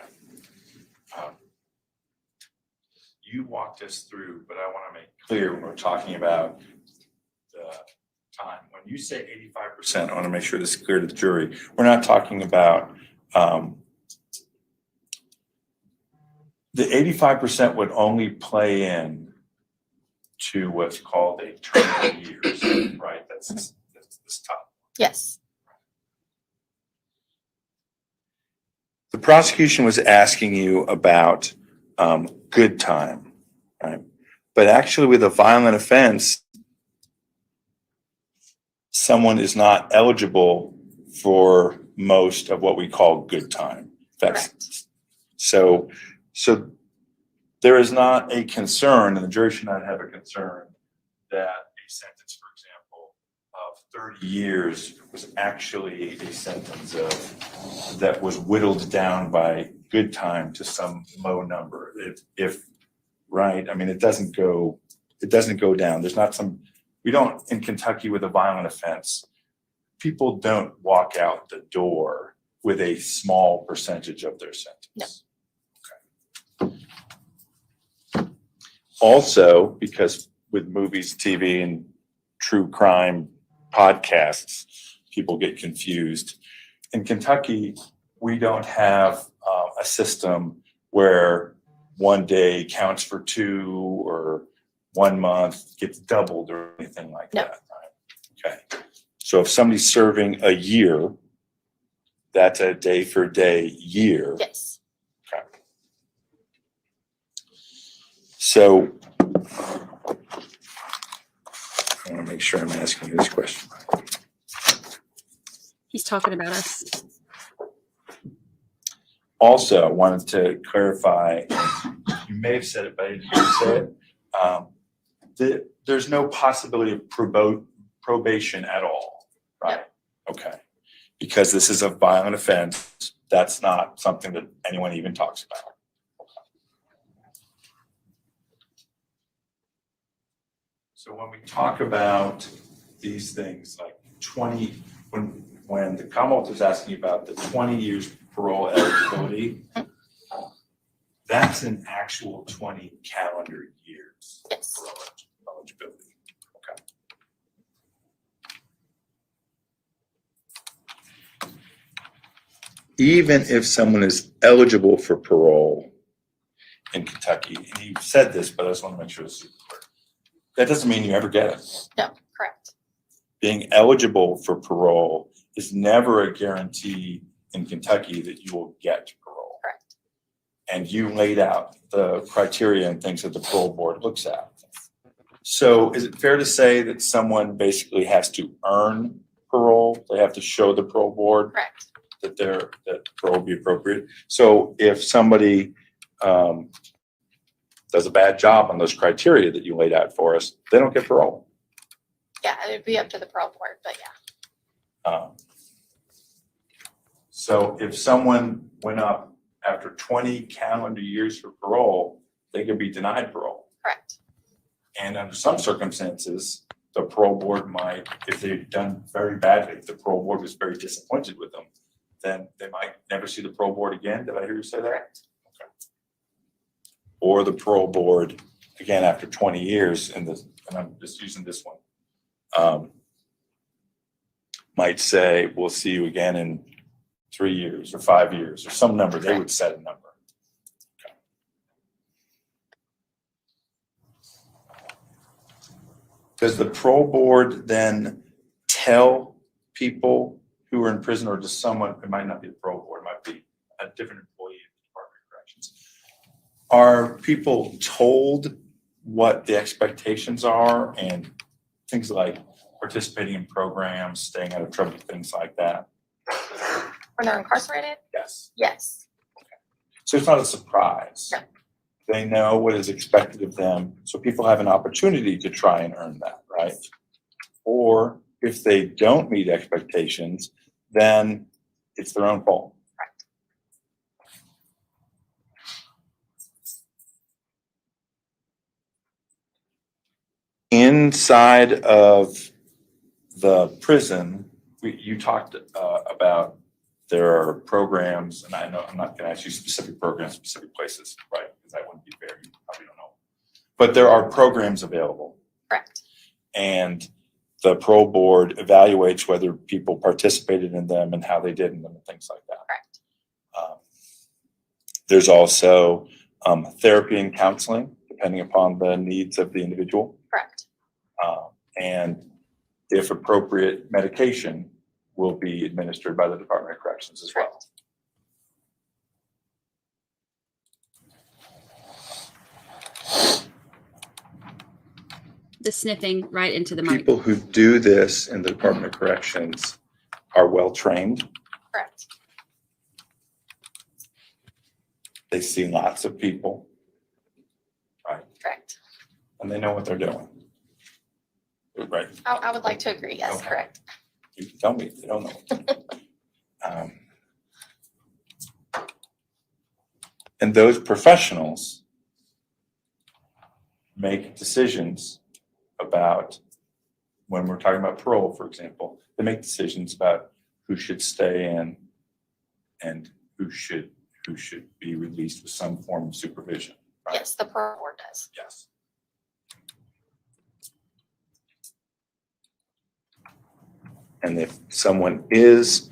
You walked us through, but I want to make clear when we're talking about the time. When you say 85%, I want to make sure this is clear to the jury. We're not talking about the 85% would only play in to what's called a term of years, right? That's this top. Yes. The prosecution was asking you about good time, right? But actually with a violent offense, someone is not eligible for most of what we call good time. So there is not a concern, and the jury should not have a concern, that a sentence, for example, of 30 years was actually a sentence that was whittled down by good time to some low number. If right, I mean, it doesn't go down. There's not some. We don't, in Kentucky with a violent offense, people don't walk out the door with a small percentage of their sentence. No. Okay. Also, because with movies, TV, and true crime podcasts, people get confused. In Kentucky, we don't have a system where one day counts for 2 or 1 month gets doubled or anything like No. that, right? Okay. So if somebody's serving a year, that's a day for day year. Yes. Okay. So I want to make sure I'm asking you this question. He's talking about us. Also, I wanted to clarify, you may have said it, but I didn't hear you say it. There's no possibility of probation at all, right? Okay. Because this is a violent offense, that's not something that anyone even talks about. So when we talk about these things like 20, when the Commonwealth is asking about the 20 years parole eligibility, that's an actual 20 calendar years. Yes. Parole eligibility. Okay. Even if someone is eligible for parole in Kentucky, and you said this, but I just want to make sure this is clear. That doesn't mean you ever get it. No, correct. Being eligible for parole is never a guarantee in Kentucky that you will get parole. Correct. And you laid out the criteria and things that the parole board looks at. So is it fair to say that someone basically has to earn parole? They have to show the parole board Correct. that that parole will be appropriate? So if somebody does a bad job on those criteria that you laid out for us, they don't get parole. Yeah, it'd be up to the parole board, but yeah. So if someone went up after 20 calendar years for parole, they could be denied parole. Correct. And under some circumstances, the parole board might, if they've done very badly, if the parole board was very disappointed with them, then they might never see the parole board again. Did I hear you say that? Correct. Okay. Or the parole board, again, after 20 years, and I'm just using this one, might say, we'll see you again in 3 years or 5 years or some number. They would set a number. Okay. Does the parole board then tell people who are in prison, or does someone, it might not be the parole board, it might be a different employee at the Department of Corrections. Are people told what the expectations are and things like participating in programs, staying out of trouble, things like that? When they're incarcerated? Yes. Yes. So it's not a surprise. No. They know what is expected of them, so people have an opportunity to try and earn that, right? Or if they don't meet expectations, then it's their own fault. Inside of the prison, you talked about there are programs, and I know I'm not going to ask you specific programs, specific places, right? Because that wouldn't be fair. You probably don't know. But there are programs available. Correct. And the parole board evaluates whether people participated in them and how they did in them and things like that. Correct. There's also therapy and counseling, depending upon the needs of the individual. Correct. And if appropriate, medication will be administered by the Department of Corrections as well. The sniffing right into the mic. People who do this in the Department of Corrections are well trained. Correct. They see lots of people, right? Correct. And they know what they're doing. Right. I would like to agree. Yes, Okay. correct. You can tell me if you don't know. And those professionals make decisions about, when we're talking about parole, for example, they make decisions about who should stay in and who should be released with some form of supervision. Right? Yes, the parole board does. Yes. And if someone is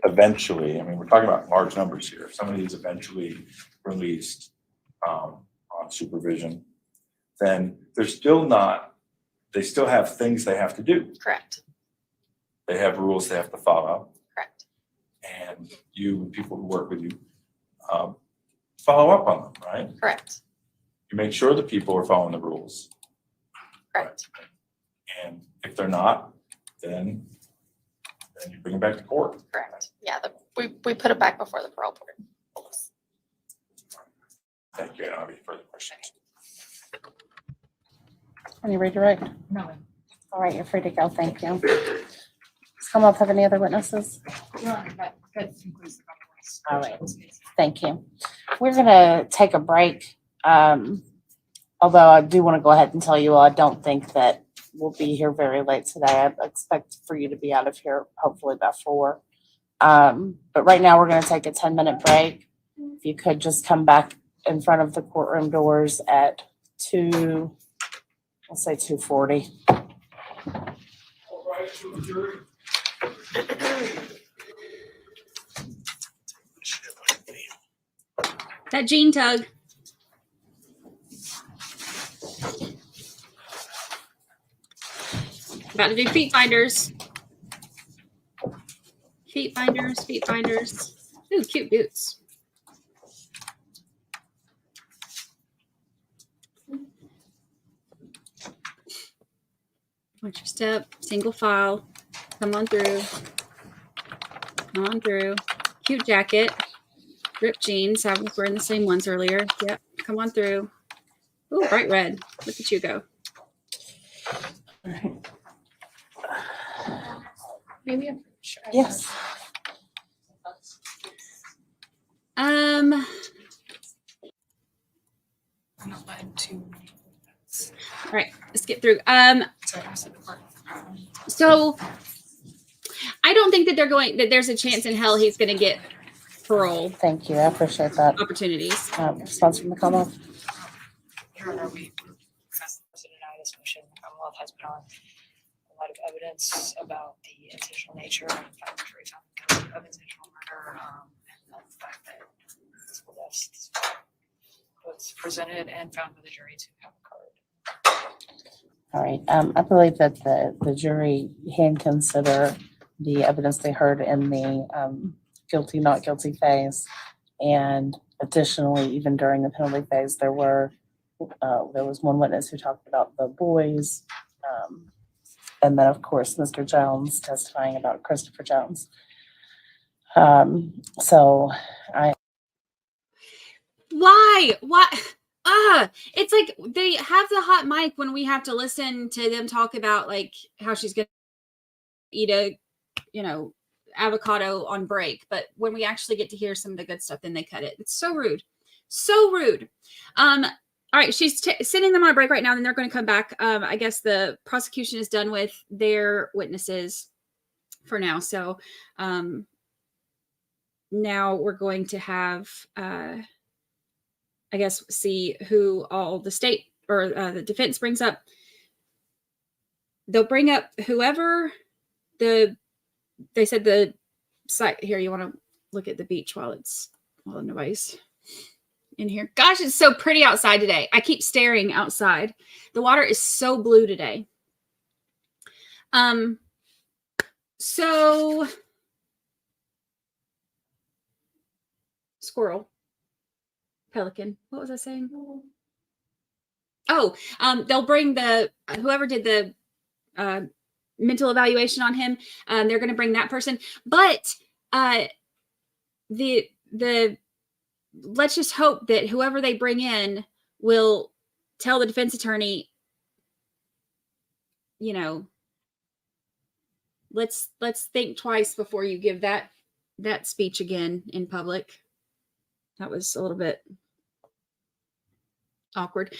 eventually, I mean, we're talking about large numbers here, if somebody is eventually released on supervision, then they're still not, they still have things they have to do. Correct. They have rules they have to follow. Correct. And you, people who work with you, follow up on them, right? Correct. You make sure the people are following the rules. Correct. And if they're not, then you bring them back to court. Correct. Yeah, we put it back before the parole board. Thank you. I don't have any further questions. Are you ready to write? No. All right, you're free to go. Thank you. Does come up have any other witnesses? Your Honor, that concludes the comments. All right, thank you. We're gonna take a break. Although I do want to go ahead and tell you all, I don't think that we'll be here very late today. I expect for you to be out of here hopefully by 4. But right now we're gonna take a 10-minute break. If you could just come back in front of the courtroom doors at 2, let's say 2:40. That Gene tug. About to do feet finders. Feet finders, feet finders. Ooh, cute boots. Watch your step, single file. Come on through. Come on through. Cute jacket. Ripped jeans. I was wearing the same ones earlier. Yep. Come on through. Ooh, bright red. Look at you go. Maybe I'm sure. Yes. I'm not led to. All right, let's get through. Sorry, I said the part. So I don't think that there's a chance in hell he's gonna get parole Thank you. I appreciate that. opportunities. Response from the Commonwealth. Your Honor, we request to deny this motion. The Commonwealth has put on a lot of evidence about the intentional nature and the fact that jury found guilty of intentional murder, and the fact that physical deaths was presented and found by the jury to have occurred. All right. I believe that the jury can consider the evidence they heard in the guilty, not guilty phase. And additionally, even during the penalty phase, there was one witness who talked about the boys. And then, of course, Mr. Jones testifying about Christopher Jones. So Why? It's like they have the hot mic when we have to listen to them talk about like how she's gonna eat a, avocado on break. But when we actually get to hear some of the good stuff, then they cut it. It's so rude. So rude. All right, she's sending them on a break right now, and they're going to come back. I guess the prosecution is done with their witnesses for now. So now we're going to have, I guess, see who all the state or the defense brings up. They'll bring up whoever they said the site here. You want to look at the beach while nobody's in here. Gosh, it's so pretty outside today. I keep staring outside. The water is so blue today. So squirrel, pelican. What was I saying? Oh, they'll bring whoever did the mental evaluation on him. They're going to bring that person, but the let's just hope that whoever they bring in will tell the defense attorney, let's think twice before you give that speech again in public. That was a little bit awkward.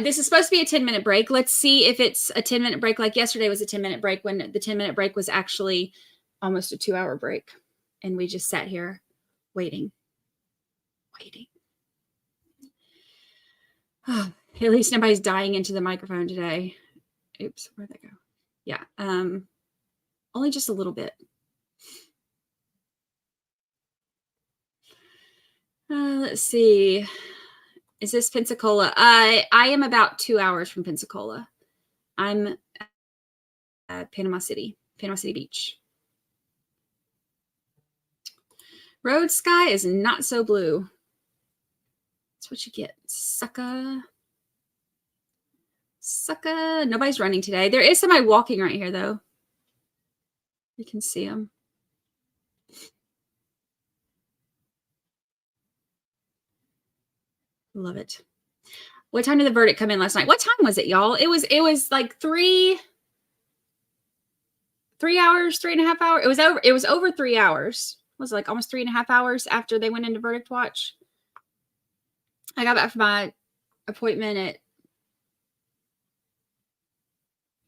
This is supposed to be a 10-minute break. Let's see if it's a 10-minute break like yesterday was a 10-minute break, when the 10-minute break was actually almost a 2-hour break. And we just sat here waiting. Oh, at least nobody's dying into the microphone today. Oops, where'd that go? Yeah, only just a little bit. Let's see. Is this Pensacola? I am about 2 hours from Pensacola. I'm at Panama City Beach. Road sky is not so blue. That's what you get, sucker. Sucker. Nobody's running today. There is somebody walking right here, though. You can see them. Love it. What time did the verdict come in last night? What time was it, y'all? It was like 3 hours, 3.5 hours. It was over 3 hours. It was like almost 3.5 hours after they went into verdict watch. I got back from my appointment at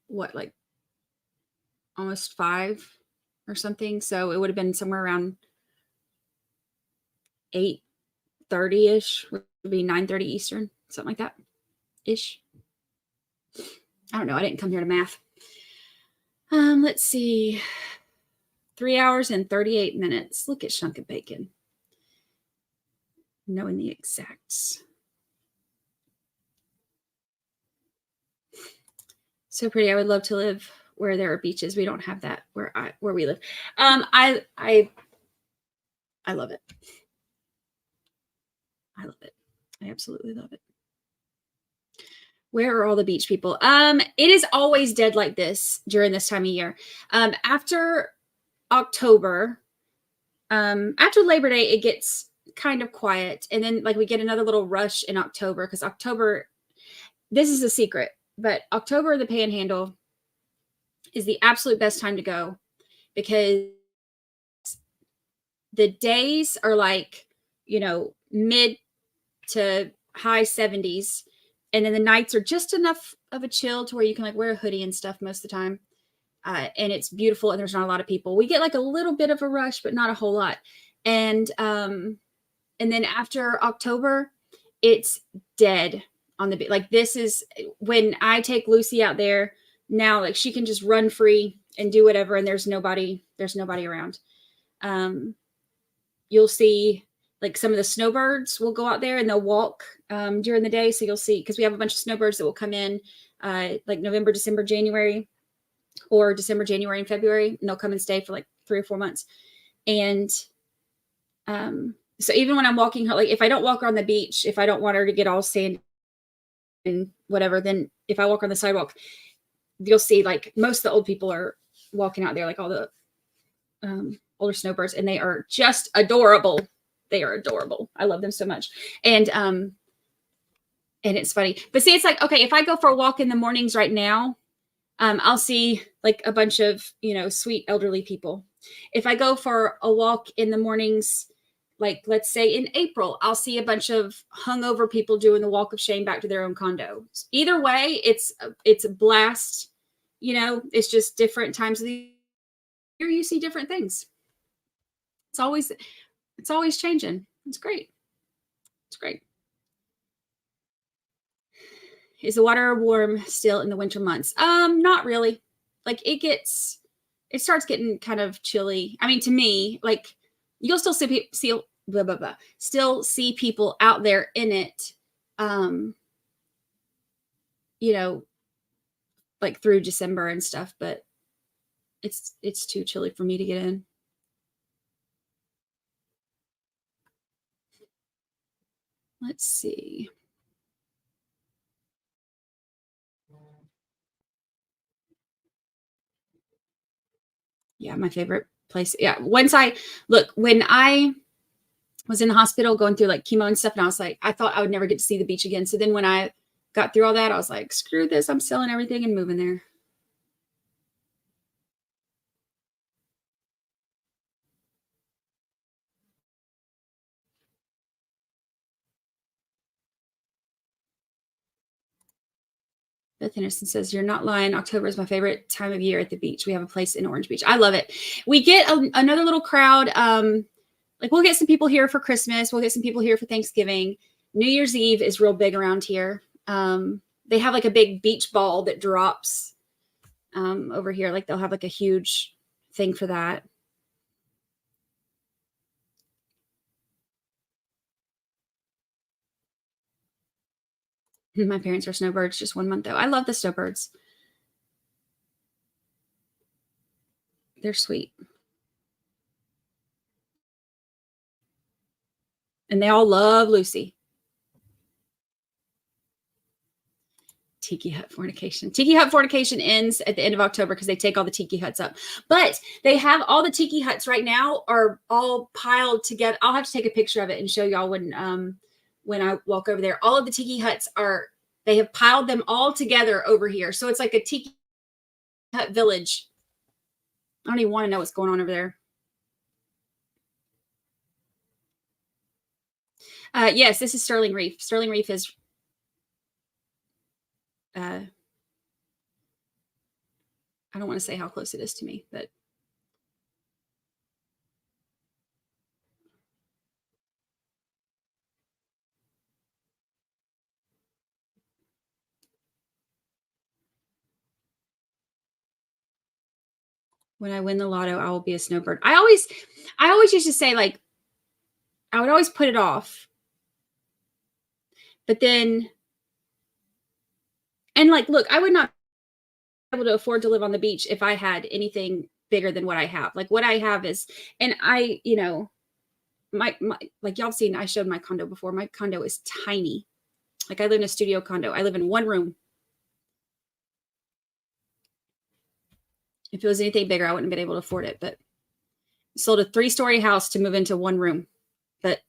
what, like almost 5 or something. So it would have been somewhere around 8:30-ish, would be 9:30 Eastern, something like that ish. I don't know. I didn't come here to math. Let's see. 3 hours and 38 minutes. Look at Shunk and Bacon. Knowing the exacts. So pretty. I would love to live where there are beaches. We don't have that where we live. I love it. I love it. I absolutely love it. Where are all the beach people? It is always dead like this during this time of year. After October, after Labor Day, it gets kind of quiet. And then like we get another little rush in October, because October, this is a secret, but October, the Panhandle is the absolute best time to go, because the days are like, you know, mid to high 70s. And then the nights are just enough of a chill to where you can like wear a hoodie and stuff most of the time. And it's beautiful and there's not a lot of people. We get like a little bit of a rush, but not a whole lot. And then after October, it's dead on the beach. Like this is when I take Lucy out there now, like she can just run free and do whatever. And there's nobody around. You'll see like some of the snowbirds will go out there and they'll walk during the day. So you'll see, because we have a bunch of snowbirds that will come in like November, December, January, or December, January, and February. And they'll come and stay for like 3 or 4 months. And so even when I'm walking her, like if I don't walk her on the beach, if I don't want her to get all sandy and whatever, then if I walk on the sidewalk, you'll see like most of the old people are walking out there, like all the older snowbirds, and they are just adorable. They are adorable. I love them so much. And it's funny, but see, it's like, okay, if I go for a walk in the mornings right now, I'll see like a bunch of, you know, sweet elderly people. If I go for a walk in the mornings, like let's say in April, I'll see a bunch of hungover people doing the walk of shame back to their own condo. Either way, it's a blast. You know, it's just different times of the year. You see different things. It's always changing. It's great. It's great. Is the water warm still in the winter months? Not really. Like it starts getting kind of chilly. I mean, to me, like you'll still still see people out there in it. You know, like through December and stuff, but it's too chilly for me to get in. Let's see. Yeah, my favorite place. Yeah, when I was in the hospital going through like chemo and stuff, and I was like, I thought I would never get to see the beach again. So then when I got through all that, I was like, screw this, I'm selling everything and moving there. Beth Henderson says, you're not lying. October is my favorite time of year at the beach. We have a place in Orange Beach. I love it. We get another little crowd. Like we'll get some people here for Christmas. We'll get some people here for Thanksgiving. New Year's Eve is real big around here. They have like a big beach ball that drops over here. Like they'll have like a huge thing for that. My parents were snowbirds just 1 month though. I love the snowbirds. They're sweet. And they all love Lucy. Tiki hut fornication. Tiki hut fornication ends at the end of October because they take all the tiki huts up. But they have all the tiki huts right now are all piled together. I'll have to take a picture of it and show y'all when I walk over there. All of the tiki huts they have piled them all together over here. So it's like a tiki hut village. I don't even want to know what's going on over there. Yes, this is Sterling Reef. Sterling Reef is I don't want to say how close it is to me, but when I win the lotto, I will be a snowbird. I always used to say, like, I would always put it off. But then, and like, look, I would not be able to afford to live on the beach if I had anything bigger than what I have. Like what I have is, and I, you know, my like y'all seen, I showed my condo before. My condo is tiny. Like I live in a studio condo. I live in one room. If it was anything bigger, I wouldn't have been able to afford it, but sold a 3-story house to move into one room, but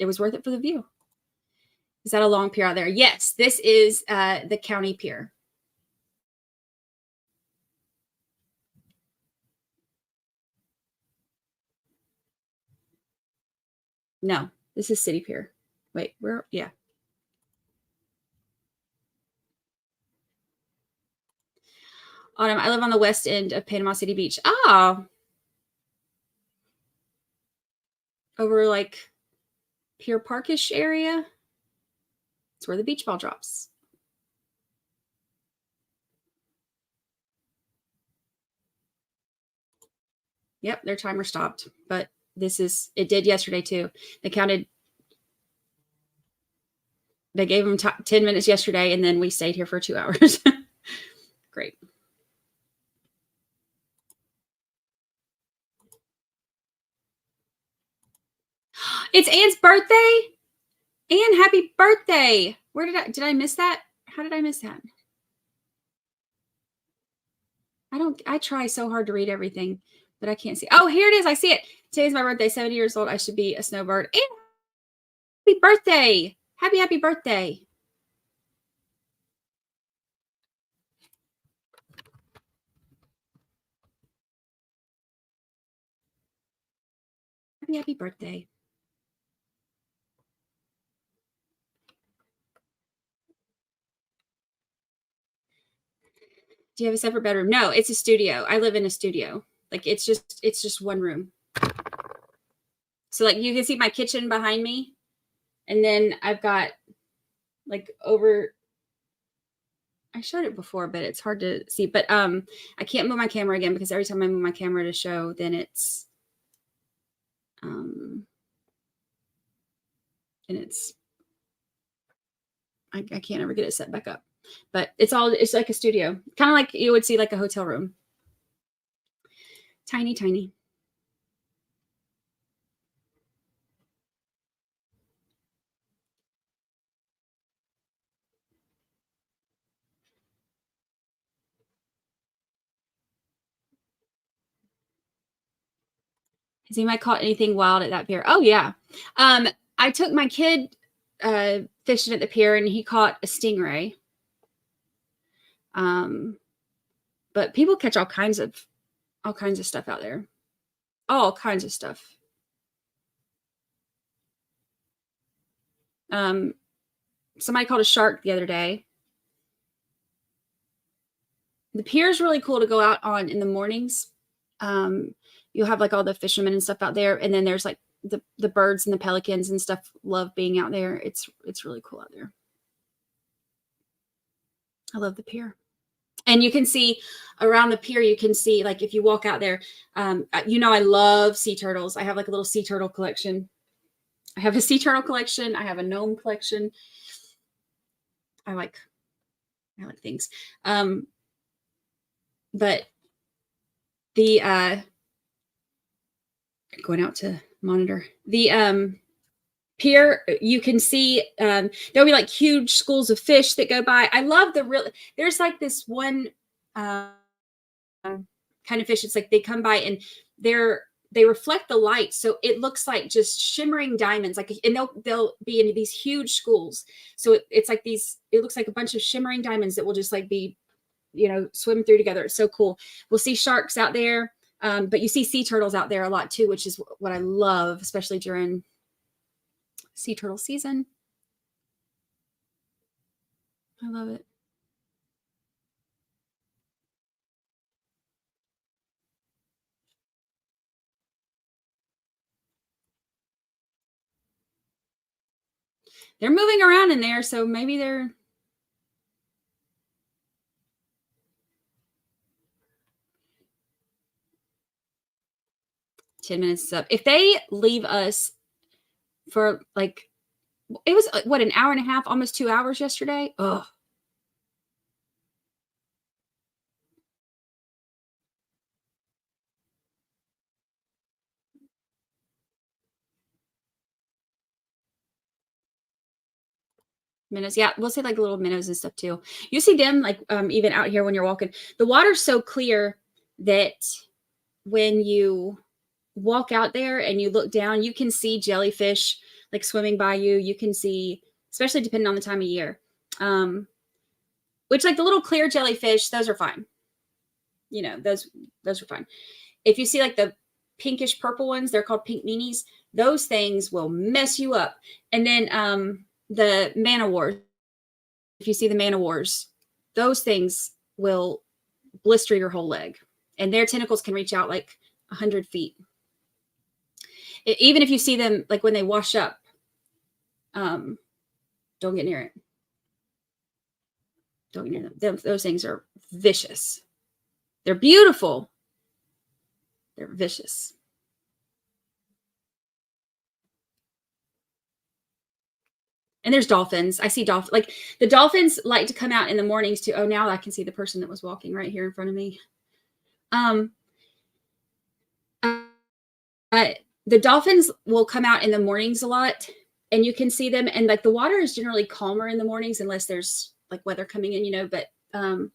it was worth it for the view. Is that a long pier out there? Yes, this is the county pier. No, this is city pier. Wait, where? Yeah. Autumn, I live on the west end of Panama City Beach. Oh. Over like Pier Parkish area. It's where the beach ball drops. Yep, their timer stopped, but it did yesterday too. They gave them 10 minutes yesterday, and then we stayed here for 2 hours. Great. It's Anne's birthday. Anne, happy birthday. Where did I miss that? How did I miss that? I try so hard to read everything, but I can't see. Oh, here it is. I see it. Today's my birthday, 70 years old. I should be a snowbird. And happy birthday. Happy birthday. Happy birthday. Do you have a separate bedroom? No, it's a studio. I live in a studio. Like it's just one room. So like you can see my kitchen behind me. And then I've got like over, I showed it before, but it's hard to see. But I can't move my camera again because every time I move my camera to show, then it's I can't ever get it set back up. But it's like a studio. Kind of like you would see like a hotel room. Tiny, tiny. Has anybody caught anything wild at that pier? Oh yeah. I took my kid fishing at the pier and he caught a stingray. But people catch all kinds of stuff out there. All kinds of stuff. Somebody caught a shark the other day. The pier is really cool to go out on in the mornings. You'll have like all the fishermen and stuff out there. And then there's like the birds and the pelicans and stuff love being out there. It's really cool out there. I love the pier. And you can see around the pier, you can see like if you walk out there, you know, I love sea turtles. I have like a little sea turtle collection. I have a sea turtle collection. I have a gnome collection. I like things. But the going out to monitor the pier, you can see there'll be like huge schools of fish that go by. I love there's like this one kind of fish. It's like they come by and they reflect the light, so it looks like just shimmering diamonds. Like, and they'll be in these huge schools. So it's like these. It looks like a bunch of shimmering diamonds that will just like be, swim through together. It's so cool. We'll see sharks out there, but you see sea turtles out there a lot too, which is what I love, especially during sea turtle season. I love it. They're moving around in there, so maybe they're 10 minutes up. If they leave us for like, it was what, an hour and a half, almost 2 hours yesterday. Ugh. Minnows. Yeah, we'll say like little minnows and stuff too. You see them like even out here when you're walking. The water's so clear that when you walk out there and you look down, you can see jellyfish like swimming by you. You can see, especially depending on the time of year, which like the little clear jellyfish, those are fine. Those are fine. If you see like the pinkish purple ones, they're called pink meanies. Those things will mess you up. And then the man-o-wars, if you see the man-o-wars, those things will blister your whole leg. And their tentacles can reach out like 100 feet. Even if you see them, like when they wash up, don't get near it. Don't get near them. Those things are vicious. They're beautiful. They're vicious. And there's dolphins. I see dolphins. Like the dolphins like to come out in the mornings too. Oh, now I can see the person that was walking right here in front of me. The dolphins will come out in the mornings a lot, and you can see them. And like the water is generally calmer in the mornings unless there's like weather coming in, but and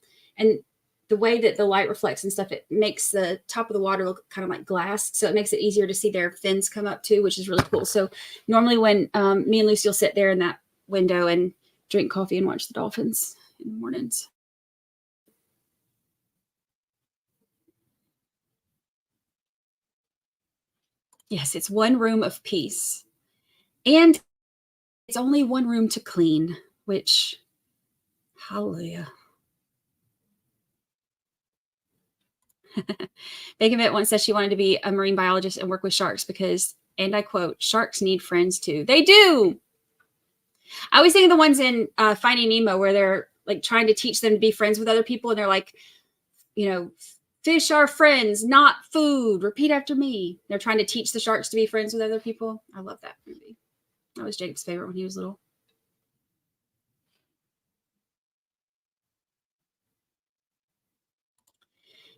the way that the light reflects and stuff, it makes the top of the water look kind of like glass. So it makes it easier to see their fins come up too, which is really cool. So normally when me and Lucy will sit there in that window and drink coffee and watch the dolphins in the mornings. Yes, it's one room of peace. And it's only one room to clean, which, hallelujah. Beckett once said she wanted to be a marine biologist and work with sharks because, and I quote, sharks need friends too. They do. I always think of the ones in Finding Nemo where they're like trying to teach them to be friends with other people. And they're like, fish are friends, not food. Repeat after me. They're trying to teach the sharks to be friends with other people. I love that movie. That was Jacob's favorite when he was little.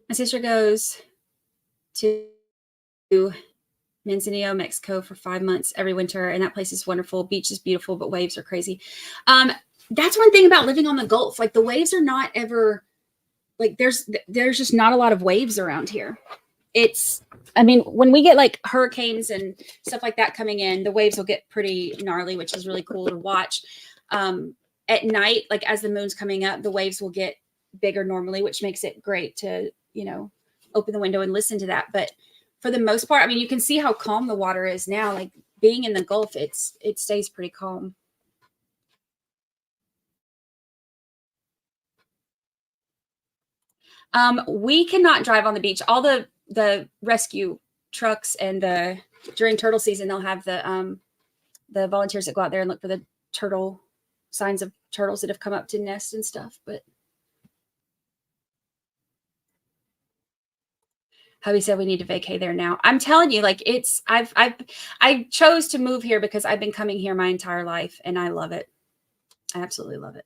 My sister goes to Manzanillo, Mexico for 5 months every winter. And that place is wonderful. Beach is beautiful, but waves are crazy. That's one thing about living on the Gulf. Like the waves are not ever like there's just not a lot of waves around here. When we get like hurricanes and stuff like that coming in, the waves will get pretty gnarly, which is really cool to watch. At night, like as the moon's coming up, the waves will get bigger normally, which makes it great to, open the window and listen to that. But for the most part, you can see how calm the water is now. Like being in the Gulf, it stays pretty calm. We cannot drive on the beach. All the rescue trucks and during turtle season, they'll have the volunteers that go out there and look for the signs of turtles that have come up to nest and stuff. But hubby said we need to vacay there now. I'm telling you, like I chose to move here because I've been coming here my entire life and I love it. I absolutely love it.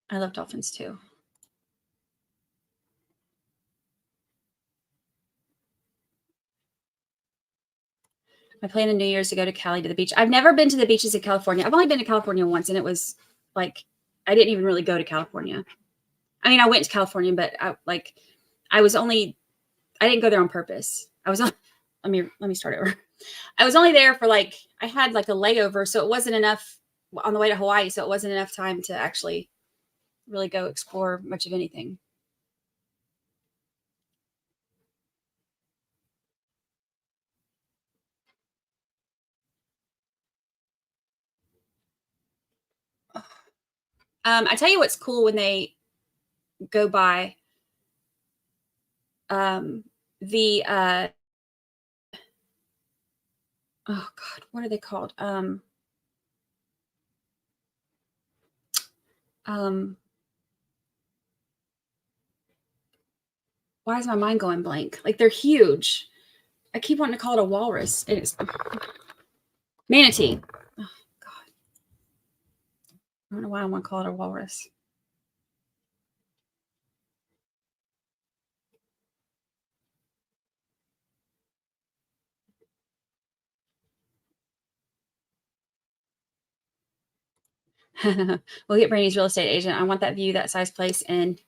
I love dolphins too. My plan in New Year's to go to Cali to the beach. I've never been to the beaches in California. I've only been to California once, and it was like I didn't even really go to California. I mean, I went to California, but I didn't go there on purpose. I was on. Let me start over. I was only there for I had like a layover, so it wasn't enough on the way to Hawaii, so it wasn't enough time to actually really go explore much of anything. I tell you what's cool when they go by the oh God, what are they called? Why is my mind going blank? Like, they're huge. I keep wanting to call it a walrus. It's manatee. Oh God. I don't know why I want to call it a walrus. We'll get Brandi's real estate agent. I want that view, that size place. And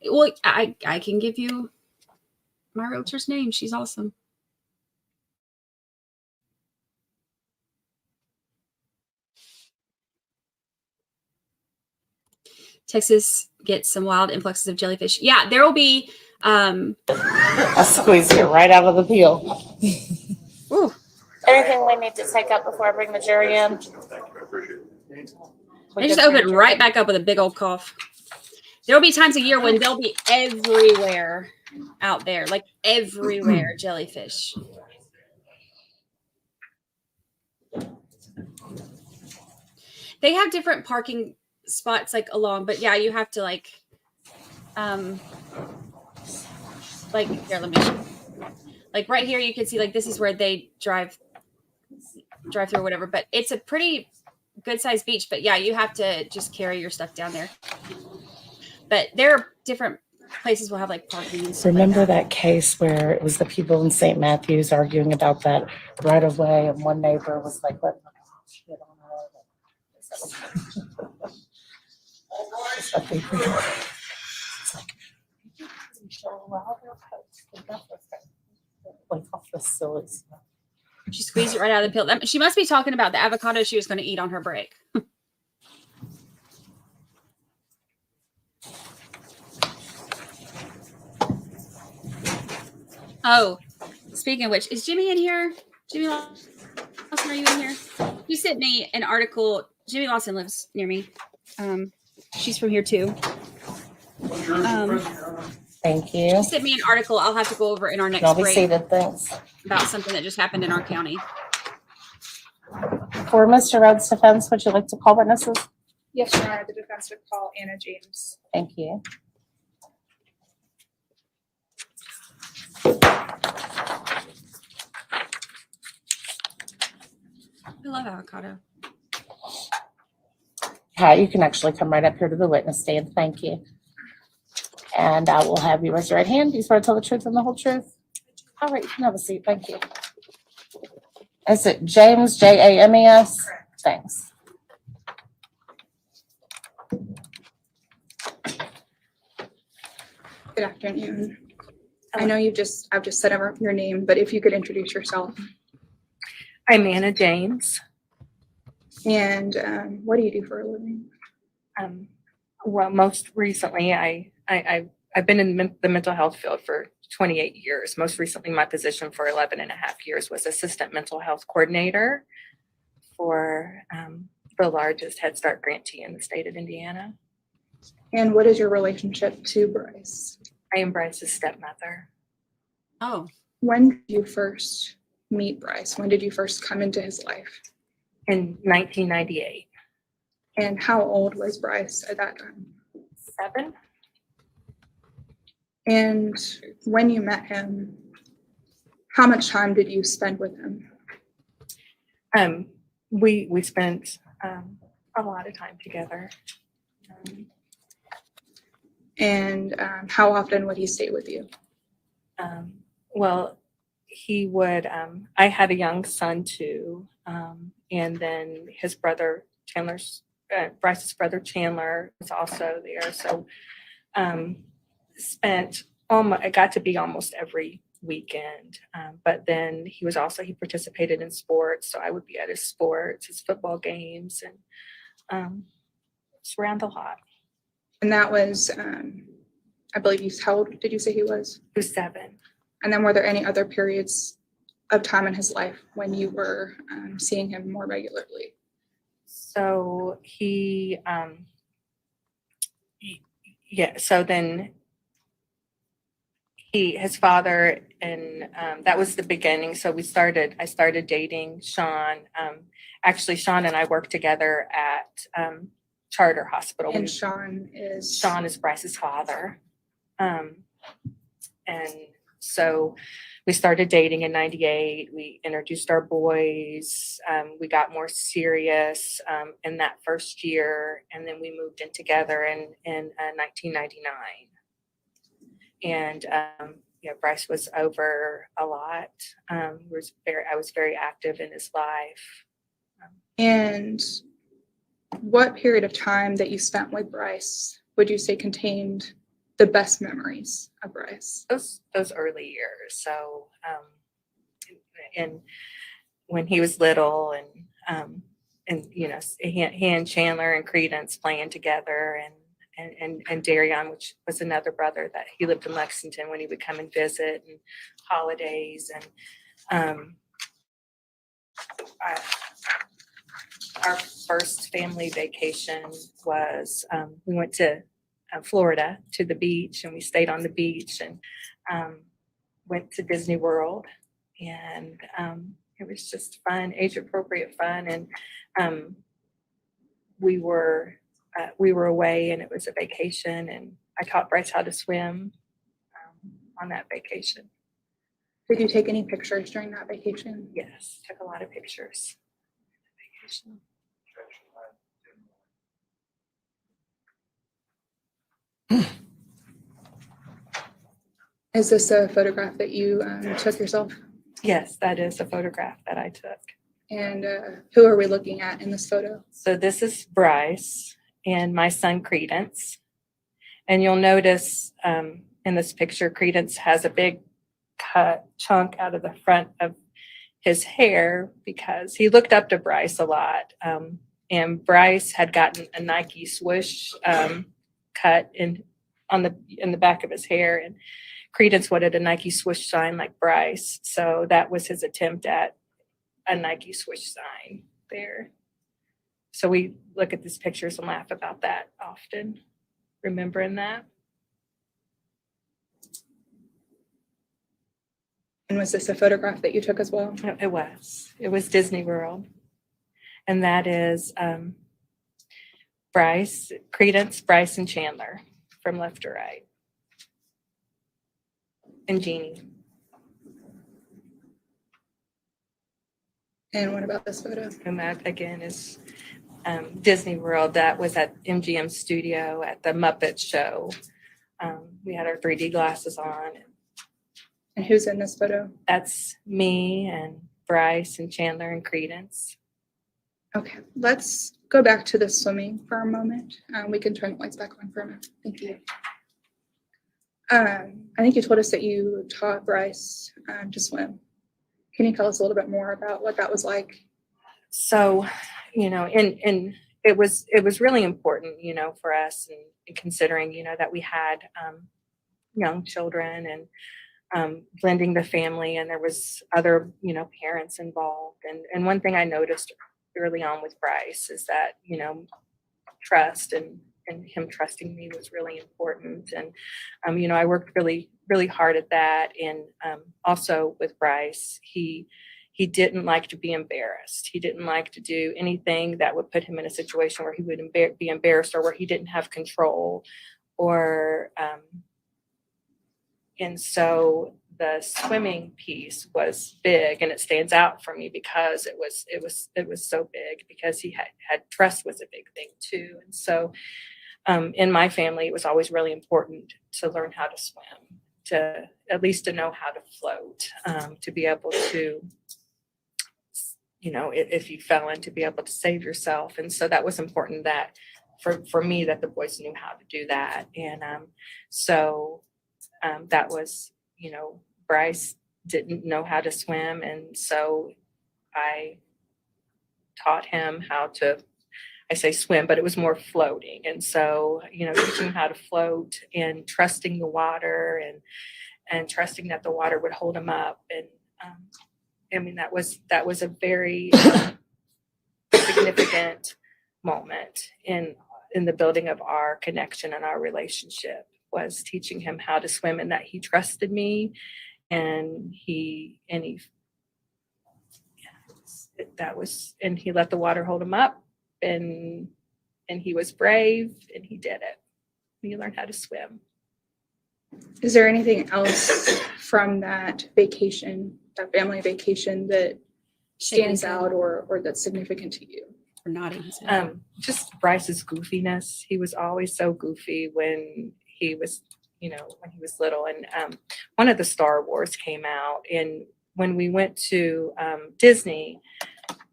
well, I can give you my realtor's name. She's awesome. Texas gets some wild influxes of jellyfish. Yeah, there will be. I squeeze it right out of the peel. Ooh. Anything we need to take up before I bring the jury in? They just open right back up with a big old cough. There will be times a year when they'll be everywhere out there, like everywhere, jellyfish. They have different parking spots along, but yeah, you have to here, let me show. Right here, you can see this is where they drive through or whatever, but it's a pretty good sized beach. But yeah, you have to just carry your stuff down there. But there are different places will have parking and stuff. Remember that case where it was the people in St. Matthews arguing about that right of way, and one neighbor was like, "Let me shit on her." It's like, we should allow their pets to get with it. Off the silly stuff. She squeezed it right out of the peel. She must be talking about the avocado she was going to eat on her break. Oh, speaking of which, is Jimmy in here? Jimmy Lawson, are you in here? You sent me an article. Jimmy Lawson lives near me. She's from here too. Thank you. She sent me an article I'll have to go over in our next I'll be break seated, thanks. About something that just happened in our county. For Mr. Rhodes' defense, would you like to call witnesses? Yes, Your Honor, the defense would call Anna James. Thank you. I love avocado. Hi, you can actually come right up here to the witness stand. Thank you. And I will have you raise your right hand. Do you swear to tell the truth and the whole truth? All right, you can have a seat. Thank you. Is it James, James? Thanks. Good afternoon. I know I've just said your name, but if you could introduce yourself. I'm Anna James. And what do you do for a living? Well, most recently, I've been in the mental health field for 28 years. Most recently, my position for 11 and a half years was assistant mental health coordinator for the largest Head Start grantee in the state of Indiana. And what is your relationship to Brice? I am Brice's stepmother. Oh. When did you first meet Brice? When did you first come into his life? In 1998. And how old was Brice at that time? 7. And when you met him, how much time did you spend with him? We spent a lot of time together. And how often would he stay with you? Well, he would, I had a young son too. And then his brother, Bryce's brother Chandler was also there. So it got to be almost every weekend. But then he participated in sports. So I would be at his sports, his football games, and just around a lot. And that was, I believe how old did you say he was? He was 7. And then were there any other periods of time in his life when you were seeing him more regularly? So so then his father, and that was the beginning. So I started dating Sean. Actually, Sean and I worked together at Charter Hospital. And Sean is Bryce's father. And so we started dating in 98. We introduced our boys. We got more serious in that first year. And then we moved in together in 1999. And Brice was over a lot. I was very active in his life. And what period of time that you spent with Brice would you say contained the best memories of Brice? Those early years. So, and when he was little, and he and Chandler and Credence playing together, and Darion, which was another brother that he lived in Lexington when he would come and visit, and holidays, and our first family vacation was we went to Florida to the beach, and we stayed on the beach, and went to Disney World, and it was just fun, age appropriate fun, and we were away, and it was a vacation, and I taught Brice how to swim on that vacation. Did you take any pictures during that vacation? Yes, took a lot of pictures. Vacation. Is this a photograph that you took yourself? Yes, that is a photograph that I took. And who are we looking at in this photo? So this is Brice and my son Credence. And you'll notice in this picture, Credence has a big cut chunk out of the front of his hair because he looked up to Brice a lot. And Brice had gotten a Nike swoosh cut in the back of his hair, and Credence wanted a Nike swoosh sign like Brice. So that was his attempt at a Nike swoosh sign there. So we look at these pictures and laugh about that often, remembering that. And was this a photograph that you took as well? It was. It was Disney World. And that is Brice, Credence, Brice, and Chandler from left to right. And Jeannie. And what about this photo? And that again is Disney World. That was at MGM Studio at the Muppet Show. We had our 3D glasses on. And who's in this photo? That's me and Brice and Chandler and Credence. Okay, let's go back to the swimming for a moment. We can turn the lights back on for a minute. Thank you. I think you told us that you taught Brice to swim. Can you tell us a little bit more about what that was like? So, and it was really important, for us, and considering, that we had young children and blending the family, and there was other, parents involved. And one thing I noticed early on with Brice is that, trust and him trusting me was really important. And, I worked really, really hard at that. And also with Brice, he didn't like to be embarrassed. He didn't like to do anything that would put him in a situation where he would be embarrassed or where he didn't have control or, and so the swimming piece was big, and it stands out for me because it was so big, because he had trust was a big thing too. And so in my family, it was always really important to learn how to swim, to at least to know how to float, to be able to, you know, if you fell in, to be able to save yourself. And so that was important that for me, that the boys knew how to do that. And so that was, you know, Brice didn't know how to swim. And so I taught him how to, I say swim, but it was more floating. And so, you know, teaching him how to float and trusting the water and trusting that the water would hold him up. And I mean, that was a very significant moment in the building of our connection and our relationship, was teaching him how to swim, and that he trusted me, and he let the water hold him up, and he was brave, and he did it. He learned how to swim. Is there anything else from that vacation, that family vacation, that stands out or that's significant to you? Or nodding. Just Brice's goofiness. He was always so goofy when he was, you know, when he was little. And one of the Star Wars came out, and when we went to Disney,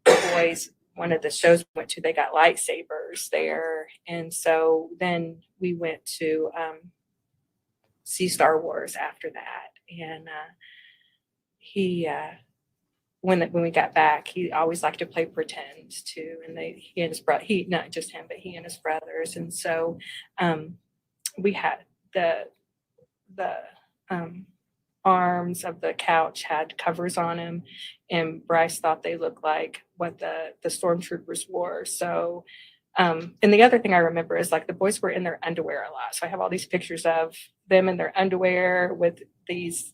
the boys, one of the shows we went to, they got lightsabers there. And so then we went to see Star Wars after that. And he, when we got back, he always liked to play pretend too. And he and his brother, not just him, but he and his brothers. And so we had the arms of the couch had covers on them, and Brice thought they looked like what the stormtroopers wore. So, and the other thing I remember is, like, the boys were in their underwear a lot. So I have all these pictures of them in their underwear with these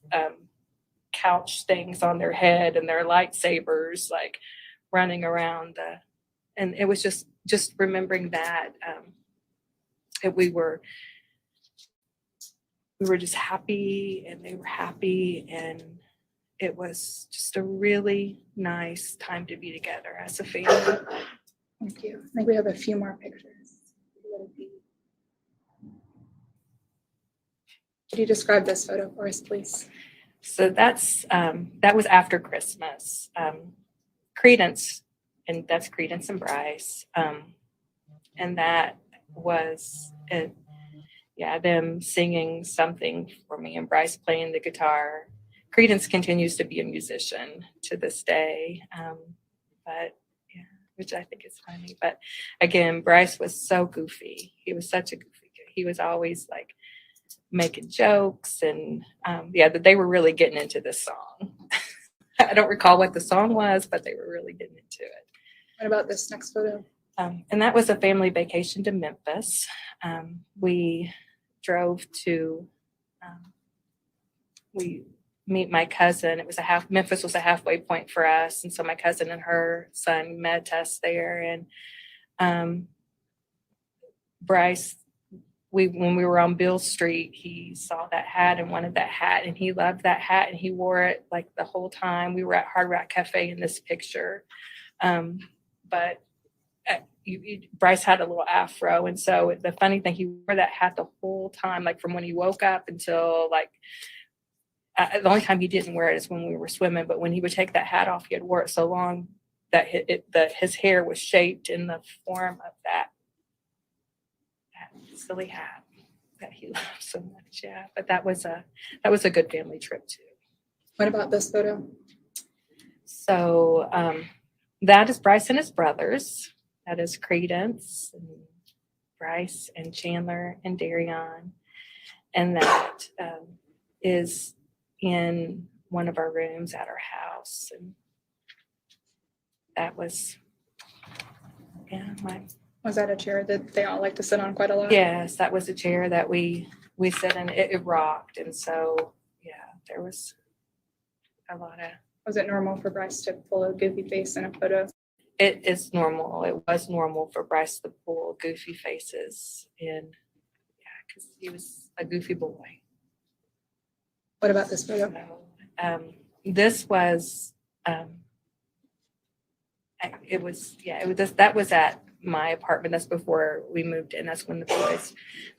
couch things on their head and their lightsabers, like running around. And it was just remembering that we were just happy, and they were happy, and it was just a really nice time to be together as a family. Thank you. I think we have a few more pictures. Could you describe this photo for us, please? So that was after Christmas. Credence, and that's Credence and Brice. And that was them singing something for me, and Brice playing the guitar. Credence continues to be a musician to this day, but yeah, which I think is funny. But again, Brice was so goofy. He was such a goofy kid. He was always like making jokes, and they were really getting into this song. I don't recall what the song was, but they were really getting into it. What about this next photo? And that was a family vacation to Memphis. We drove to, we meet my cousin. Memphis was a halfway point for us. And so my cousin and her son met us there. And Brice, when we were on Bill Street, he saw that hat and wanted that hat, and he loved that hat, and he wore it like the whole time. We were at Hard Rock Cafe in this picture. But Brice had a little afro, and so the funny thing, he wore that hat the whole time, like from when he woke up until the only time he didn't wear it is when we were swimming. But when he would take that hat off, he had wore it so long that his hair was shaped in the form of that silly hat that he loved so much. Yeah, but that was a good family trip too. What about this photo? So that is Brice and his brothers. That is Credence and Brice and Chandler and Darion. And that is in one of our rooms at our house. And that was, Was that a chair that they all like to sit on quite a lot? Yes, that was a chair that we sit in. It rocked. And so, there was a lot of. Was it normal for Brice to pull a goofy face in a photo? It is normal. It was normal for Brice to pull goofy faces in, because he was a goofy boy. What about this photo? This was, that was at my apartment. That's before we moved in. That's when the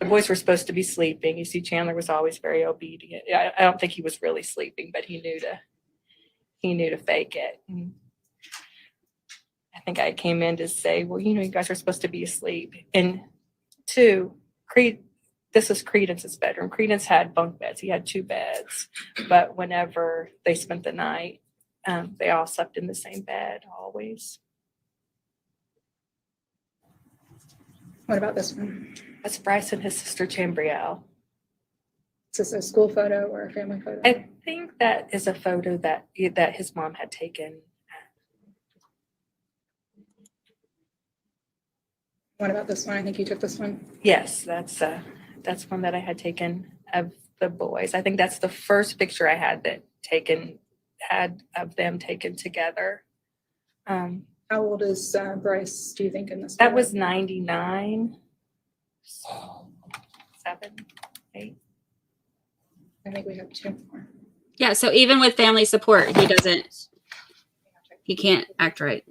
boys were supposed to be sleeping. You see, Chandler was always very obedient. I don't think he was really sleeping, but he knew to fake it. And I think I came in to say, well, you guys are supposed to be asleep. And two, this was Credence's bedroom. Credence had bunk beds. He had 2 beds, but whenever they spent the night, they all slept in the same bed always. What about this one? That's Brice and his sister Chambrielle. Is this a school photo or a family photo? I think that is a photo that his mom had taken. What about this one? I think you took this one. Yes, that's one that I had taken of the boys. I think that's the first picture I had of them taken together. How old is Brice, do you think, in this? That photo? was 99, 7, 8. I think we have 2 more. Yeah. So even with family support, he can't act right.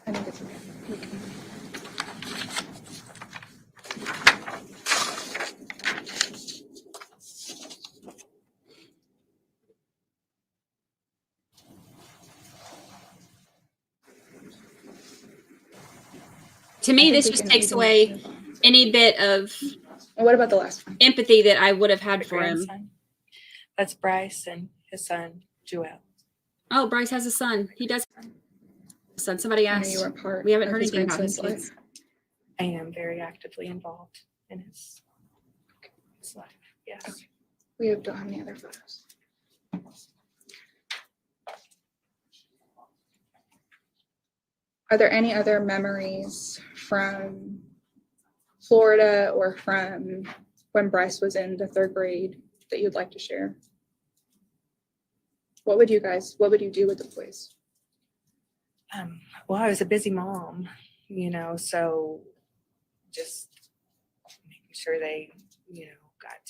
I think it's okay. We can- To me, I think this we just can- takes we can away move on. any bit of What about the last one? empathy that I would have had The for him. grandson. That's Brice and his son, Joel. Oh, Brice has a son. He does have a son. Somebody I know asked. you were part We haven't of heard his anything about his grandson's kids. I am very actively involved in his life. Yes. We don't have any other photos. Are there any other memories from Florida or from when Brice was in the 3rd grade that you'd like to share? What would you do with the boys? Well, I was a busy mom, so just making sure they, got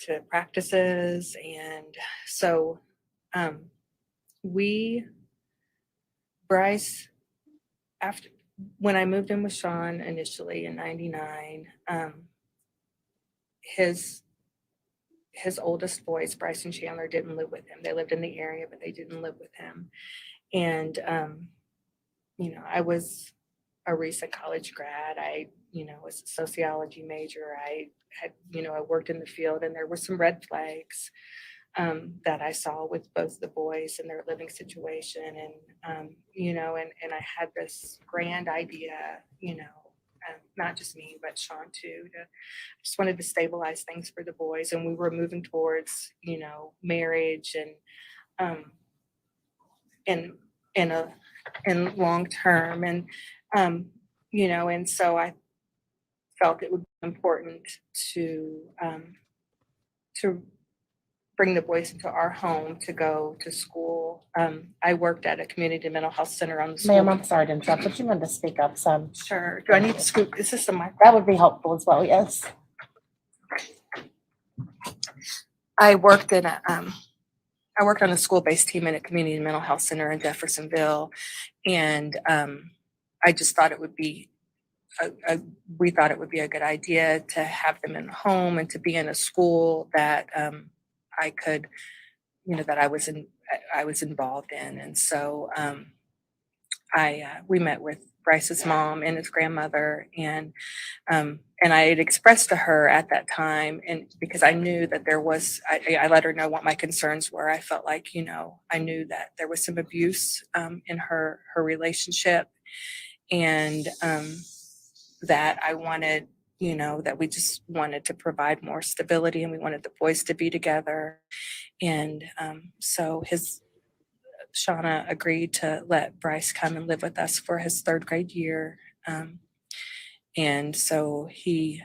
to practices. And so Brice, when I moved in with Sean initially in 99, his oldest boys, Brice and Chandler, didn't live with him. They lived in the area, but they didn't live with him. And, I was a recent college grad. I, was a sociology major. I had, I worked in the field, and there were some red flags that I saw with both the boys and their living situation. And, and I had this grand idea, not just me, but Sean too, I just wanted to stabilize things for the boys. And we were moving towards, marriage and long term. And, and so I felt it would be important to bring the boys into our home to go to school. I worked at a community mental health center on the school. Ma'am, I'm sorry to interrupt, but you want to speak up some. Sure. Do I need to scoop? Is this the mic? That would be helpful as well, yes. I worked on a school-based team in a community mental health center in Jeffersonville. And I just thought it would be we thought it would be a good idea to have them in the home and to be in a school that I could, that I was involved in. And so we met with Brice's mom and his grandmother, and I had expressed to her at that time, and because I knew that there was, I let her know what my concerns were. I felt like, I knew that there was some abuse in her relationship, and that I wanted, that we just wanted to provide more stability, and we wanted the boys to be together. And so Shauna agreed to let Brice come and live with us for his 3rd grade year. And so he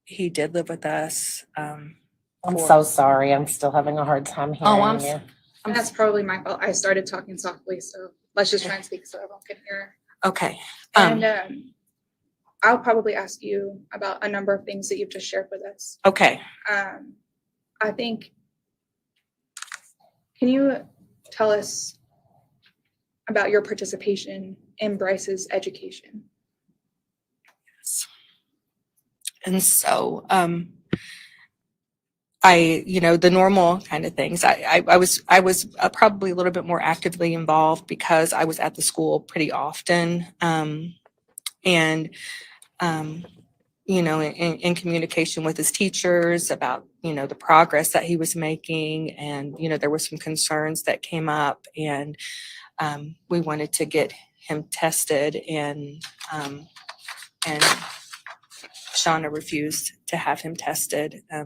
did live with us. I'm so sorry. I'm still having a hard time hearing you. That's probably my fault. I started talking softly, so let's just try and speak so everyone can hear. Okay. And I'll probably ask you about a number of things that you've just shared with us. Okay. I think, can you tell us about your participation in Brice's education? And so, the normal kind of things. I was probably a little bit more actively involved because I was at the school pretty often, in communication with his teachers about the progress that he was making, and there were some concerns that came up, and we wanted to get him tested, and Shauna refused to have him tested at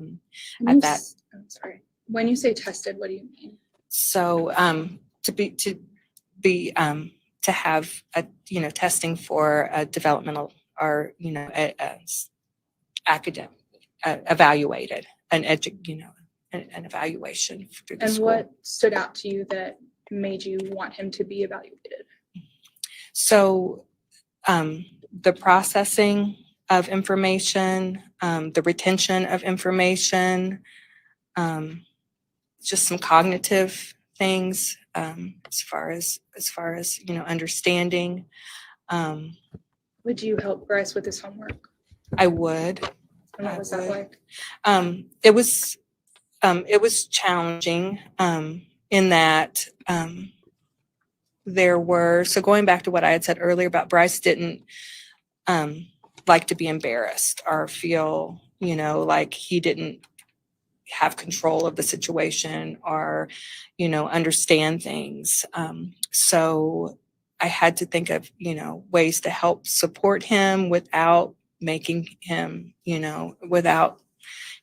that. I'm sorry. When you say tested, what do you mean? So to have testing for a developmental or academic evaluated an evaluation through the And school. what stood out to you that made you want him to be evaluated? So the processing of information, the retention of information, just some cognitive things as far as understanding. Would you help Brice with his homework? I would. And what was that like? It was challenging in that there were, so going back to what I had said earlier about Brice didn't like to be embarrassed or feel, like he didn't have control of the situation or, understand things. So I had to think of, ways to help support him without making him, without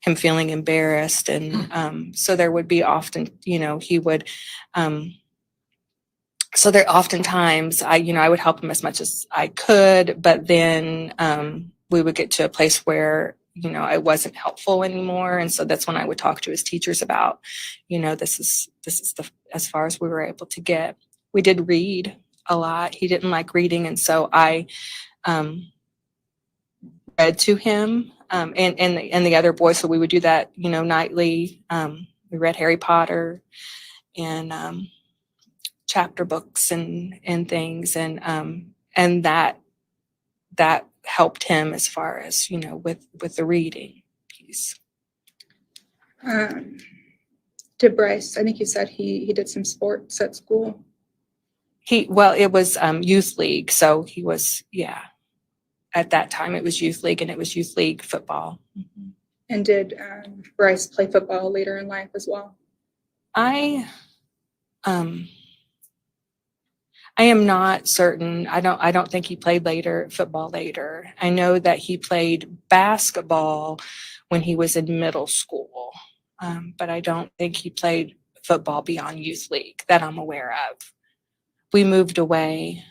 him feeling embarrassed. And so there would be often, he would, so there oftentimes I would help him as much as I could, but then we would get to a place where, I wasn't helpful anymore. And so that's when I would talk to his teachers about, this is as far as we were able to get. We did read a lot. He didn't like reading. And so I read to him and the other boys. So we would do that, nightly. We read Harry Potter and chapter books and things. And that helped him as far as, with the reading piece. Did Brice, I think you said he did some sports at school. It was youth league. So he was, at that time it was youth league, and it was youth league football. Mm-hmm. And did Brice play football later in life as well? I am not certain. I don't think he played football later. I know that he played basketball when he was in middle school, but I don't think he played football beyond youth league that I'm aware of. We moved away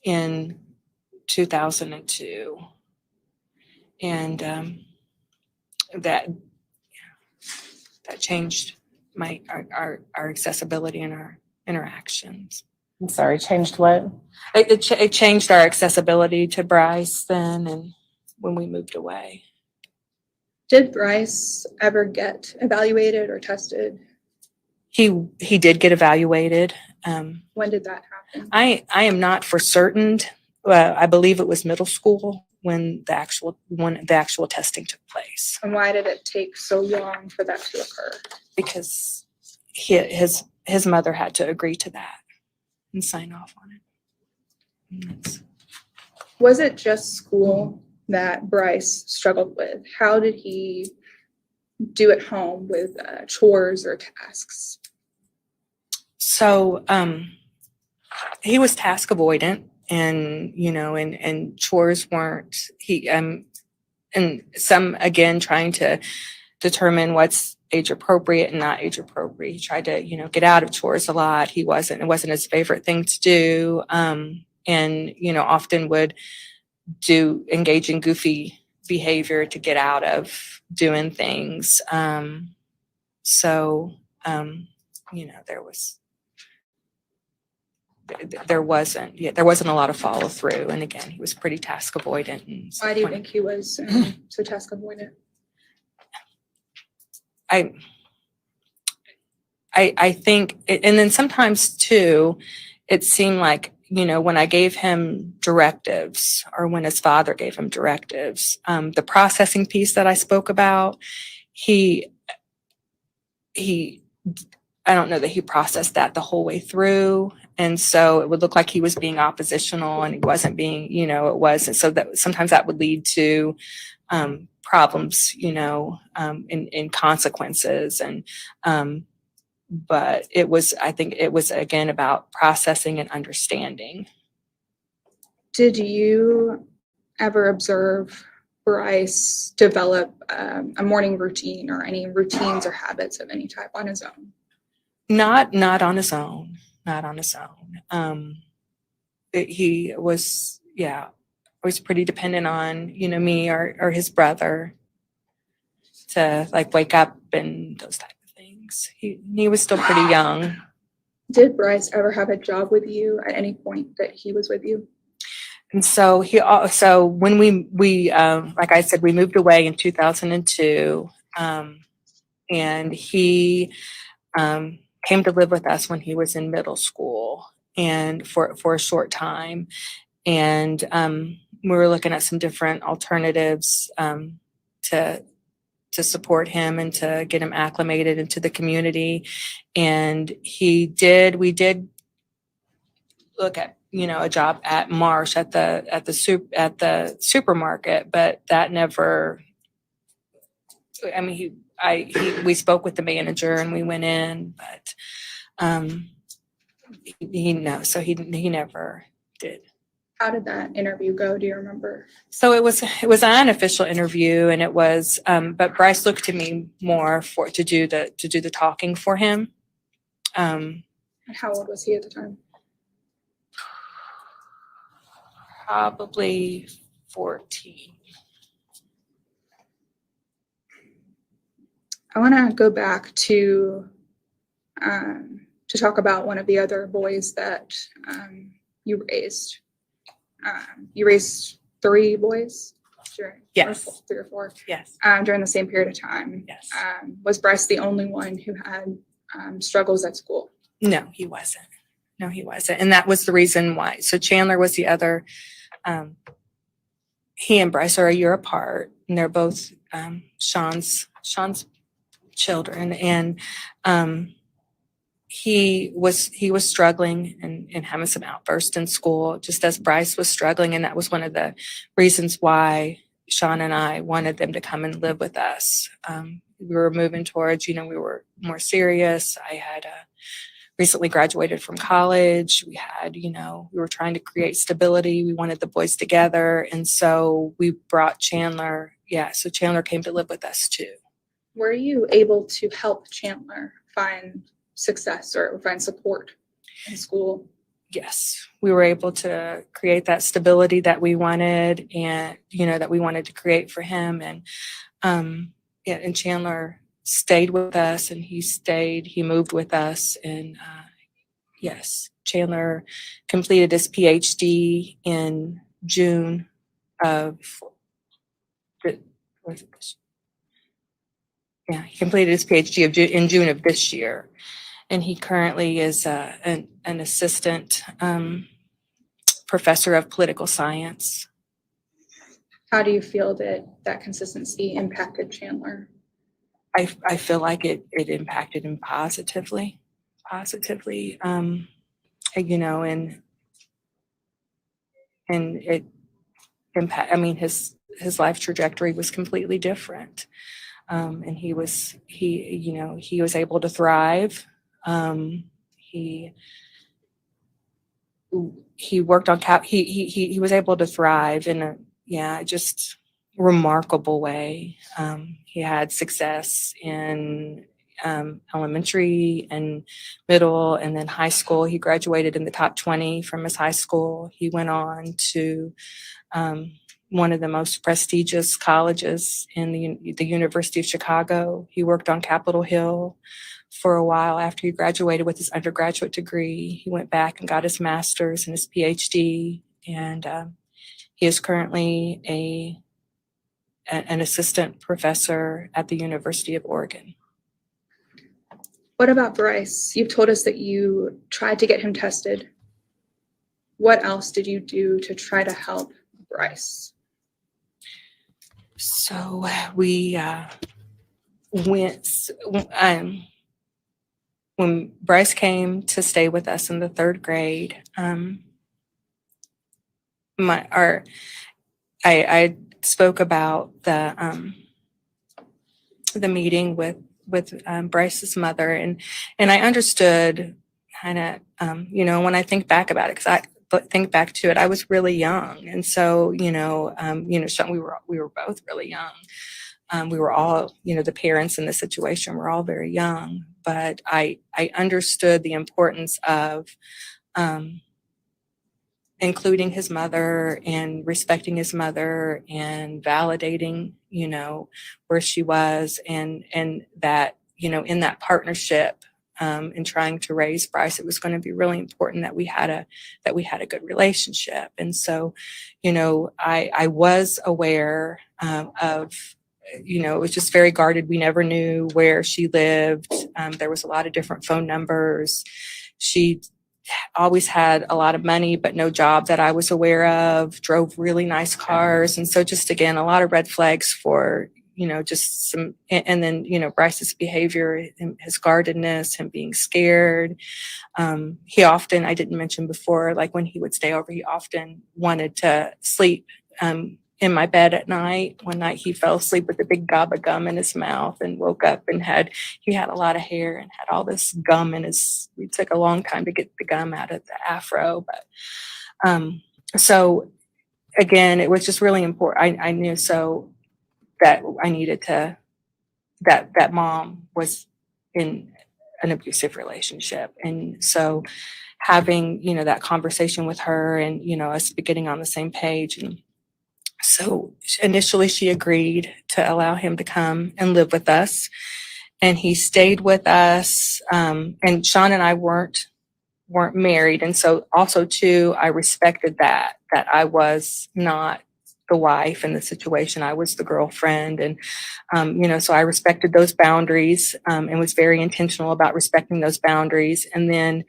in 2002, and that changed our accessibility and our interactions. I'm sorry, changed what? It changed our accessibility to Brice then, and when we moved away. Did Brice ever get evaluated or tested? He did get evaluated. When did that happen? I am not for certain. I believe it was middle school when the actual testing took place. And why did it take so long for that to occur? Because his mother had to agree to that and sign off on it. Was it just school that Brice struggled with? How did he do at home with chores or tasks? So he was task avoidant, and and chores weren't and some, again, trying to determine what's age appropriate and not age appropriate. He tried to get out of chores a lot. It wasn't his favorite thing to do, and often would engage in goofy behavior to get out of doing things. So there was there wasn't a lot of follow through. And again, he was pretty task avoidant. And so Why do you think he was so task avoidant? I think, and then sometimes too, it seemed like, when I gave him directives or when his father gave him directives, the processing piece that I spoke about, I don't know that he processed that the whole way through. And so it would look like he was being oppositional and he wasn't being, it wasn't. So that sometimes that would lead to problems, in consequences. And, but I think it was again about processing and understanding. Did you ever observe Brice develop a morning routine or any routines or habits of any type on his own? Not on his own. He was, pretty dependent on, me or his brother to like wake up and those type of things. He was still pretty young. Did Brice ever have a job with you at any point that he was with you? And so so when we like I said, we moved away in 2002, and he came to live with us when he was in middle school and for a short time. And we were looking at some different alternatives to support him and to get him acclimated into the community. And we did look at, a job at Marsh at the supermarket, but that never, we spoke with the manager and we went in, but he never did. How did that interview go? Do you remember? So it was an unofficial interview, and it was, but Brice looked to me more to do the talking for him. And how old was he at the time? Probably 14. I want to go back to talk about one of the other boys that you raised. You raised 3 boys during, yes, 3 or 4. Yes. During the same period of time. Yes. Was Brice the only one who had struggles at school? No, he wasn't. And that was the reason why. So Chandler was the other. He and Brice are a year apart, and they're both Sean's children. And he was struggling and having some outbursts in school, just as Brice was struggling. And that was one of the reasons why Sean and I wanted them to come and live with us. We were moving towards, we were more serious. I had recently graduated from college. We had, we were trying to create stability. We wanted the boys together. And so we brought Chandler. Yeah. So Chandler came to live with us too. Were you able to help Chandler find success or find support in school? Yes, we were able to create that stability that we wanted, and that we wanted to create for him. And and Chandler stayed with us, and he moved with us. And yes, Chandler completed his PhD in June of he completed his PhD in June of this year. And he currently is an assistant professor of political science. How do you feel that consistency impacted Chandler? I feel like it impacted him positively, and it impact. His life trajectory was completely different, and he was able to thrive. He worked on he was able to thrive in a just remarkable way. He had success in elementary and middle, and then high school. He graduated in the top 20 from his high school. He went on to one of the most prestigious colleges in the University of Chicago. He worked on Capitol Hill for a while after he graduated with his undergraduate degree. He went back and got his master's and his PhD, and he is currently an assistant professor at the University of Oregon. What about Brice? You've told us that you tried to get him tested. What else did you do to try to help Brice? So we went, when Brice came to stay with us in the third grade, I spoke about the meeting with Brice's mother, and I understood kind of, when I think back about it, because I think back to it, I was really young, and so Sean, we were both really young. We were all, the parents in the situation were all very young, but I understood the importance of including his mother and respecting his mother and validating, where she was, and that, in that partnership, in trying to raise Brice, it was going to be really important that we had a good relationship. And so, I was aware of, it was just very guarded. We never knew where she lived. There was a lot of different phone numbers. She always had a lot of money, but no job that I was aware of, drove really nice cars. And so just, again, a lot of red flags for, just some, and then, Brice's behavior, his guardedness, him being scared. He often, I didn't mention before, like when he would stay over, he often wanted to sleep in my bed at night. One night he fell asleep with a big gob of gum in his mouth and woke up and he had a lot of hair and had all this gum in his, it took a long time to get the gum out of the afro. But so again, it was just really important. I knew so that I needed to, that mom was in an abusive relationship. And so having, that conversation with her and, us getting on the same page. And so initially she agreed to allow him to come and live with us, and he stayed with us. And Sean and I weren't married. And so also too, I respected that I was not the wife in the situation. I was the girlfriend. And, so I respected those boundaries, and was very intentional about respecting those boundaries. And then,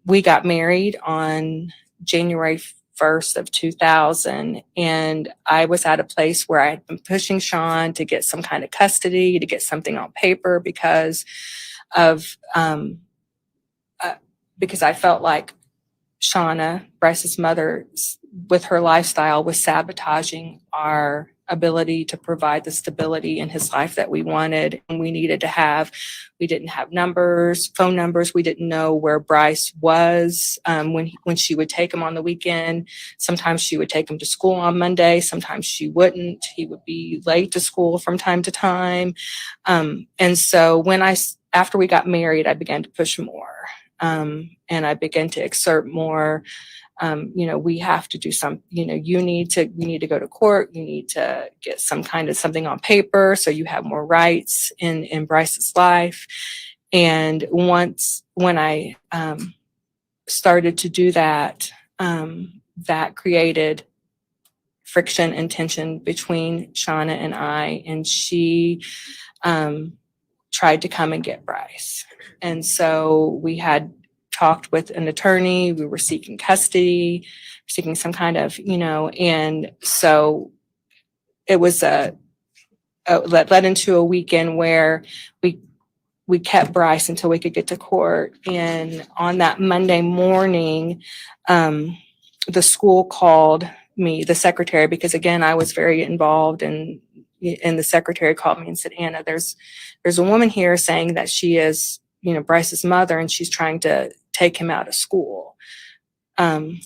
we got married on January 1st of 2000. And I was at a place where I had been pushing Sean to get some kind of custody, to get something on paper because I felt like Shauna, Brice's mother, with her lifestyle, was sabotaging our ability to provide the stability in his life that we wanted and we needed to have. We didn't have phone numbers. We didn't know where Brice was when she would take him on the weekend. Sometimes she would take him to school on Monday. Sometimes she wouldn't. He would be late to school from time to time. And so after we got married, I began to push more. And I began to exert more. We have to do we need to go to court. You need to get some kind of something on paper so you have more rights in Brice's life. And when I started to do that, that created friction and tension between Shauna and I, and she tried to come and get Brice. And so we had talked with an attorney. We were seeking custody, seeking some kind of, and so it was led into a weekend where we kept Brice until we could get to court. And on that Monday morning, the school called me, the secretary, because again, I was very involved, and the secretary called me and said, Anna, there's a woman here saying that she is, Brice's mother, and she's trying to take him out of school. And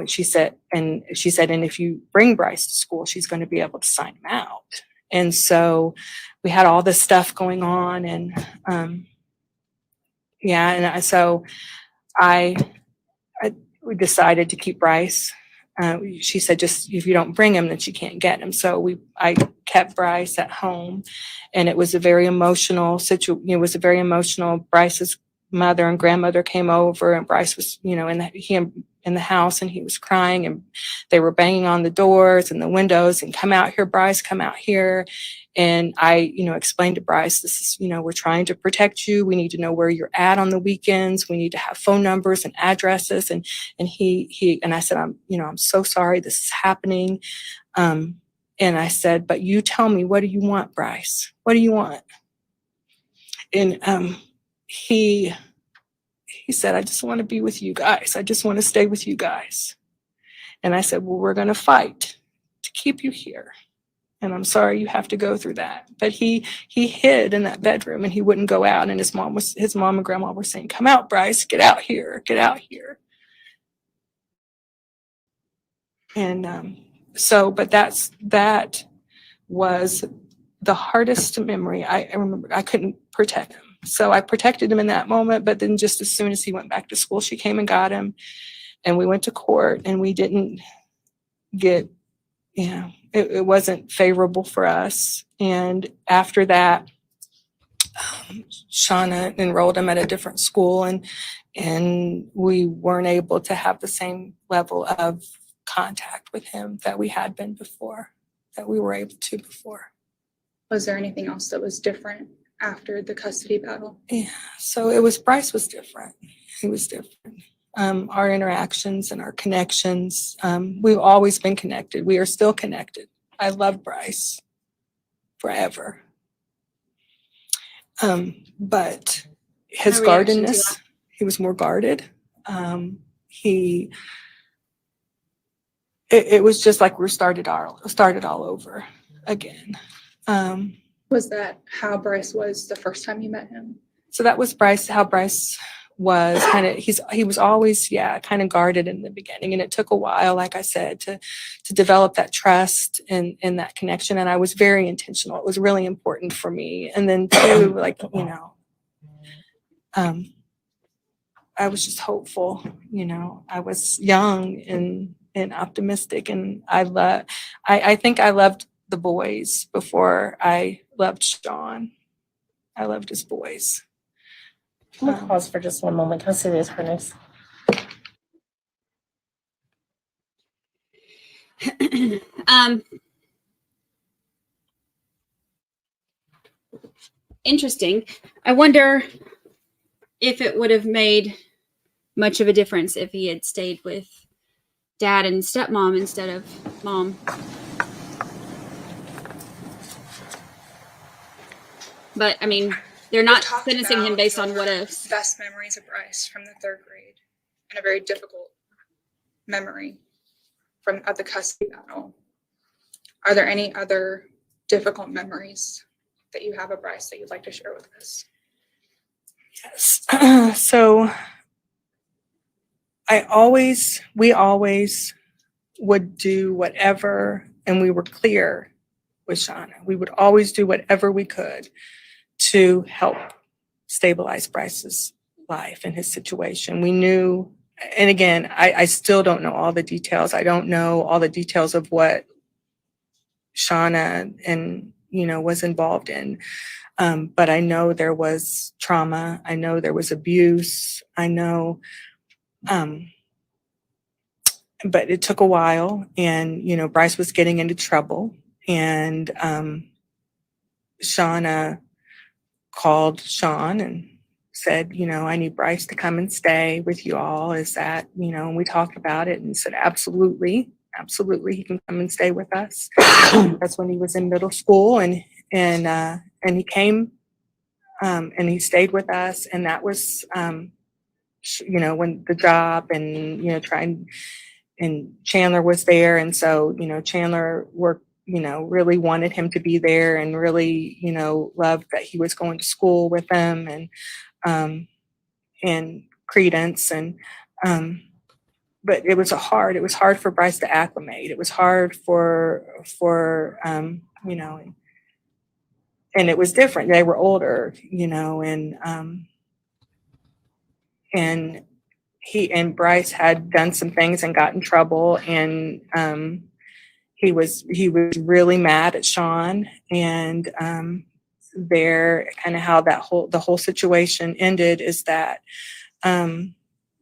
she said, and if you bring Brice to school, she's going to be able to sign him out. And so we had all this stuff going on, and we decided to keep Brice. she said, just if you don't bring him, then she can't get him. So I kept Brice at home, and it was a very emotional situation. It was a very emotional. Brice's mother and grandmother came over, and Brice was, in the house, and he was crying, and they were banging on the doors and the windows and come out here, Brice, come out here. And I, explained to Brice, this is, we're trying to protect you. We need to know where you're at on the weekends. We need to have phone numbers and addresses. And I said, I'm so sorry this is happening. And I said, but you tell me, what do you want, Brice? What do you want? And he said, I just want to be with you guys. I just want to stay with you guys. And I said, well, we're going to fight to keep you here. And I'm sorry you have to go through that. But he hid in that bedroom, and he wouldn't go out. And his mom and grandma were saying, come out, Brice, get out here, get out here. And but that was the hardest memory. I remember I couldn't protect him. So I protected him in that moment, but then just as soon as he went back to school, she came and got him, and we went to court, and we didn't get, it wasn't favorable for us. And after that, Shauna enrolled him at a different school, and we weren't able to have the same level of contact with him that we had been before, that we were able to before. Was there anything else that was different after the custody battle? Yeah, so Brice was different. He was different. Our interactions and our connections, we've always been connected. We are still connected. I love Brice forever. But his guardedness, he was more guarded. It was just like we started all over again. Was that how Brice was the first time you met him? So that was how Brice was he was always, kind of guarded in the beginning. And it took a while, like I said, to develop that trust and that connection. And I was very intentional. It was really important for me. And then too, I was just hopeful, I was young and optimistic. And I think I loved the boys before I loved Sean. I loved his boys. I'm gonna pause for just one moment. Can I see this, Bernice? Interesting. I wonder if it would have made much of a difference if he had stayed with dad and stepmom instead of mom. But I mean, they're not sentencing him based on what ifs. Best memories of Brice from the third grade, and a very difficult memory of the custody battle. Are there any other difficult memories that you have of Brice that you'd like to share with us? Yes. So we always would do whatever, and we were clear with Shauna. We would always do whatever we could to help stabilize Brice's life and his situation. We knew, and again, I still don't know all the details. I don't know all the details of what Shauna was involved in. But I know there was trauma. I know there was abuse. I know, but it took a while, and, Brice was getting into trouble, and Shauna called Sean and said, I need Brice to come and stay with you all. Is that, and we talked about it and said, absolutely, he can come and stay with us. That's when he was in middle school, and he came, and he stayed with us. And that was, when the job and, trying, and Chandler was there. And so, Chandler worked, really wanted him to be there, and really, loved that he was going to school with them, and Credence. And, but it was hard for Brice to acclimate. It was hard for and it was different. They were older, and he and Brice had done some things and got in trouble, and he was really mad at Sean, and there kind of how the whole situation ended is that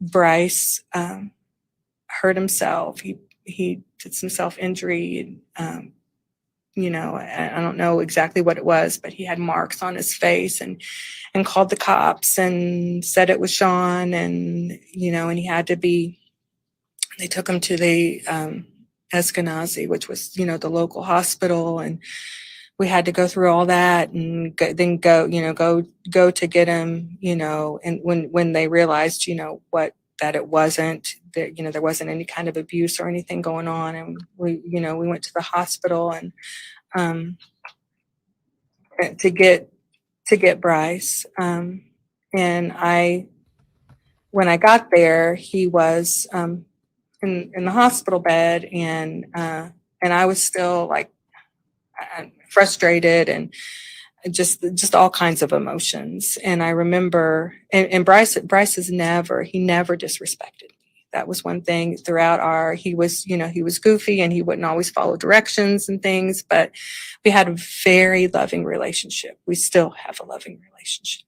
Brice hurt himself. He did some self-injury. I don't know exactly what it was, but he had marks on his face and called the cops and said it was Sean, and and they took him to the Eskenazi, which was the local hospital, and we had to go through all that and then go to get him, and when they realized that it wasn't that there wasn't any kind of abuse or anything going on, and we went to the hospital and to get Brice, and when I got there, he was in the hospital bed, and I was still like frustrated and just all kinds of emotions. And I remember, and Brice has never disrespected me. That was one thing throughout he was goofy and he wouldn't always follow directions and things, but we had a very loving relationship. We still have a loving relationship.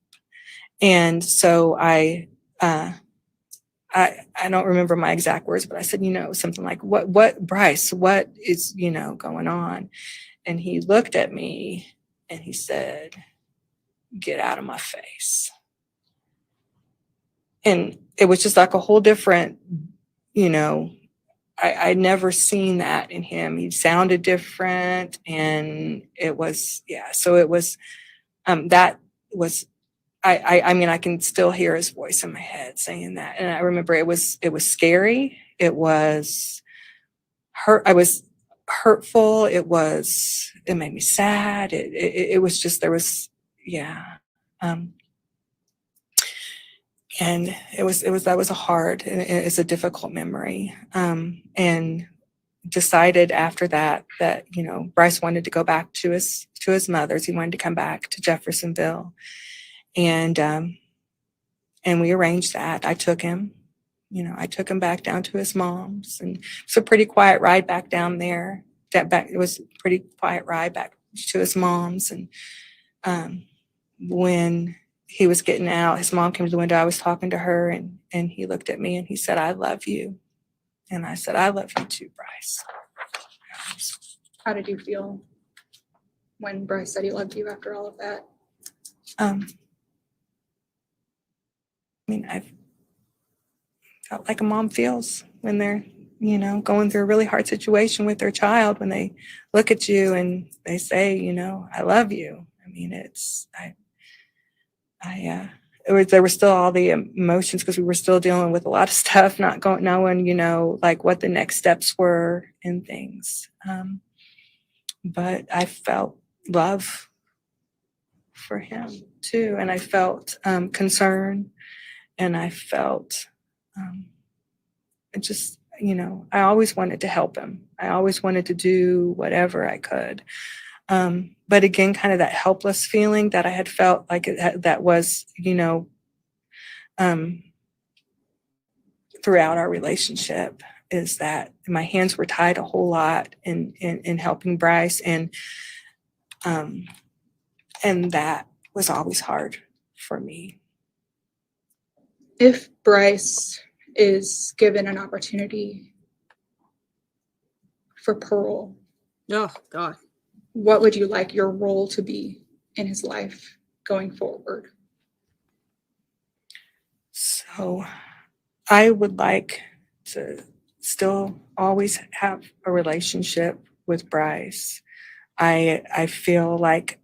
And so I don't remember my exact words, but I said, something like, what, Brice, what is, going on? And he looked at me and he said, "Get out of my face." And it was just like a whole different, I'd never seen that in him. He sounded different, and it was, so it was, that was, I mean, I can still hear his voice in my head saying that. And I remember it was scary. It was I was hurtful. It made me sad. It was just, there was, and that was a hard, and it's a difficult memory. And decided after that, Brice wanted to go back to his mother's. He wanted to come back to Jeffersonville. And we arranged that. I took him back down to his mom's, and it's a pretty quiet ride back down there. It was a pretty quiet ride back to his mom's. And when he was getting out, his mom came to the window. I was talking to her, and he looked at me and he said, "I love you." And I said, "I love you too, Brice." How did you feel when Brice said he loved you after all of that? I mean, I've felt like a mom feels when they're, going through a really hard situation with their child, when they look at you and they say, "I love you." I mean, there were still all the emotions because we were still dealing with a lot of stuff, not knowing, like what the next steps were and things. But I felt love for him too. And I felt concern, and I felt I always wanted to help him. I always wanted to do whatever I could. But again, kind of that helpless feeling that I had felt like that was, throughout our relationship, is that my hands were tied a whole lot in helping Brice, and that was always hard for me. If Brice is given an opportunity for parole, oh God, what would you like your role to be in his life going forward? So I would like to still always have a relationship with Brice. I feel like,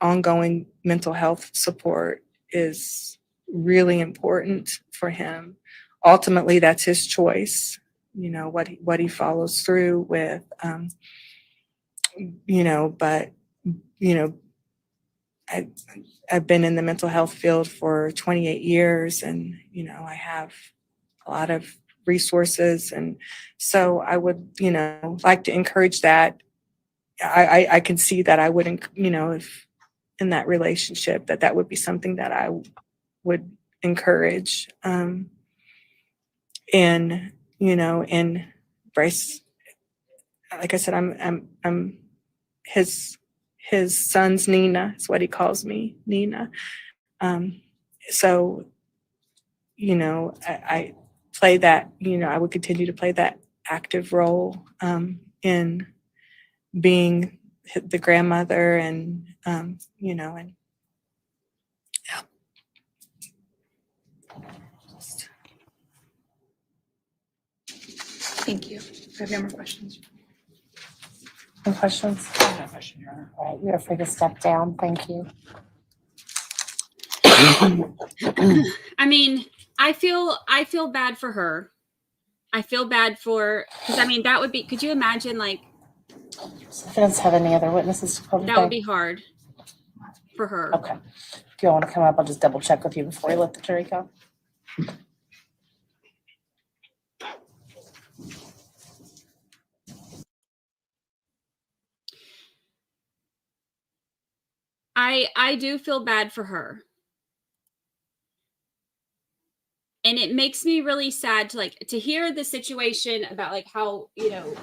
ongoing mental health support is really important for him. Ultimately, that's his choice, what he follows through with, but, I've been in the mental health field for 28 years, and, I have a lot of resources. And so I would, like to encourage that. I can see that I wouldn't, if in that relationship, that would be something that I would encourage. And, you know, and Brice, like I said, I'm his son's Nina is what he calls me, Nina. So, you know, I play that, you know, I would continue to play that active role in being the grandmother and, you know, and yeah. Thank you. Have you have more questions? Any questions? No question, Your Honor. All right, you're free to step down. Thank you. I mean, I feel bad for her. I feel bad for, because I mean, that would be, could you imagine, like, Defendants have any other witnesses to call that would today? be hard for her. Okay. If you want to come up, I'll just double check with you before you let the jury go. I do feel bad for her. And it makes me really sad to hear the situation about like how, you know.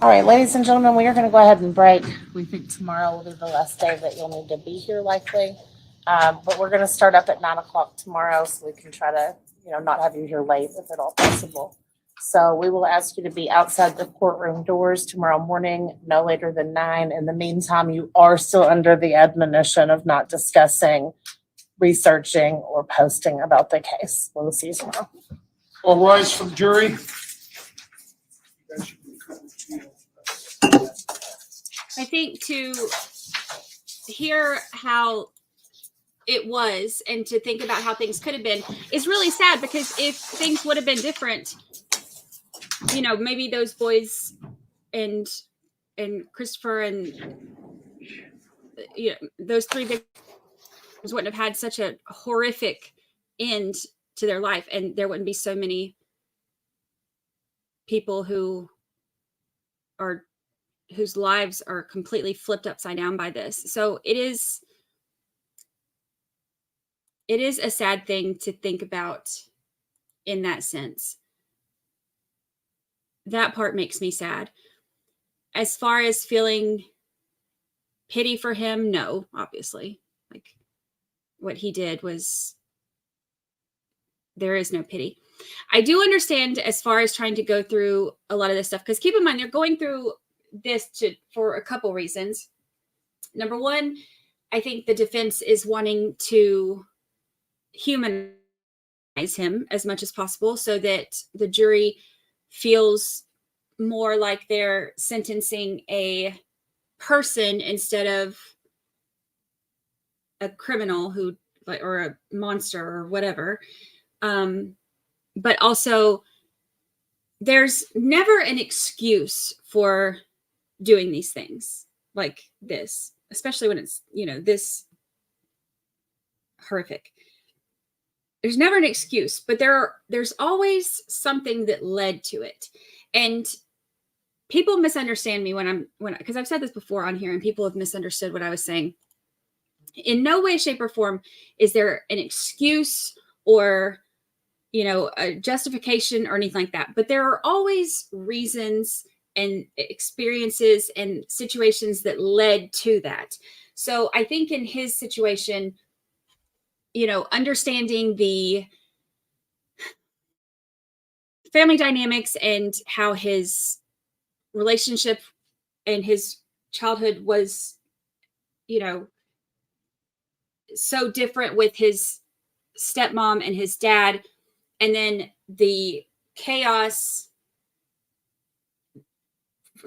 All right, ladies and gentlemen, we are going to go ahead and break. We think tomorrow will be the last day that you'll need to be here likely. But we're going to start up at 9 o'clock tomorrow so we can try to, you know, not have you here late if at all possible. So we will ask you to be outside the courtroom doors tomorrow morning, no later than 9. In the meantime, you are still under the admonition of not discussing, researching, or posting about the case. We'll see you tomorrow. All rise for the jury. I think to hear how it was and to think about how things could have been is really sad, because if things would have been different, you know, maybe those boys and Christopher and, you know, those 3 victims wouldn't have had such a horrific end to their life, and there wouldn't be so many people whose lives are completely flipped upside down by this. So it is a sad thing to think about in that sense. That part makes me sad. As far as feeling pity for him, no, obviously. Like, what he did was, there is no pity. I do understand as far as trying to go through a lot of this stuff, because keep in mind, they're going through this for a couple reasons. Number one, I think the defense is wanting to humanize him as much as possible so that the jury feels more like they're sentencing a person instead of a criminal who, like, or a monster or whatever. But also, there's never an excuse for doing these things like this, especially when it's, you know, this horrific. There's never an excuse, but there's always something that led to it. And people misunderstand me because I've said this before on here and people have misunderstood what I was saying. In no way, shape, or form is there an excuse or, you know, a justification or anything like that. But there are always reasons and experiences and situations that led to that. So I think in his situation, you know, understanding the family dynamics and how his relationship and his childhood was, you know, so different with his stepmom and his dad, and then the chaos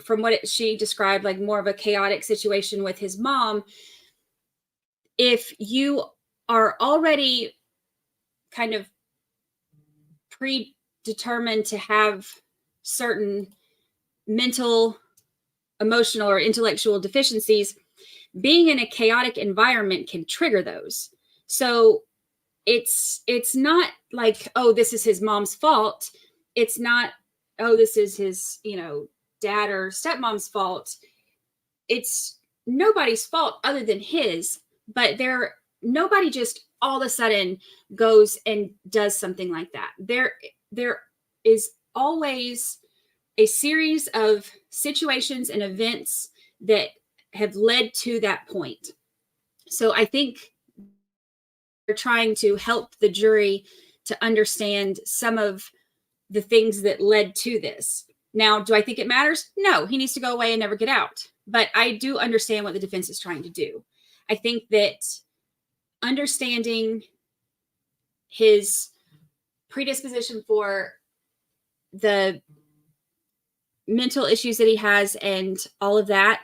from what she described, like more of a chaotic situation with his mom. If you are already kind of predetermined to have certain mental, emotional, or intellectual deficiencies, being in a chaotic environment can trigger those. So it's not like, oh, this is his mom's fault. It's not, oh, this is his, you know, dad or stepmom's fault. It's nobody's fault other than his, but nobody just all of a sudden goes and does something like that. There is always a series of situations and events that have led to that point. So I think they're trying to help the jury to understand some of the things that led to this. Now, do I think it matters? No, he needs to go away and never get out. But I do understand what the defense is trying to do. I think that understanding his predisposition for the mental issues that he has and all of that,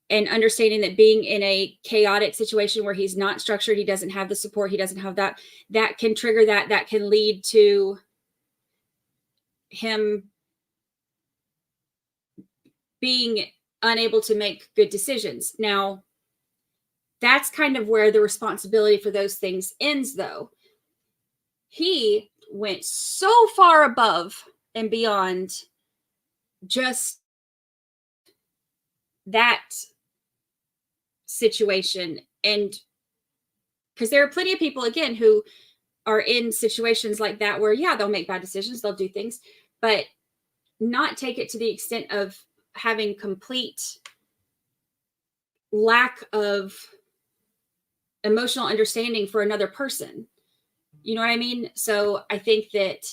and understanding that being in a chaotic situation where he's not structured, he doesn't have the support, he doesn't have that, that can trigger that can lead to him being unable to make good decisions. Now, that's kind of where the responsibility for those things ends, though. He went so far above and beyond just that situation. And because there are plenty of people, again, who are in situations like that where, yeah, they'll make bad decisions, they'll do things, but not take it to the extent of having complete lack of emotional understanding for another person. You know what I mean? So I think that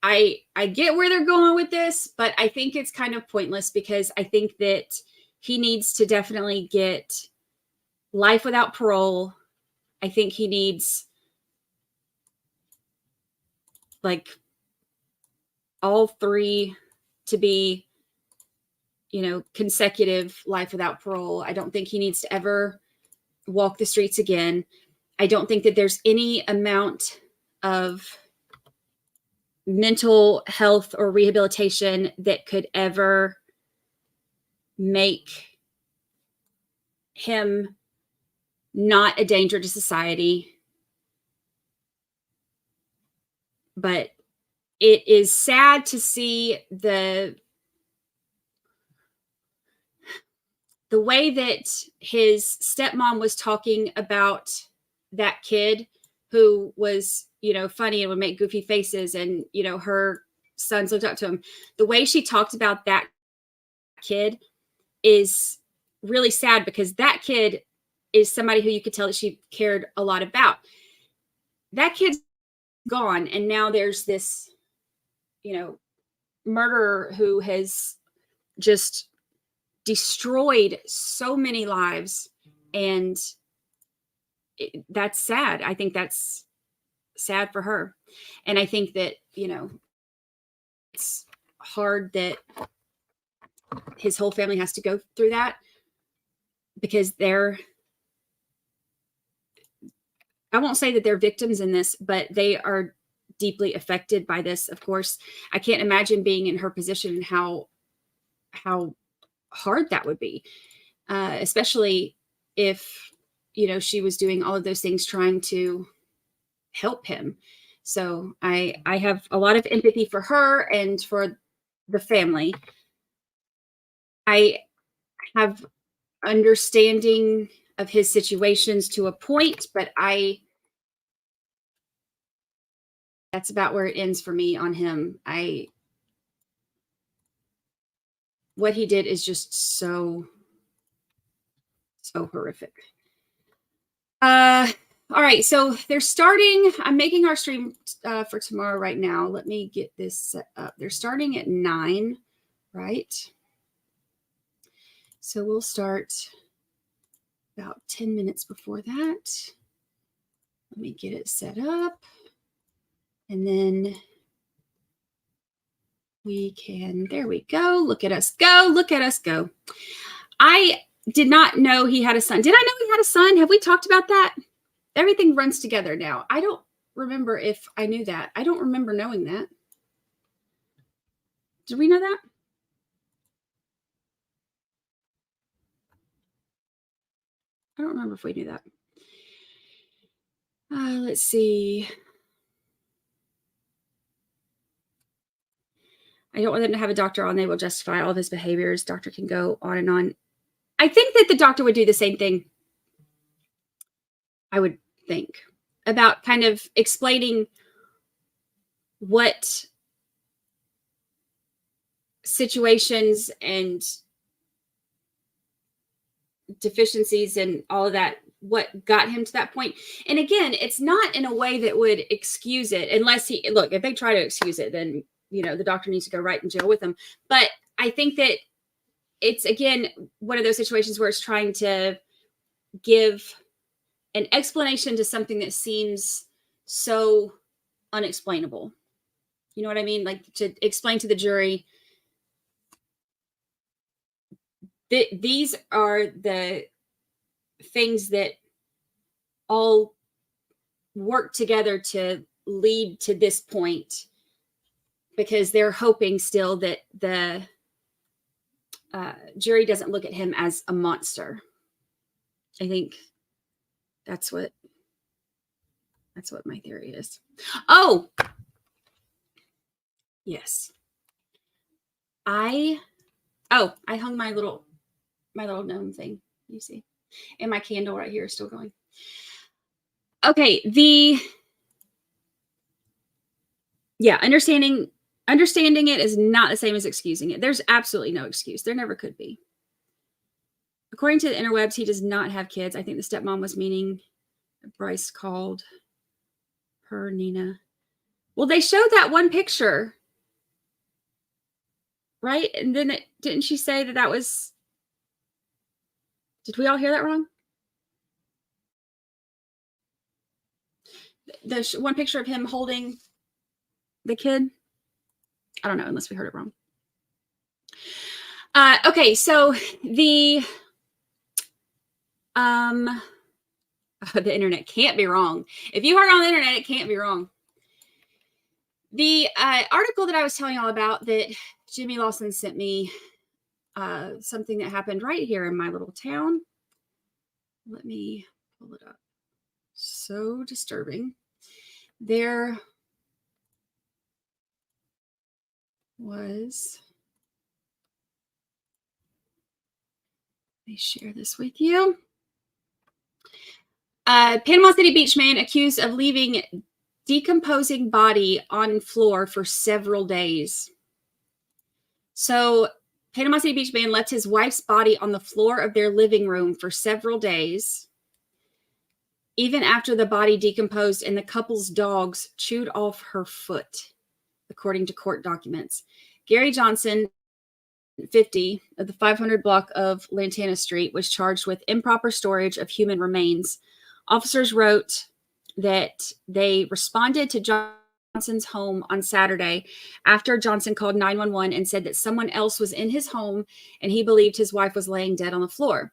I get where they're going with this, but I think it's kind of pointless because I think that he needs to definitely get life without parole. I think he needs like all three to be, you know, consecutive life without parole. I don't think he needs to ever walk the streets again. I don't think that there's any amount of mental health or rehabilitation that could ever make him not a danger to society. But it is sad to see the way that his stepmom was talking about that kid who was, you know, funny and would make goofy faces, and, you know, her sons looked up to him. The way she talked about that kid is really sad because that kid is somebody who you could tell that she cared a lot about. That kid's gone, and now there's this, you know, murderer who has just destroyed so many lives, and that's sad. I think that's sad for her. And I think that, you know, it's hard that his whole family has to go through that because they're, I won't say that they're victims in this, but they are deeply affected by this. Of course, I can't imagine being in her position and how hard that would be, especially if, you know, she was doing all of those things trying to help him. So I have a lot of empathy for her and for the family. I have understanding of his situations to a point, but that's about where it ends for me on him. What he did is just so horrific. All right, so they're starting, I'm making our stream for tomorrow right now. Let me get this set up. They're starting at 9, right? So we'll start about 10 minutes before that. Let me get it set up. And then we can, there we go. Look at us go. Look at us go. I did not know he had a son. Did I know he had a son? Have we talked about that? Everything runs together now. I don't remember if I knew that. I don't remember knowing that. Did we know that? I don't remember if we knew that. Let's see. I don't want them to have a doctor on. They will justify all of his behaviors. Doctor can go on and on. I think that the doctor would do the same thing. I would think about kind of explaining what situations and deficiencies and all of that, what got him to that point. And again, it's not in a way that would excuse it, unless if they try to excuse it, then, the doctor needs to go right in jail with them. But I think that it's, again, one of those situations where it's trying to give an explanation to something that seems so unexplainable. You know what I mean? Like, to explain to the jury that these are the things that all work together to lead to this point, because they're hoping still that the jury doesn't look at him as a monster. I think that's what my theory is. Oh, yes. I hung my little gnome thing, you see, and my candle right here is still going. Okay, understanding it is not the same as excusing it. There's absolutely no excuse. There never could be. According to the interwebs, he does not have kids. I think the stepmom was meaning Brice called her Nina. Well, they showed that one picture, right? And then didn't she say that was... Did we all hear that wrong? The one picture of him holding the kid? I don't know, unless we heard it wrong. Okay, so the internet can't be wrong. If you heard on the internet, it can't be wrong. The article that I was telling y'all about that Jimmy Lawson sent me, something that happened right here in my little town. Let me pull it up. So disturbing. There was... Let me share this with you. Panama City beach man accused of leaving decomposing body on floor for several days. So Panama City beach man left his wife's body on the floor of their living room for several days, even after the body decomposed and the couple's dogs chewed off her foot, according to court documents. Gary Johnson, 50, of the 500 block of Lantana Street, was charged with improper storage of human remains. Officers wrote that they responded to Johnson's home on Saturday after Johnson called 911 and said that someone else was in his home and he believed his wife was laying dead on the floor.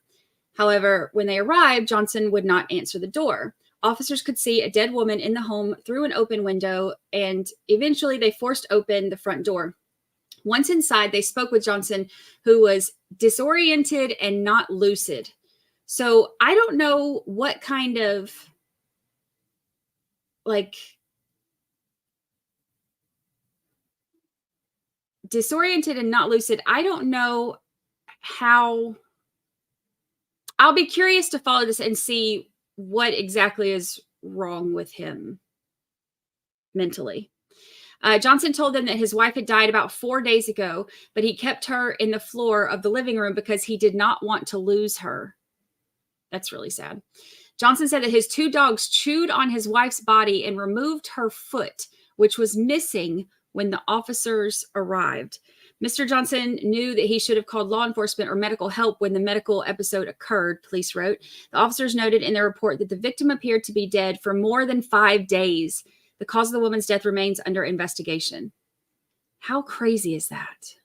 However, when they arrived, Johnson would not answer the door. Officers could see a dead woman in the home through an open window, and eventually they forced open the front door. Once inside, they spoke with Johnson, who was disoriented and not lucid. So I don't know what kind of, disoriented and not lucid. I don't know how. I'll be curious to follow this and see what exactly is wrong with him mentally. Johnson told them that his wife had died about 4 days ago, but he kept her in the floor of the living room because he did not want to lose her. That's really sad. Johnson said that his 2 dogs chewed on his wife's body and removed her foot, which was missing when the officers arrived. Mr. Johnson knew that he should have called law enforcement or medical help when the medical episode occurred, police wrote. The officers noted in their report that the victim appeared to be dead for more than 5 days. The cause of the woman's death remains under investigation. How crazy is that?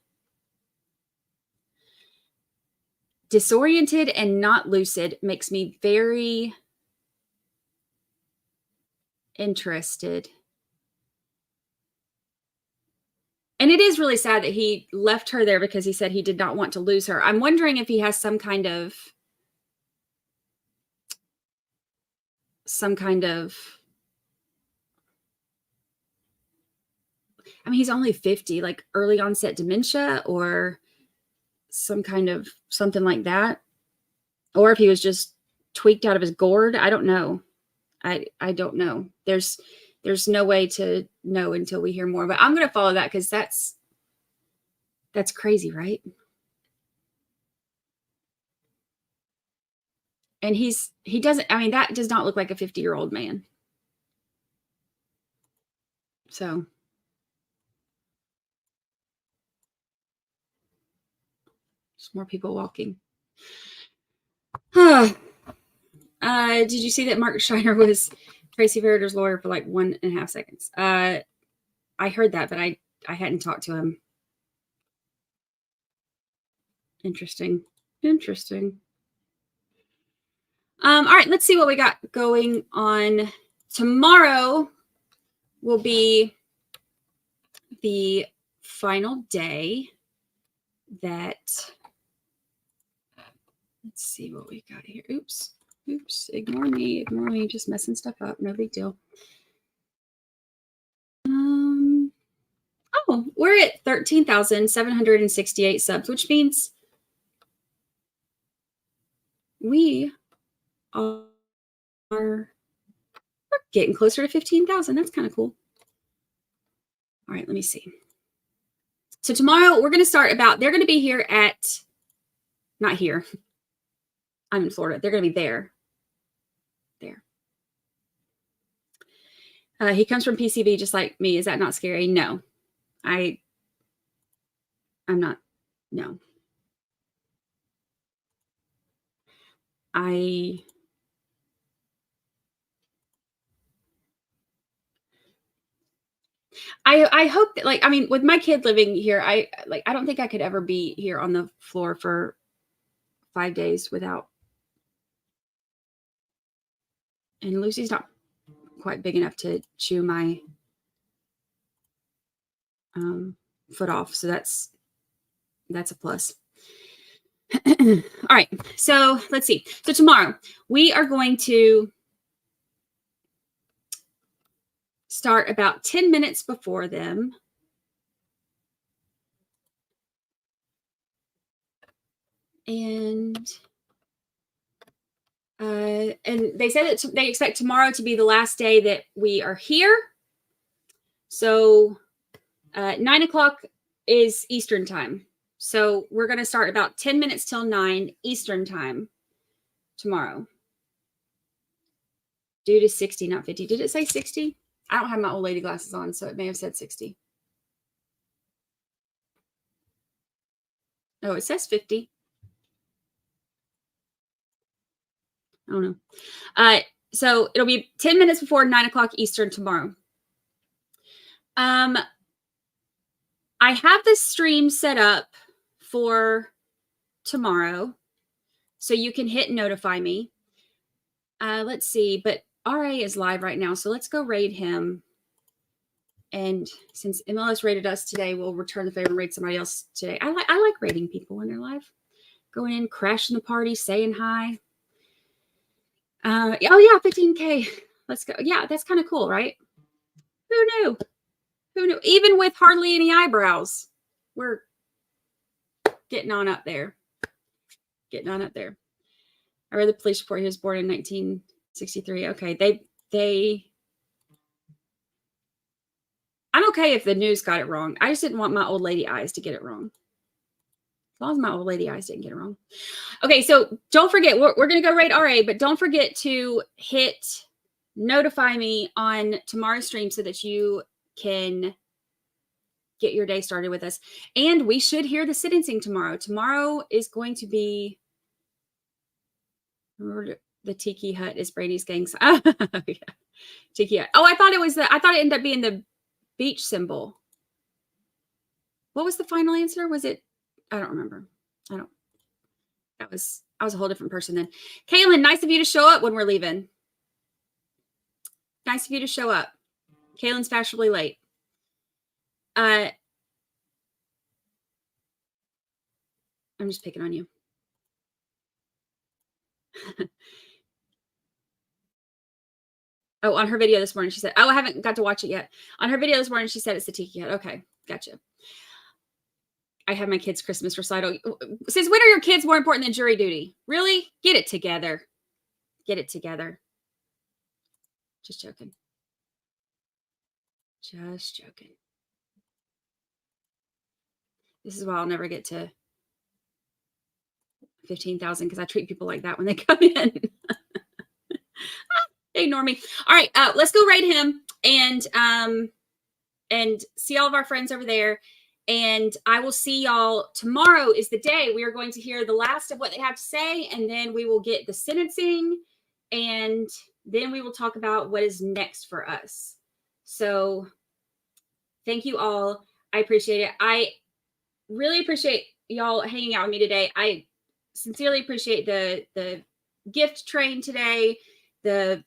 Disoriented and not lucid makes me very interested. And it is really sad that he left her there because he said he did not want to lose her. I'm wondering if he has some kind of I mean, he's only 50, like early onset dementia or something like that. Or if he was just tweaked out of his gourd. I don't know. I don't know. There's no way to know until we hear more, but I'm going to follow that because that's That's crazy, right? And he doesn't, I mean, that does not look like a 50-year-old man. So there's more people walking. Did you see that Mark Schreiner was Tracy Veriter's lawyer for like 1.5 seconds? I heard that, but I hadn't talked to him. Interesting. All right, let's see what we got going on. Tomorrow will be the final day that, let's see what we got here. Oops, ignore me, just messing stuff up, no big deal. Oh, we're at 13,768 subs, which means we are getting closer to 15,000. That's kind of cool. All right, let me see. So tomorrow we're going to start they're going to be here at, not here. I'm in Florida. They're going to be there. He comes from PCB just like me. Is that not scary? No, I'm not. No, I hope that, like, I mean, with my kid living here, I don't think I could ever be here on the floor for 5 days without. And Lucy's not quite big enough to chew my foot off, so that's a plus. All right, so let's see. So tomorrow we are going to start about 10 minutes before them. And they said that they expect tomorrow to be the last day that we are here. So 9 o'clock is Eastern time. So we're going to start about 10 minutes till 9 Eastern time tomorrow. Due to 60, not 50. Did it say 60? I don't have my old lady glasses on, so it may have said 60. Oh, it says 50. I don't know. So it'll be 10 minutes before 9 o'clock Eastern tomorrow. I have this stream set up for tomorrow, so you can hit notify me. Let's see, but RA is live right now, so let's go raid him. And since MLS rated us today, we'll return the favor and raid somebody else today. I like raiding people when they're live. Going in, crashing the party, saying hi. Oh yeah, 15K. Let's go. Yeah, that's kind of cool, right? Who knew? Who knew? Even with hardly any eyebrows, we're getting on up there. I read the police report. He was born in 1963. Okay, I'm okay if the news got it wrong. I just didn't want my old lady eyes to get it wrong. As long as my old lady eyes didn't get it wrong. Okay, so don't forget, we're going to go raid RA, but don't forget to hit notify me on tomorrow's stream so that you can get your day started with us. And we should hear the sentencing tomorrow. Tomorrow is going to be, remember the Tiki Hut is Brady's gang. Oh, yeah. Tiki Hut. Oh, I thought it ended up being the beach symbol. What was the final answer? Was it? I don't remember. I was a whole different person then. Kaylin, nice of you to show up when we're leaving. Nice of you to show up. Kaylin's fashionably late. I'm just picking on you. Oh, on her video this morning, she said, oh, I haven't got to watch it yet. On her video this morning, she said it's the Tiki Hut. Okay, gotcha. I have my kids' Christmas recital. Since when are your kids more important than jury duty? Really? Get it together. Get it together. Just joking. Just joking. This is why I'll never get to 15,000 because I treat people like that when they come in. They ignore me. All right, let's go raid him and see all of our friends over there. And I will see y'all tomorrow. Is the day we are going to hear the last of what they have to say, and then we will get the sentencing, and then we will talk about what is next for us. So thank you all. I appreciate it. I really appreciate y'all hanging out with me today. I sincerely appreciate the gift train today, the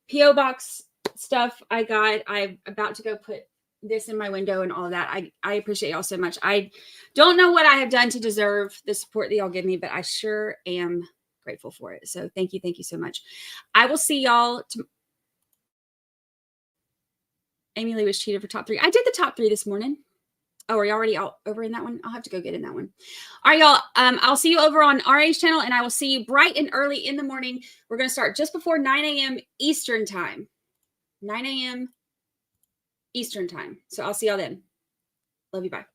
P.O. box stuff I got. I'm about to go put this in my window and all of that. I appreciate y'all so much. I don't know what I have done to deserve the support that y'all give me, but I sure am grateful for it. So thank you so much. I will see y'all Amy Lee was cheated for top 3. I did the top 3 this morning. Oh, are you already over in that one? I'll have to go get in that one. All right, y'all. I'll see you over on RA's channel, and I will see you bright and early in the morning. We're going to start just before 9 a.m. Eastern time. 9 a.m. Eastern time. So I'll see y'all then. Love you. Bye.